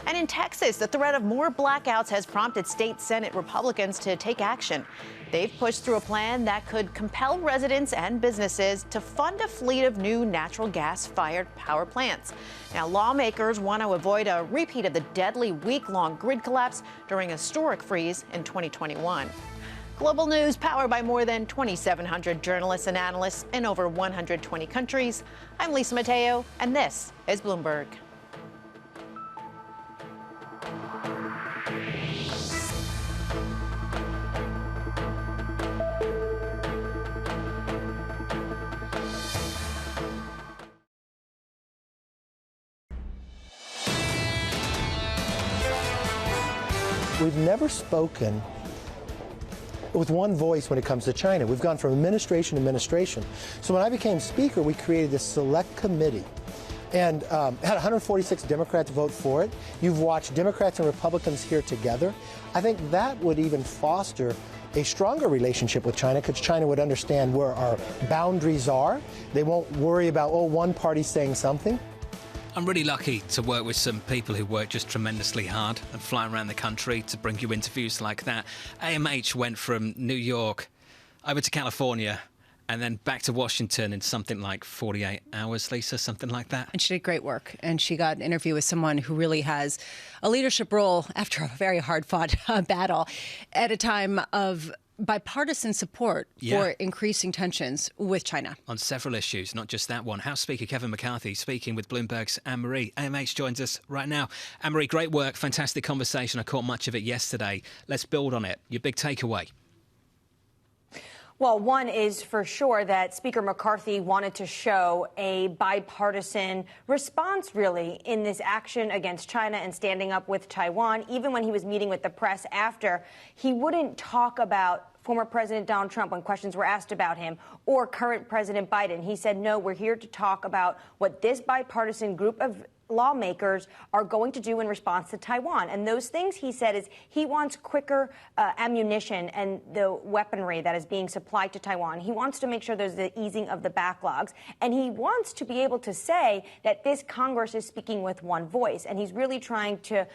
And in Texas, the threat of more blackouts has prompted state Senate Republicans to take action. They've pushed through a plan that could compel residents and businesses to fund a fleet of new natural gas-fired power plants. Now, lawmakers want to avoid a repeat of the deadly week-long grid collapse during a historic freeze in 2021. Global news powered by more than 2,700 journalists and analysts in over 120 countries. I'm Lisa Mateo, and this is Bloomberg. We've never spoken with one voice when it comes to China. We've gone from administration to administration. So when I became Speaker, we created this select committee and had 146 Democrats vote for it. You've watched Democrats and Republicans here together. I think that would even foster a stronger relationship with China, because China would understand where our boundaries are. They won't worry about, oh, one party saying something. I'm really lucky to work with some people who work just tremendously hard and fly around the country to bring you interviews like that. AMH went from New York over to California and then back to Washington in something like 48 hours, Lisa, something like that. And she did great work. And she got an interview with someone who really has a leadership role after a very hard-fought battle at a time of bipartisan support for increasing tensions with China. On several issues, not just that one. House Speaker Kevin McCarthy speaking with Bloomberg's Anne-Marie. AMH joins us right now. Anne-Marie, great work, fantastic conversation. I caught much of it yesterday. Let's build on it. Your big takeaway. Well, one is for sure that Speaker McCarthy wanted to show a bipartisan response, really, in this action against China and standing up with Taiwan. Even when he was meeting with the press after, he wouldn't talk about former President Donald Trump when questions were asked about him, or current President Biden. He said, no, we're here to talk about what this bipartisan group of lawmakers are going to do in response to Taiwan. And those things, he said, is he wants quicker ammunition and the weaponry that is being supplied to Taiwan. He wants to make sure there's the easing of the backlogs. And he wants to be able to say that this Congress is speaking with one voice. And he's really trying to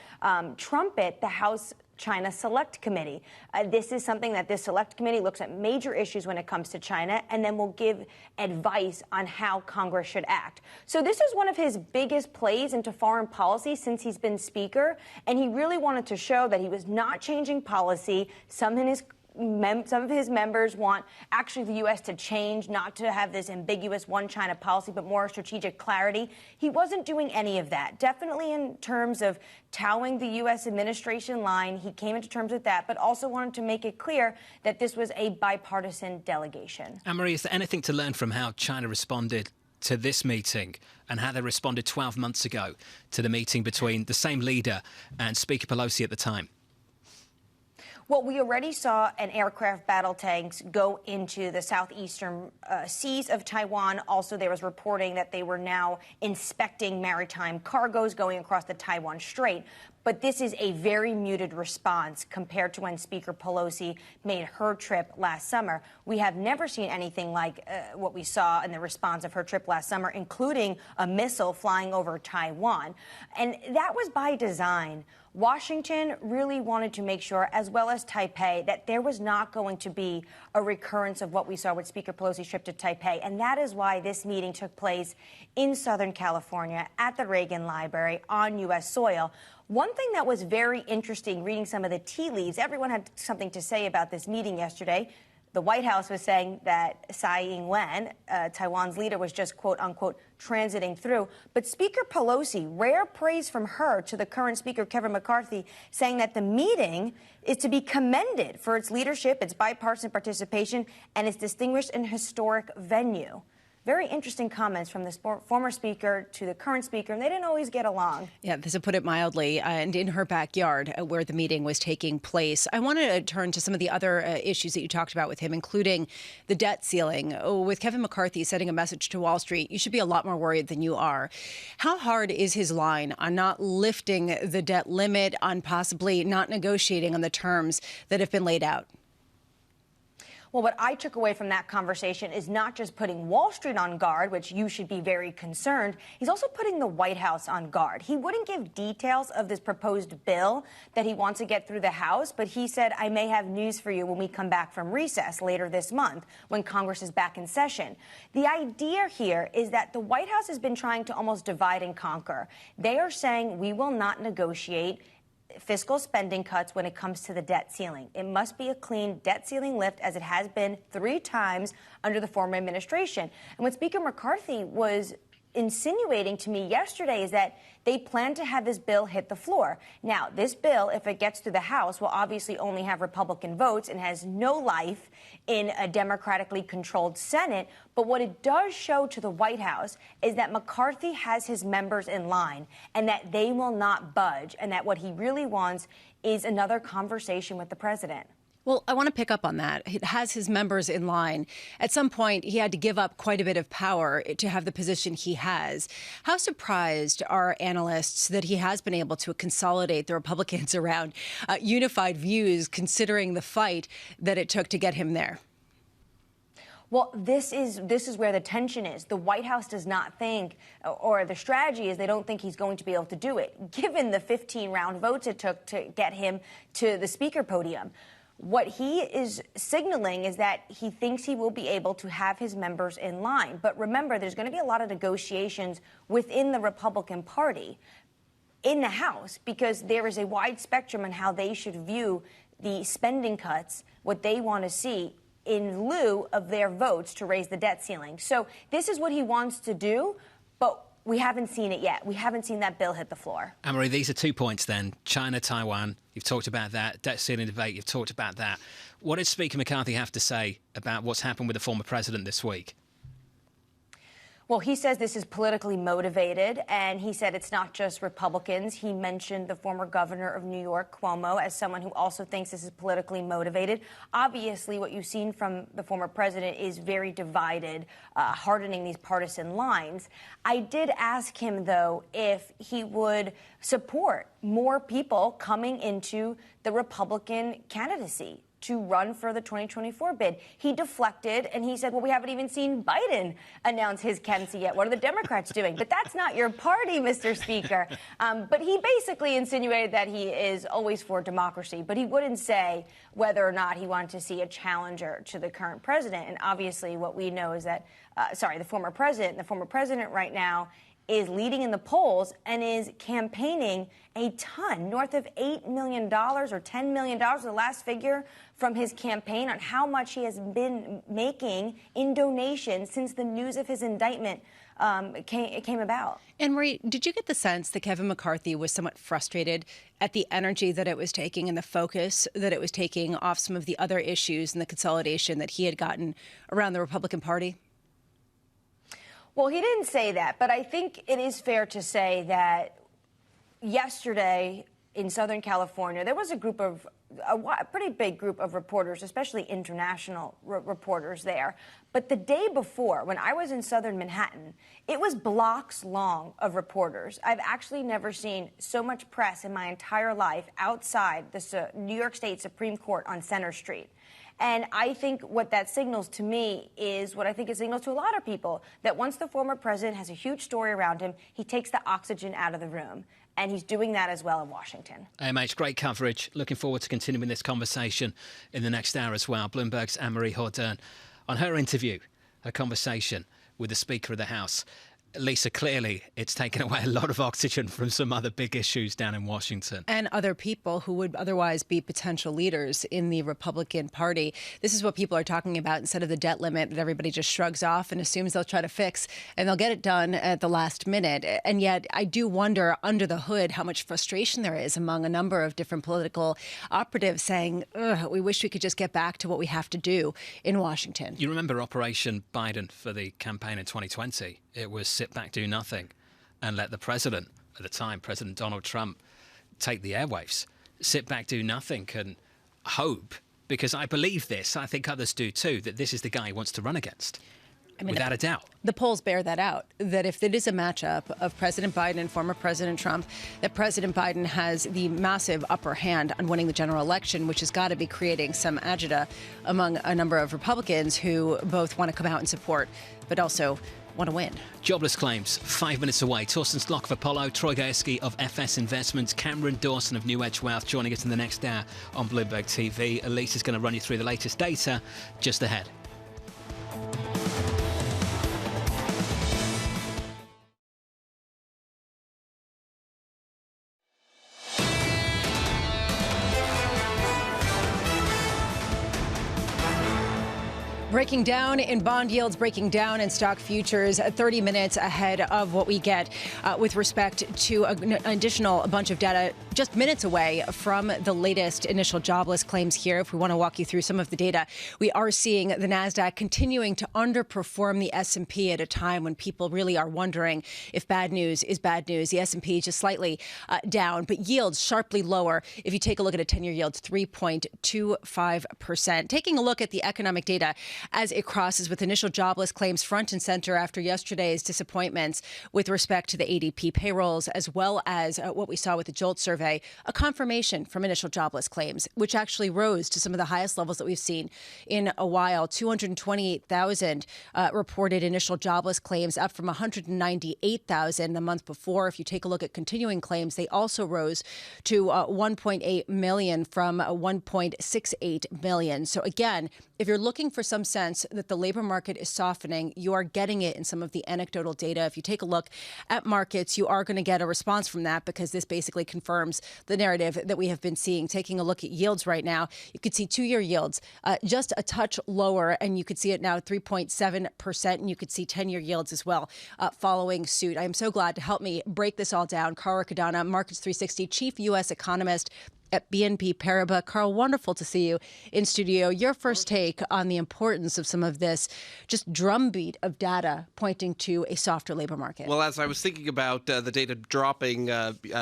trumpet the House China Select Committee. This is something that this Select Committee looks at major issues when it comes to China and then will give advice on how Congress should act. So this is one of his biggest plays into foreign policy since he's been Speaker, and he really wanted to show that he was not changing policy. Some of his members want actually the U.S. to change, not to have this ambiguous one China policy, but more strategic clarity. He wasn't doing any of that. Definitely in terms of towing the U.S. administration line, he came into terms with that, but also wanted to make it clear that this was a bipartisan delegation. Anne-Marie, is there anything to learn from how China responded to this meeting and how they responded 12 months ago to the meeting between the same leader and Speaker Pelosi at the time? Well, we already saw an aircraft battle tanks go into the southeastern seas of Taiwan. Also, there was reporting that they were now inspecting maritime cargoes going across the Taiwan Strait. But this is a very muted response compared to when Speaker Pelosi made her trip last summer. We have never seen anything like what we saw in the response of her trip last summer, including a missile flying over Taiwan. And that was by design. Washington really wanted to make sure, as well as Taipei, that there was not going to be a recurrence of what we saw with Speaker Pelosi's trip to Taipei. And that is why this meeting took place in Southern California at the Reagan Library on U.S. soil. One thing that was very interesting, reading some of the tea leaves, everyone had something to say about this meeting yesterday. The White House was saying that Tsai Ing-wen, Taiwan's leader, was just, quote unquote, transiting through. But Speaker Pelosi, rare praise from her to the current Speaker, Kevin McCarthy, saying that the meeting is to be commended for its leadership, its bipartisan participation, and its distinguished and historic venue. Very interesting comments from the former speaker to the current speaker, and they didn't always get along. Yeah, to put it mildly, and in her backyard where the meeting was taking place. I want to turn to some of the other issues that you talked about with him, including the debt ceiling. With Kevin McCarthy sending a message to Wall Street, you should be a lot more worried than you are. How hard is his line on not lifting the debt limit, on possibly not negotiating on the terms that have been laid out? Well, what I took away from that conversation is not just putting Wall Street on guard, which you should be very concerned. He's also putting the White House on guard. He wouldn't give details of this proposed bill that he wants to get through the House, but he said, I may have news for you when we come back from recess later this month, when Congress is back in session. The idea here is that the White House has been trying to almost divide and conquer. They are saying we will not negotiate fiscal spending cuts when it comes to the debt ceiling. It must be a clean debt ceiling lift, as it has been 3 times under the former administration. And what Speaker McCarthy was insinuating to me yesterday is that they plan to have this bill hit the floor. Now, this bill, if it gets to the House, will obviously only have Republican votes and has no life in a democratically controlled Senate. But what it does show to the White House is that McCarthy has his members in line and that they will not budge, and that what he really wants is another conversation with the president. Well, I want to pick up on that. It has his members in line. At some point, he had to give up quite a bit of power to have the position he has. How surprised are analysts that he has been able to consolidate the Republicans around unified views, considering the fight that it took to get him there? Well, this is where the tension is. The White House does not think, or the strategy is they don't think he's going to be able to do it, given the 15-round votes it took to get him to the speaker podium. What he is signaling is that he thinks he will be able to have his members in line. But remember, there's going to be a lot of negotiations within the Republican Party in the House, because there is a wide spectrum on how they should view the spending cuts, what they want to see, in lieu of their votes to raise the debt ceiling. So this is what he wants to do, but we haven't seen it yet. We haven't seen that bill hit the floor. Anne-Marie, these are 2 points then. China, Taiwan, you've talked about that. Debt ceiling debate, you've talked about that. What did Speaker McCarthy have to say about what's happened with the former president this week? Well, he says this is politically motivated, and he said it's not just Republicans. He mentioned the former governor of New York, Cuomo, as someone who also thinks this is politically motivated. Obviously, what you've seen from the former president is very divided, hardening these partisan lines. I did ask him, though, if he would support more people coming into the Republican candidacy to run for the 2024 bid. He deflected and he said, well, we haven't even seen Biden announce his candidacy yet. What are the Democrats doing? But that's not your party, Mr. Speaker. But he basically insinuated that he is always for democracy, but he wouldn't say whether or not he wanted to see a challenger to the current president. And obviously what we know is that, the former president right now is leading in the polls and is campaigning a ton, north of $8 million or $10 million, the last figure from his campaign, on how much he has been making in donations since the news of his indictment came about. Anne-Marie, did you get the sense that Kevin McCarthy was somewhat frustrated at the energy that it was taking and the focus that it was taking off some of the other issues and the consolidation that he had gotten around the Republican Party? Well, he didn't say that, but I think it is fair to say that yesterday in Southern California, there was a pretty big group of reporters, especially international reporters there. But the day before, when I was in Southern Manhattan, it was blocks long of reporters. I've actually never seen so much press in my entire life outside the New York State Supreme Court on Center Street. And I think what that signals to me is what I think it signals to a lot of people, that once the former president has a huge story around him, he takes the oxygen out of the room. And he's doing that as well in Washington. AMH, great coverage. Looking forward to continuing this conversation in the next hour as well. Bloomberg's Anne-Marie Hordern on her interview, her conversation with the Speaker of the House. Lisa, clearly it's taken away a lot of oxygen from some other big issues down in Washington. And other people who would otherwise be potential leaders in the Republican Party. This is what people are talking about instead of the debt limit that everybody just shrugs off and assumes they'll try to fix, and they'll get it done at the last minute. And yet I do wonder under the hood how much frustration there is among a number of different political operatives saying, we wish we could just get back to what we have to do in Washington. You remember Operation Biden for the campaign in 2020? It was sit back, do nothing, and let the president, at the time, President Donald Trump, take the airwaves. Sit back, do nothing, and hope, because I believe this, I think others do too, that this is the guy he wants to run against. I mean, without a doubt. The polls bear that out, that if it is a matchup of President Biden and former President Trump, that President Biden has the massive upper hand on winning the general election, which has got to be creating some agita among a number of Republicans who both want to come out and support, but also want to win. Jobless claims, 5 minutes away. Torsten Slock of Apollo, Troy Gayeski of FS Investments, Cameron Dawson of New Edge Wealth joining us in the next hour on Bloomberg TV. Elise is going to run you through the latest data just ahead. Breaking down in bond yields, breaking down in stock futures, 30 minutes ahead of what we get with respect to an additional bunch of data just minutes away from the latest initial jobless claims here. If we want to walk you through some of the data, we are seeing the NASDAQ continuing to underperform the S&P at a time when people really are wondering if bad news is bad news. The S&P just slightly down, but yields sharply lower. If you take a look at a 10-year yield, 3.25%. Taking a look at the economic data as it crosses with initial jobless claims front and center after yesterday's disappointments with respect to the ADP payrolls, as well as what we saw with the JOLT survey, a confirmation from initial jobless claims, which actually rose to some of the highest levels that we've seen in a while. 228,000 reported initial jobless claims, up from 198,000 the month before. If you take a look at continuing claims, they also rose to 1.8 million from 1.68 million. So again, if you're looking for some sense that the labor market is softening. You are getting it in some of the anecdotal data. If you take a look at markets, you are going to get a response from that because this basically confirms the narrative that we have been seeing. Taking a look at yields right now, you could see 2-year yields just a touch lower, and you could see it now at 3.7%, and you could see 10-year yields as well following suit. I am so glad to help me break this all down. Carl Riccadonna, Markets 360 Chief U.S. Economist at BNP Paribas. Carl, wonderful to see you in studio. Your first take on the importance of some of this just drumbeat of data pointing to a softer labor market. Well, as I was thinking about the data dropping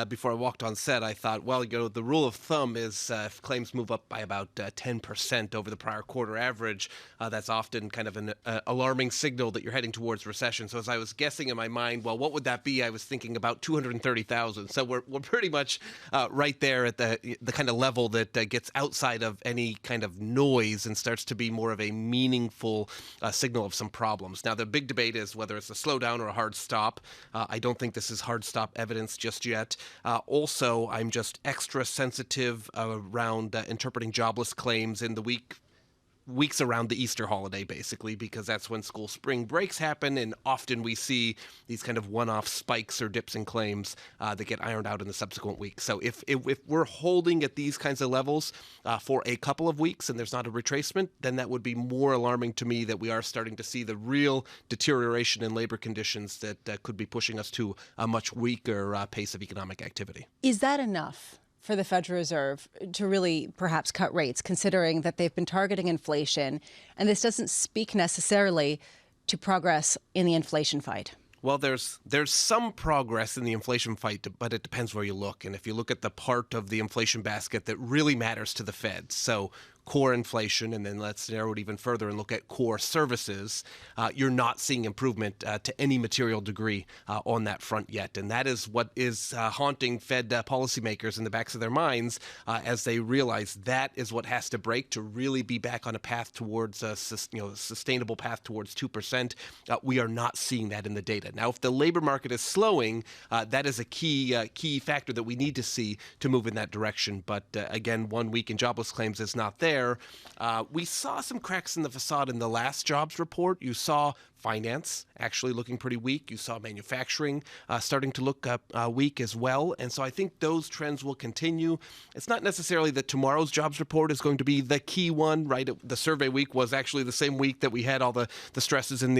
before I walked on set, I thought, well, the rule of thumb is if claims move up by about 10% over the prior quarter average, that's often kind of an alarming signal that you're heading towards recession. So as I was guessing in my mind, well, what would that be? I was thinking about 230,000. So we're pretty much right there at the kind of level that gets outside of any kind of noise and starts to be more of a meaningful signal of some problems. Now, the big debate is whether it's a slowdown or a hard stop. I don't think this is hard stop evidence just yet. Also, I'm just extra sensitive around interpreting jobless claims in the weeks around the Easter holiday, basically, because that's when school spring breaks happen, and often we see these kind of one-off spikes or dips in claims that get ironed out in the subsequent weeks. So if we're holding at these kinds of levels for a couple of weeks and there's not a retracement, then that would be more alarming to me that we are starting to see the real deterioration in labor conditions that could be pushing us to a much weaker pace of economic activity. Is that enough for the Federal Reserve to really perhaps cut rates, considering that they've been targeting inflation, and this doesn't speak necessarily to progress in the inflation fight? Well, there's some progress in the inflation fight, but it depends where you look. And if you look at the part of the inflation basket that really matters to the Fed, so core inflation, and then let's narrow it even further and look at core services, you're not seeing improvement to any material degree on that front yet. And that is what is haunting Fed policymakers in the backs of their minds as they realize that is what has to break to really be back on a path towards a sustainable path towards 2%. We are not seeing that in the data. Now, if the labor market is slowing, that is a key factor that we need to see to move in that direction. But again, 1 week in jobless claims is not there. We saw some cracks in the facade in the last jobs report. You saw finance actually looking pretty weak. You saw manufacturing starting to look weak as well. And so I think those trends will continue. It's not necessarily that tomorrow's jobs report is going to be the key one, right? The survey week was actually the same week that we had all the stresses in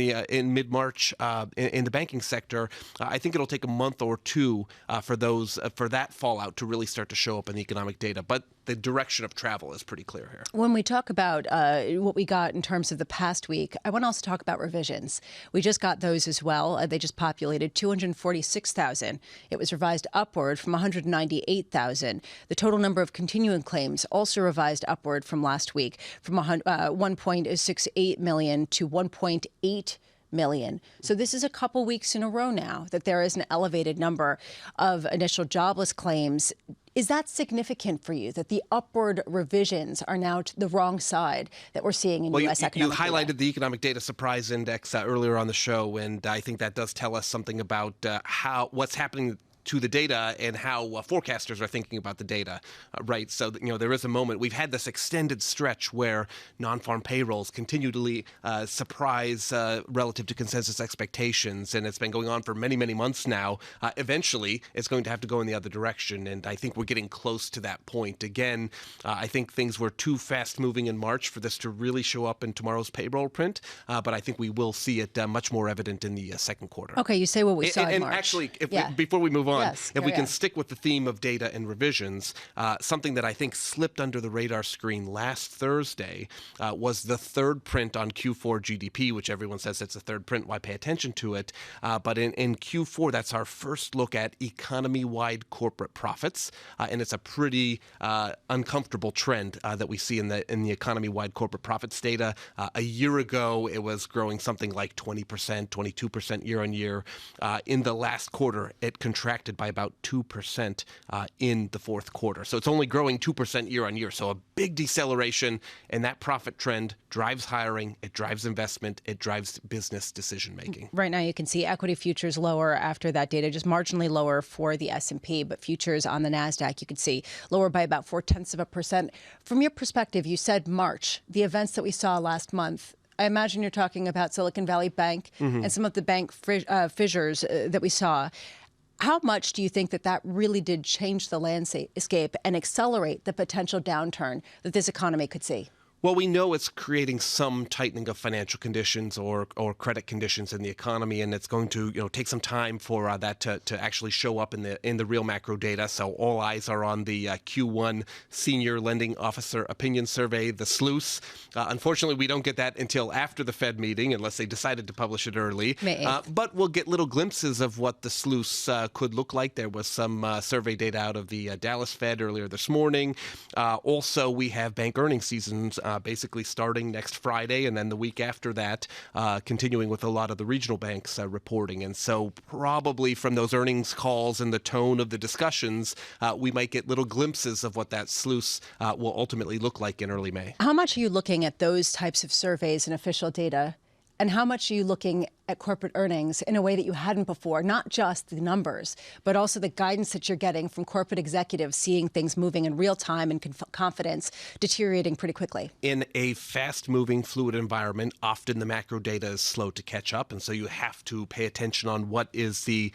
mid-March in the banking sector. I think it'll take a month or two for that fallout to really start to show up in the economic data. But the direction of travel is pretty clear here. When we talk about what we got in terms of the past week, I want to also talk about revisions. We just got those as well. They just populated 246,000. It was revised upward from 198,000. The total number of continuing claims also revised upward from last week from 1.68 million to 1.8 million. So this is a couple weeks in a row now that there is an elevated number of initial jobless claims. Is that significant for you, that the upward revisions are now to the wrong side that we're seeing in U.S. economic data? You highlighted the Economic Data Surprise Index earlier on the show, and I think that does tell us something about what's happening to the data and how forecasters are thinking about the data, right? So, there is a moment. We've had this extended stretch where non-farm payrolls continue to surprise relative to consensus expectations, and it's been going on for many, many months now. Eventually, it's going to have to go in the other direction, and I think we're getting close to that point. Again, I think things were too fast-moving in March for this to really show up in tomorrow's payroll print, but I think we will see it much more evident in the second quarter. Okay, you say what we saw in March. And actually, before we move on, if we can on. stick with the theme of data and revisions, something that I think slipped under the radar screen last Thursday was the third print on Q4 GDP, which everyone says it's a third print. Why pay attention to it? But in Q4, that's our first look at economy-wide corporate profits, and it's a pretty uncomfortable trend that we see in the economy-wide corporate profits data. A year ago, it was growing something like 20%, 22% year on year. In the last quarter, it contracted by about 2% in the fourth quarter. So it's only growing 2% year on year. So a big deceleration, and that profit trend drives hiring, it drives investment, it drives business decision making. Right now you can see equity futures lower after that data, just marginally lower for the S&P, but futures on the NASDAQ you can see lower by about 0.4%. From your perspective, you said March, the events that we saw last month, I imagine you're talking about Silicon Valley Bank and some of the bank fissures that we saw. How much do you think that really did change the landscape and accelerate the potential downturn that this economy could see? Well, we know it's creating some tightening of financial conditions or credit conditions in the economy, and it's going to take some time for that to actually show up in the real macro data. So all eyes are on the Q1 Senior Lending Officer Opinion Survey, the SLOOS. Unfortunately, we don't get that until after the Fed meeting, unless they decided to publish it early. But we'll get little glimpses of what the SLOOS could look like. There was some survey data out of the Dallas Fed earlier this morning. Also, we have bank earnings seasons basically starting next Friday, and then the week after that, continuing with a lot of the regional banks reporting. And so probably from those earnings calls and the tone of the discussions, we might get little glimpses of what that SLOOS will ultimately look like in early May. How much are you looking at those types of surveys and official data? And how much are you looking at corporate earnings in a way that you hadn't before? Not just the numbers, but also the guidance that you're getting from corporate executives, seeing things moving in real time and confidence deteriorating pretty quickly. In a fast-moving, fluid environment, often the macro data is slow to catch up, and so you have to pay attention on what is the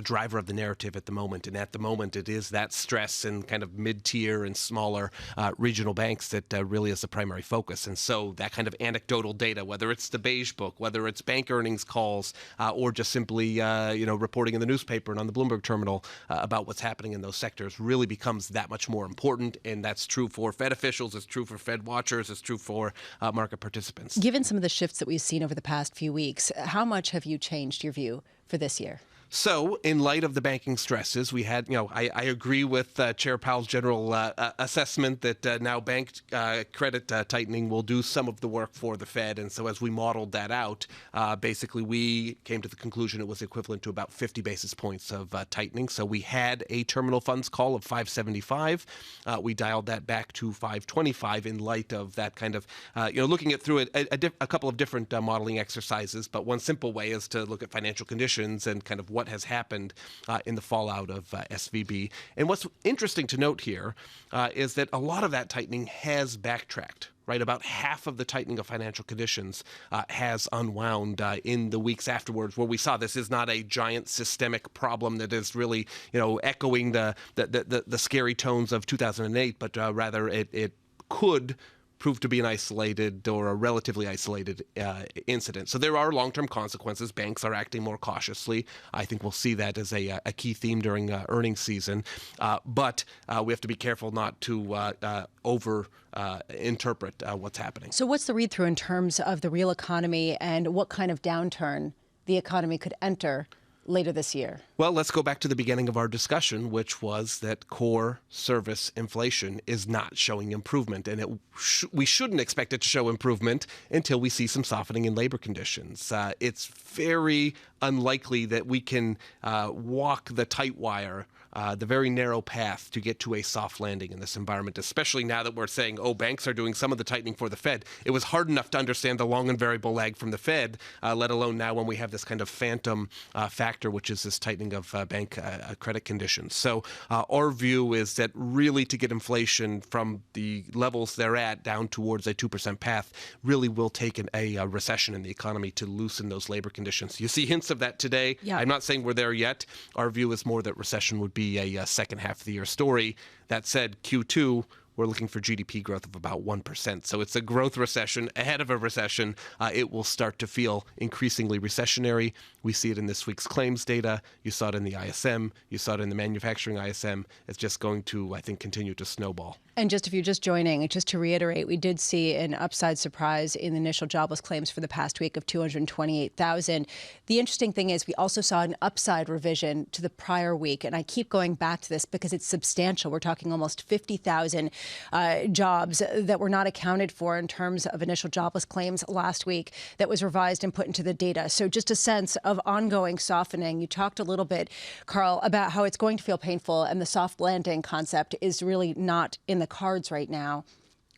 driver of the narrative at the moment. And at the moment, it is that stress in kind of mid-tier and smaller regional banks that really is the primary focus. And so that kind of anecdotal data, whether it's the beige book, whether it's bank earnings calls, or just simply reporting in the newspaper and on the Bloomberg terminal about what's happening in those sectors, really becomes that much more important. And that's true for Fed officials, it's true for Fed watchers, it's true for market participants. Given some of the shifts that we've seen over the past few weeks, how much have you changed your view for this year? So, in light of the banking stresses, we had, I agree with Chair Powell's general assessment that now bank credit tightening will do some of the work for the Fed. And so as we modeled that out, basically we came to the conclusion it was equivalent to about 50 basis points of tightening. So we had a terminal funds call of 575. We dialed that back to 525 in light of that kind of, looking at through a couple of different modeling exercises. But one simple way is to look at financial conditions and kind of what has happened in the fallout of SVB. And what's interesting to note here is that a lot of that tightening has backtracked. Right, about half of the tightening of financial conditions has unwound in the weeks afterwards, where we saw this is not a giant systemic problem that is really, echoing the scary tones of 2008, but rather it could prove to be an isolated or a relatively isolated incident. So there are long-term consequences. Banks are acting more cautiously. I think we'll see that as a key theme during earnings season. But we have to be careful not to over-interpret what's happening. So what's the read-through in terms of the real economy and what kind of downturn the economy could enter later this year? Well, let's go back to the beginning of our discussion, which was that core service inflation is not showing improvement. And we shouldn't expect it to show improvement until we see some softening in labor conditions. It's very unlikely that we can walk the tight wire, the very narrow path to get to a soft landing in this environment, especially now that we're saying, banks are doing some of the tightening for the Fed. It was hard enough to understand the long and variable lag from the Fed, let alone now when we have this kind of phantom factor, which is this tightening of bank credit conditions. So our view is that really to get inflation from the levels they're at down towards a 2% path really will take a recession in the economy to loosen those labor conditions. You see hints of that today. Yeah. I'm not saying we're there yet. Our view is more that recession would be a second half of the year story. That said, Q2, we're looking for GDP growth of about 1%. So it's a growth recession ahead of a recession. It will start to feel increasingly recessionary. We see it in this week's claims data. You saw it in the ISM. You saw it in the manufacturing ISM. It's just going to, I think, continue to snowball. And just if you're just joining, just to reiterate, we did see an upside surprise in the initial jobless claims for the past week of 228,000. The interesting thing is we also saw an upside revision to the prior week. And I keep going back to this because it's substantial. We're talking almost 50,000 jobs that were not accounted for in terms of initial jobless claims last week that was revised and put into the data. So just a sense of ongoing softening. You talked a little bit, Carl, about how it's going to feel painful and the soft landing concept is really not in the cards right now.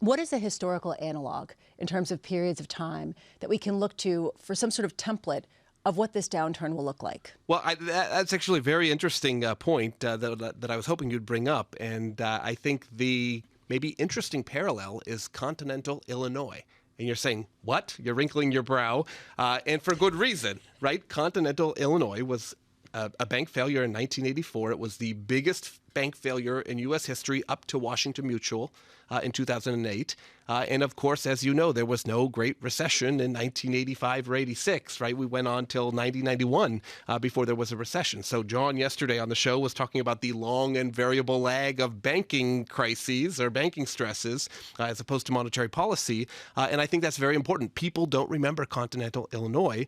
What is a historical analog in terms of periods of time that we can look to for some sort of template of what this downturn will look like? Well, that's actually a very interesting point that I was hoping you'd bring up. And I think the maybe interesting parallel is continental Illinois. And you're saying, what? You're wrinkling your brow. And for good reason, right? Continental Illinois was a bank failure in 1984. It was the biggest bank failure in U.S. history up to Washington Mutual in 2008. And of course, as you know, there was no Great Recession in 1985 or 86, right? We went on till 1991 before there was a recession. So John yesterday on the show was talking about the long and variable lag of banking crises or banking stresses as opposed to monetary policy. And I think that's very important. People don't remember Continental Illinois.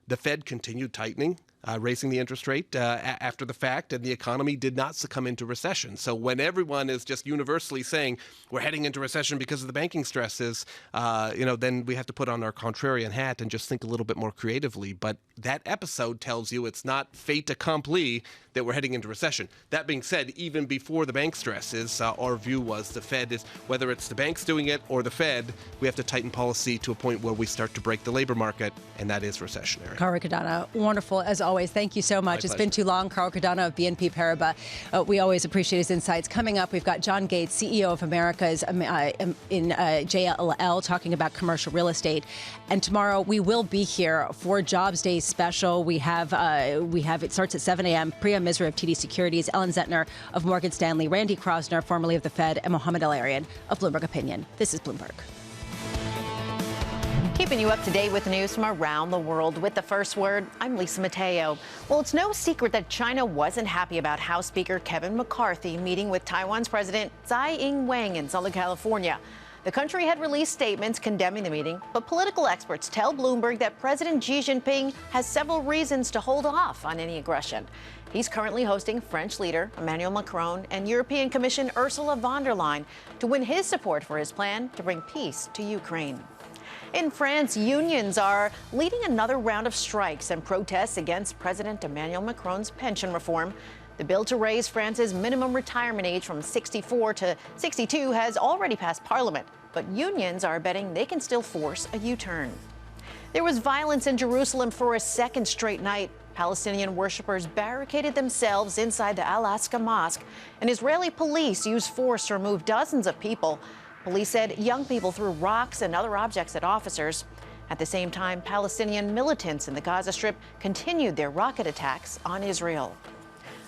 The Fed continued tightening, raising the interest rate after the fact, and the economy did not succumb into recession. So when everyone is just universally saying we're heading into recession because of the banking stresses, then we have to put on our contrarian hat and just think a little bit more creatively. But that episode tells you it's not fait accompli that we're heading into recession. That being said, even before the bank stresses, our view was the Fed is, whether it's the banks doing it or the Fed, we have to tighten policy to a point where we start to break the labor market, and that is recessionary. Carl Cardano, wonderful as always. Thank you so much. It's been too long. Carl Cardano of BNP Paribas. We always appreciate his insights. Coming up, we've got John Gates, CEO of Americas in JLL, talking about commercial real estate. And tomorrow we will be here for Jobs Day special. We have it starts at 7 a.m. Priya Misra of TD Securities, Ellen Zentner of Morgan Stanley, Randy Krosner, formerly of the Fed, and Mohamed El-Arian of Bloomberg Opinion. This is Bloomberg. Keeping you up to date with news from around the world with the first word, I'm Lisa Mateo. Well, it's no secret that China wasn't happy about House Speaker Kevin McCarthy meeting with Taiwan's President Tsai Ing-wen in Southern California. The country had released statements condemning the meeting, but political experts tell Bloomberg that President Xi Jinping has several reasons to hold off on any aggression. He's currently hosting French leader Emmanuel Macron and European Commission Ursula von der Leyen to win his support for his plan to bring peace to Ukraine. In France, unions are leading another round of strikes and protests against President Emmanuel Macron's pension reform. The bill to raise France's minimum retirement age from 64 to 62 has already passed Parliament, but unions are betting they can still force a U-turn. There was violence in Jerusalem for a second straight night. Palestinian worshippers barricaded themselves inside the Al-Aqsa Mosque, and Israeli police used force to remove dozens of people. Police said young people threw rocks and other objects at officers. At the same time, Palestinian militants in the Gaza Strip continued their rocket attacks on Israel.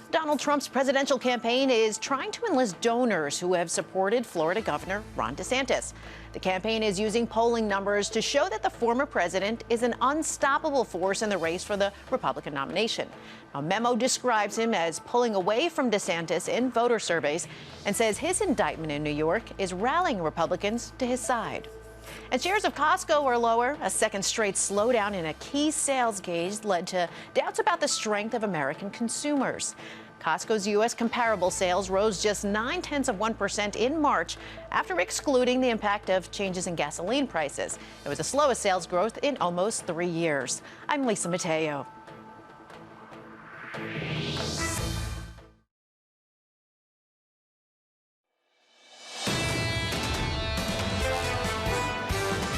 Donald Trump's presidential campaign is trying to enlist donors who have supported Florida Governor Ron DeSantis. The campaign is using polling numbers to show that the former president is an unstoppable force in the race for the Republican nomination. A memo describes him as pulling away from DeSantis in voter surveys and says his indictment in New York is rallying Republicans to his side. And shares of Costco are lower. A second straight slowdown in a key sales gauge led to doubts about the strength of American consumers. Costco's U.S. comparable sales rose just 0.9% in March after excluding the impact of changes in gasoline prices. It was the slowest sales growth in almost 3 years. I'm Lisa Mateo.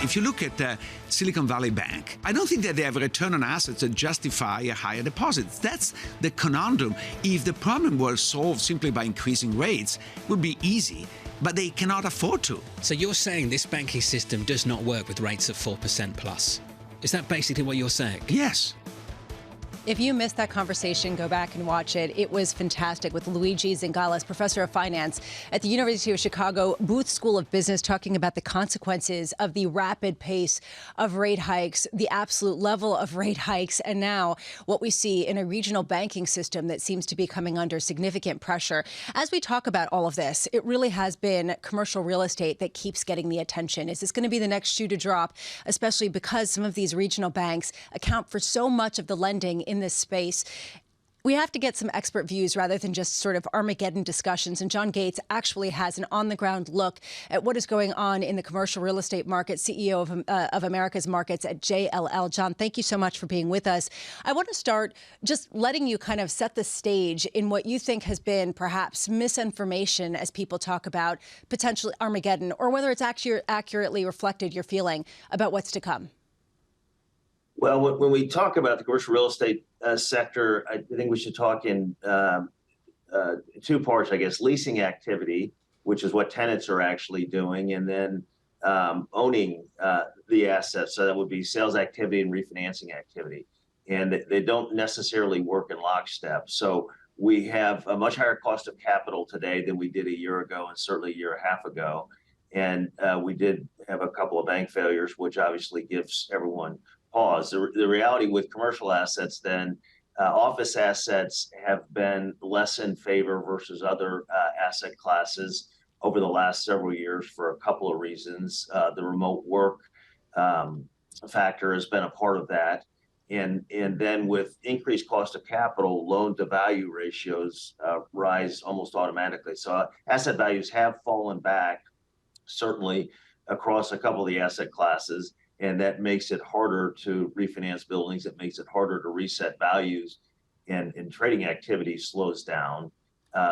If you look at Silicon Valley Bank, I don't think that they have a return on assets that justify a higher deposit. That's the conundrum. If the problem were solved simply by increasing rates, it would be easy, but they cannot afford to. So you're saying this banking system does not work with rates of 4% plus? Is that basically what you're saying? Yes. If you missed that conversation, go back and watch it. It was fantastic with Luigi Zingales, professor of finance at the University of Chicago Booth School of Business, talking about the consequences of the rapid pace of rate hikes, the absolute level of rate hikes, and now what we see in a regional banking system that seems to be coming under significant pressure. As we talk about all of this, it really has been commercial real estate that keeps getting the attention. Is this going to be the next shoe to drop, especially because some of these regional banks account for so much of the lending in this space? We have to get some expert views rather than just sort of Armageddon discussions. And John Gates actually has an on-the-ground look at what is going on in the commercial real estate market, CEO of America's Markets at JLL. John, thank you so much for being with us. I want to start just letting you kind of set the stage in what you think has been perhaps misinformation as people talk about potentially Armageddon, or whether it's actually accurately reflected your feeling about what's to come. Well, when we talk about the commercial real estate sector, I think we should talk in two parts, I guess: leasing activity, which is what tenants are actually doing, and then owning the assets. So that would be sales activity and refinancing activity. And they don't necessarily work in lockstep. So we have a much higher cost of capital today than we did a year ago and certainly a year and a half ago. And we did have a couple of bank failures, which obviously gives everyone pause. The reality with commercial assets then, office assets have been less in favor versus other asset classes over the last several years for a couple of reasons. The remote work factor has been a part of that. And then with increased cost of capital, loan to value ratios rise almost automatically. So asset values have fallen back, certainly across a couple of the asset classes. And that makes it harder to refinance buildings. It makes it harder to reset values, and trading activity slows down.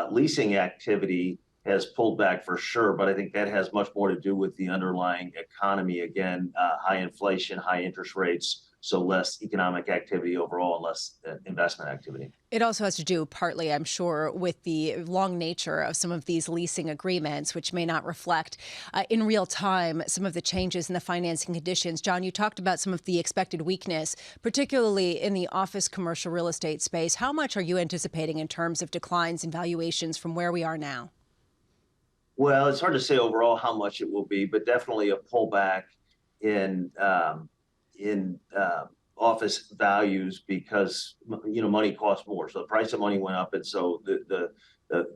Leasing activity has pulled back for sure, but I think that has much more to do with the underlying economy. Again, high inflation, high interest rates, so less economic activity overall and less investment activity. It also has to do partly, I'm sure, with the long nature of some of these leasing agreements, which may not reflect in real time some of the changes in the financing conditions. John, you talked about some of the expected weakness, particularly in the office commercial real estate space. How much are you anticipating in terms of declines in valuations from where we are now? Well, it's hard to say overall how much it will be, but definitely a pullback in office values because money costs more. So the price of money went up, and so the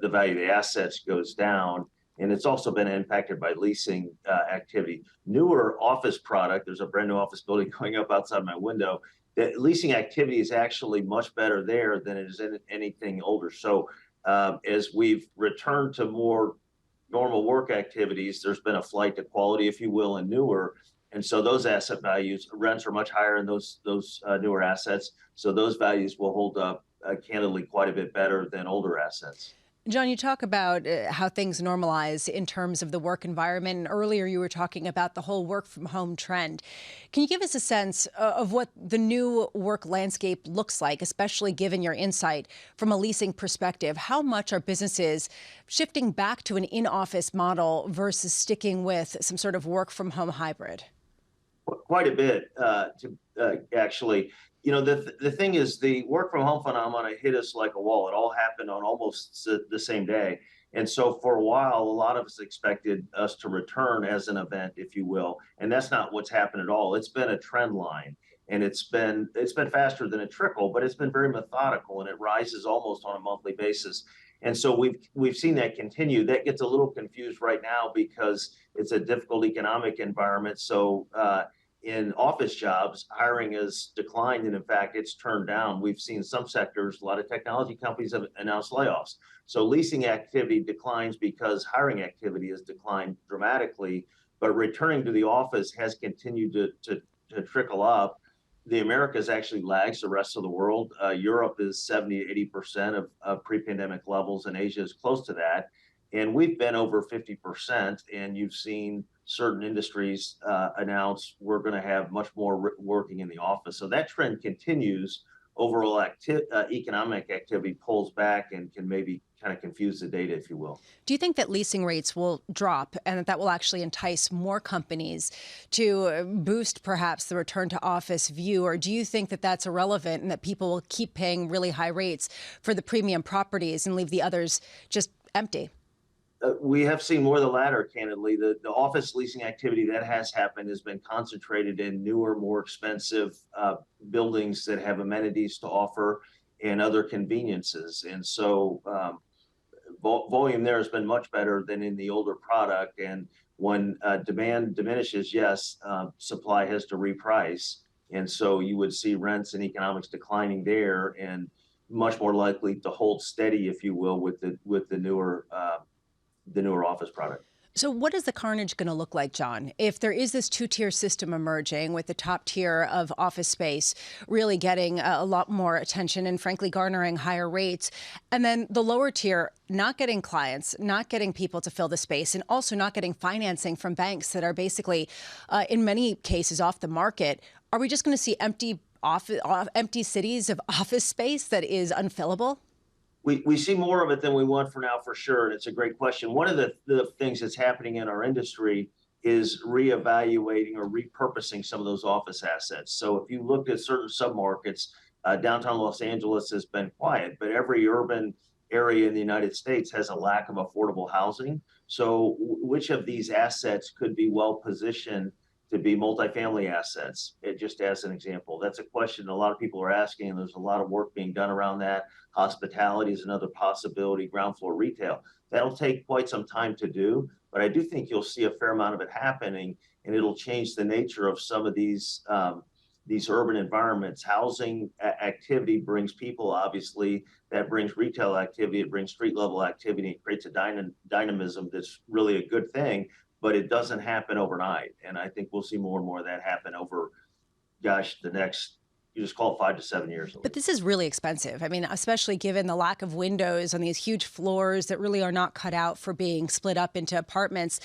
value of the assets goes down. And it's also been impacted by leasing activity. Newer office product, there's a brand new office building going up outside my window. The leasing activity is actually much better there than it is in anything older. So as we've returned to more normal work activities, there's been a flight to quality, if you will, in newer. And so those asset values, rents are much higher in those newer assets. So those values will hold up candidly quite a bit better than older assets. John, you talk about how things normalize in terms of the work environment. And earlier you were talking about the whole work from home trend. Can you give us a sense of what the new work landscape looks like, especially given your insight from a leasing perspective? How much are businesses shifting back to an in-office model versus sticking with some sort of work from home hybrid? Quite a bit, actually. The thing is, the work from home phenomenon hit us like a wall. It all happened on almost the same day. And so for a while, a lot of us expected us to return as an event, if you will. And that's not what's happened at all. It's been a trend line, and it's been faster than a trickle, but it's been very methodical, and it rises almost on a monthly basis. And so we've seen that continue. That gets a little confused right now because it's a difficult economic environment. So in office jobs, hiring has declined, and in fact, it's turned down. We've seen some sectors, a lot of technology companies have announced layoffs. So leasing activity declines because hiring activity has declined dramatically, but returning to the office has continued to trickle up. The Americas actually lags the rest of the world. Europe is 70 to 80% of pre-pandemic levels, and Asia is close to that. And we've been over 50%, and you've seen certain industries announce we're going to have much more working in the office. So that trend continues. Overall economic activity pulls back and can maybe kind of confuse the data, if you will. Do you think that leasing rates will drop and that will actually entice more companies to boost perhaps the return to office view? Or do you think that that's irrelevant and that people will keep paying really high rates for the premium properties and leave the others just empty? We have seen more of the latter, candidly. The office leasing activity that has happened has been concentrated in newer, more expensive buildings that have amenities to offer and other conveniences. And so volume there has been much better than in the older product. And when demand diminishes, yes, supply has to reprice. And so you would see rents and economics declining there and much more likely to hold steady, if you will, with the newer office product. So what is the carnage going to look like, John, if there is this two-tier system emerging with the top tier of office space really getting a lot more attention and frankly garnering higher rates, and then the lower tier not getting clients, not getting people to fill the space, and also not getting financing from banks that are basically, in many cases, off the market? Are we just going to see empty cities of office space that is unfillable? We see more of it than we want for now, for sure. And it's a great question. One of the things that's happening in our industry is reevaluating or repurposing some of those office assets. So if you look at certain submarkets, downtown Los Angeles has been quiet, but every urban area in the United States has a lack of affordable housing. So which of these assets could be well positioned to be multifamily assets? Just as an example, that's a question a lot of people are asking, and there's a lot of work being done around that. Hospitality is another possibility, ground floor retail. That'll take quite some time to do, but I do think you'll see a fair amount of it happening, and it'll change the nature of some of these urban environments. Housing activity brings people, obviously, that brings retail activity, it brings street level activity, it creates a dynamism that's really a good thing, but it doesn't happen overnight. And I think we'll see more and more of that happen over, the next, you just call it 5 to 7 years. But this is really expensive. I mean, especially given the lack of windows on these huge floors that really are not cut out for being split up into apartments.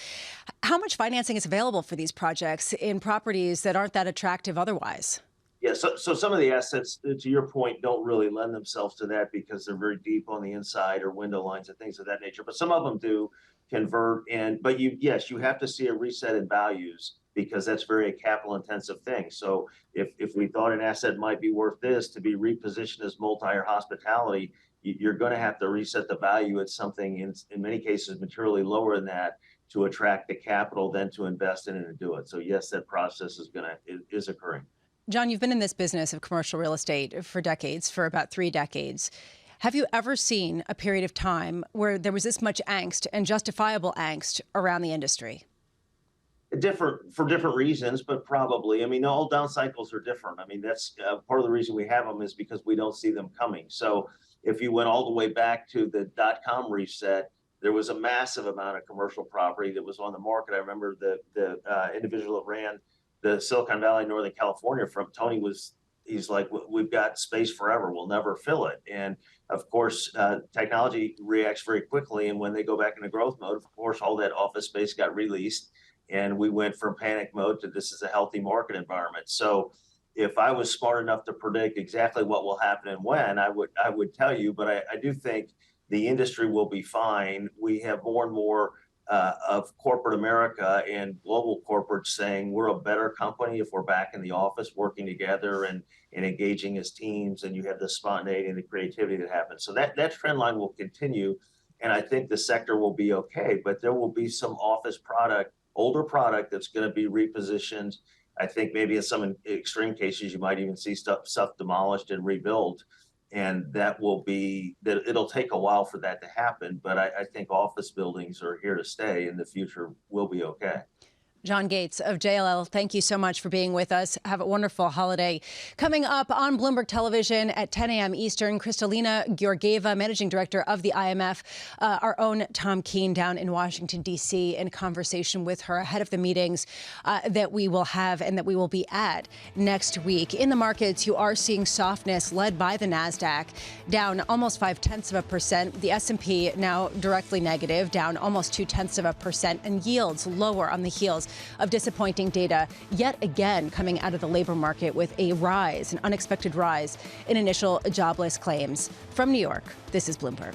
How much financing is available for these projects in properties that aren't that attractive otherwise? Yeah, so some of the assets, to your point, don't really lend themselves to that because they're very deep on the inside or window lines and things of that nature. But some of them do convert. But you have to see a reset in values, because that's very a capital intensive thing. So if we thought an asset might be worth this to be repositioned as multi or hospitality, you're going to have to reset the value at something in many cases materially lower than that to attract the capital then to invest in it and do it. So yes, that process is occurring. John, you've been in this business of commercial real estate for decades, for about 3 decades. Have you ever seen a period of time where there was this much angst and justifiable angst around the industry? For different reasons, but probably. I mean, all down cycles are different. I mean, that's part of the reason we have them is because we don't see them coming. So if you went all the way back to the .com reset, there was a massive amount of commercial property that was on the market. I remember the individual that ran the Silicon Valley, Northern California from Tony he's like, we've got space forever. We'll never fill it. And of course, technology reacts very quickly. And when they go back into growth mode, of course, all that office space got released. And we went from panic mode to this is a healthy market environment. So if I was smart enough to predict exactly what will happen and when, I would tell you, but I do think the industry will be fine. We have more and more of corporate America and global corporates saying we're a better company if we're back in the office working together and engaging as teams, and you have the spontaneity and the creativity that happens. So that trend line will continue, and I think the sector will be okay, but there will be some office product, older product that's going to be repositioned. I think maybe in some extreme cases, you might even see stuff demolished and rebuilt. And it'll take a while for that to happen. But I think office buildings are here to stay, and the future will be okay. John Gates of JLL, thank you so much for being with us. Have a wonderful holiday. Coming up on Bloomberg Television at 10 a.m. Eastern, Kristalina Georgieva, Managing Director of the IMF, our own Tom Keene down in Washington, D.C., in conversation with her ahead of the meetings that we will have and that we will be at next week. In the markets, you are seeing softness led by the NASDAQ, down almost 0.5%. The S&P now directly negative, down almost 0.2%, and yields lower on the heels of disappointing data yet again coming out of the labor market with a rise, an unexpected rise in initial jobless claims. From New York, this is Bloomberg.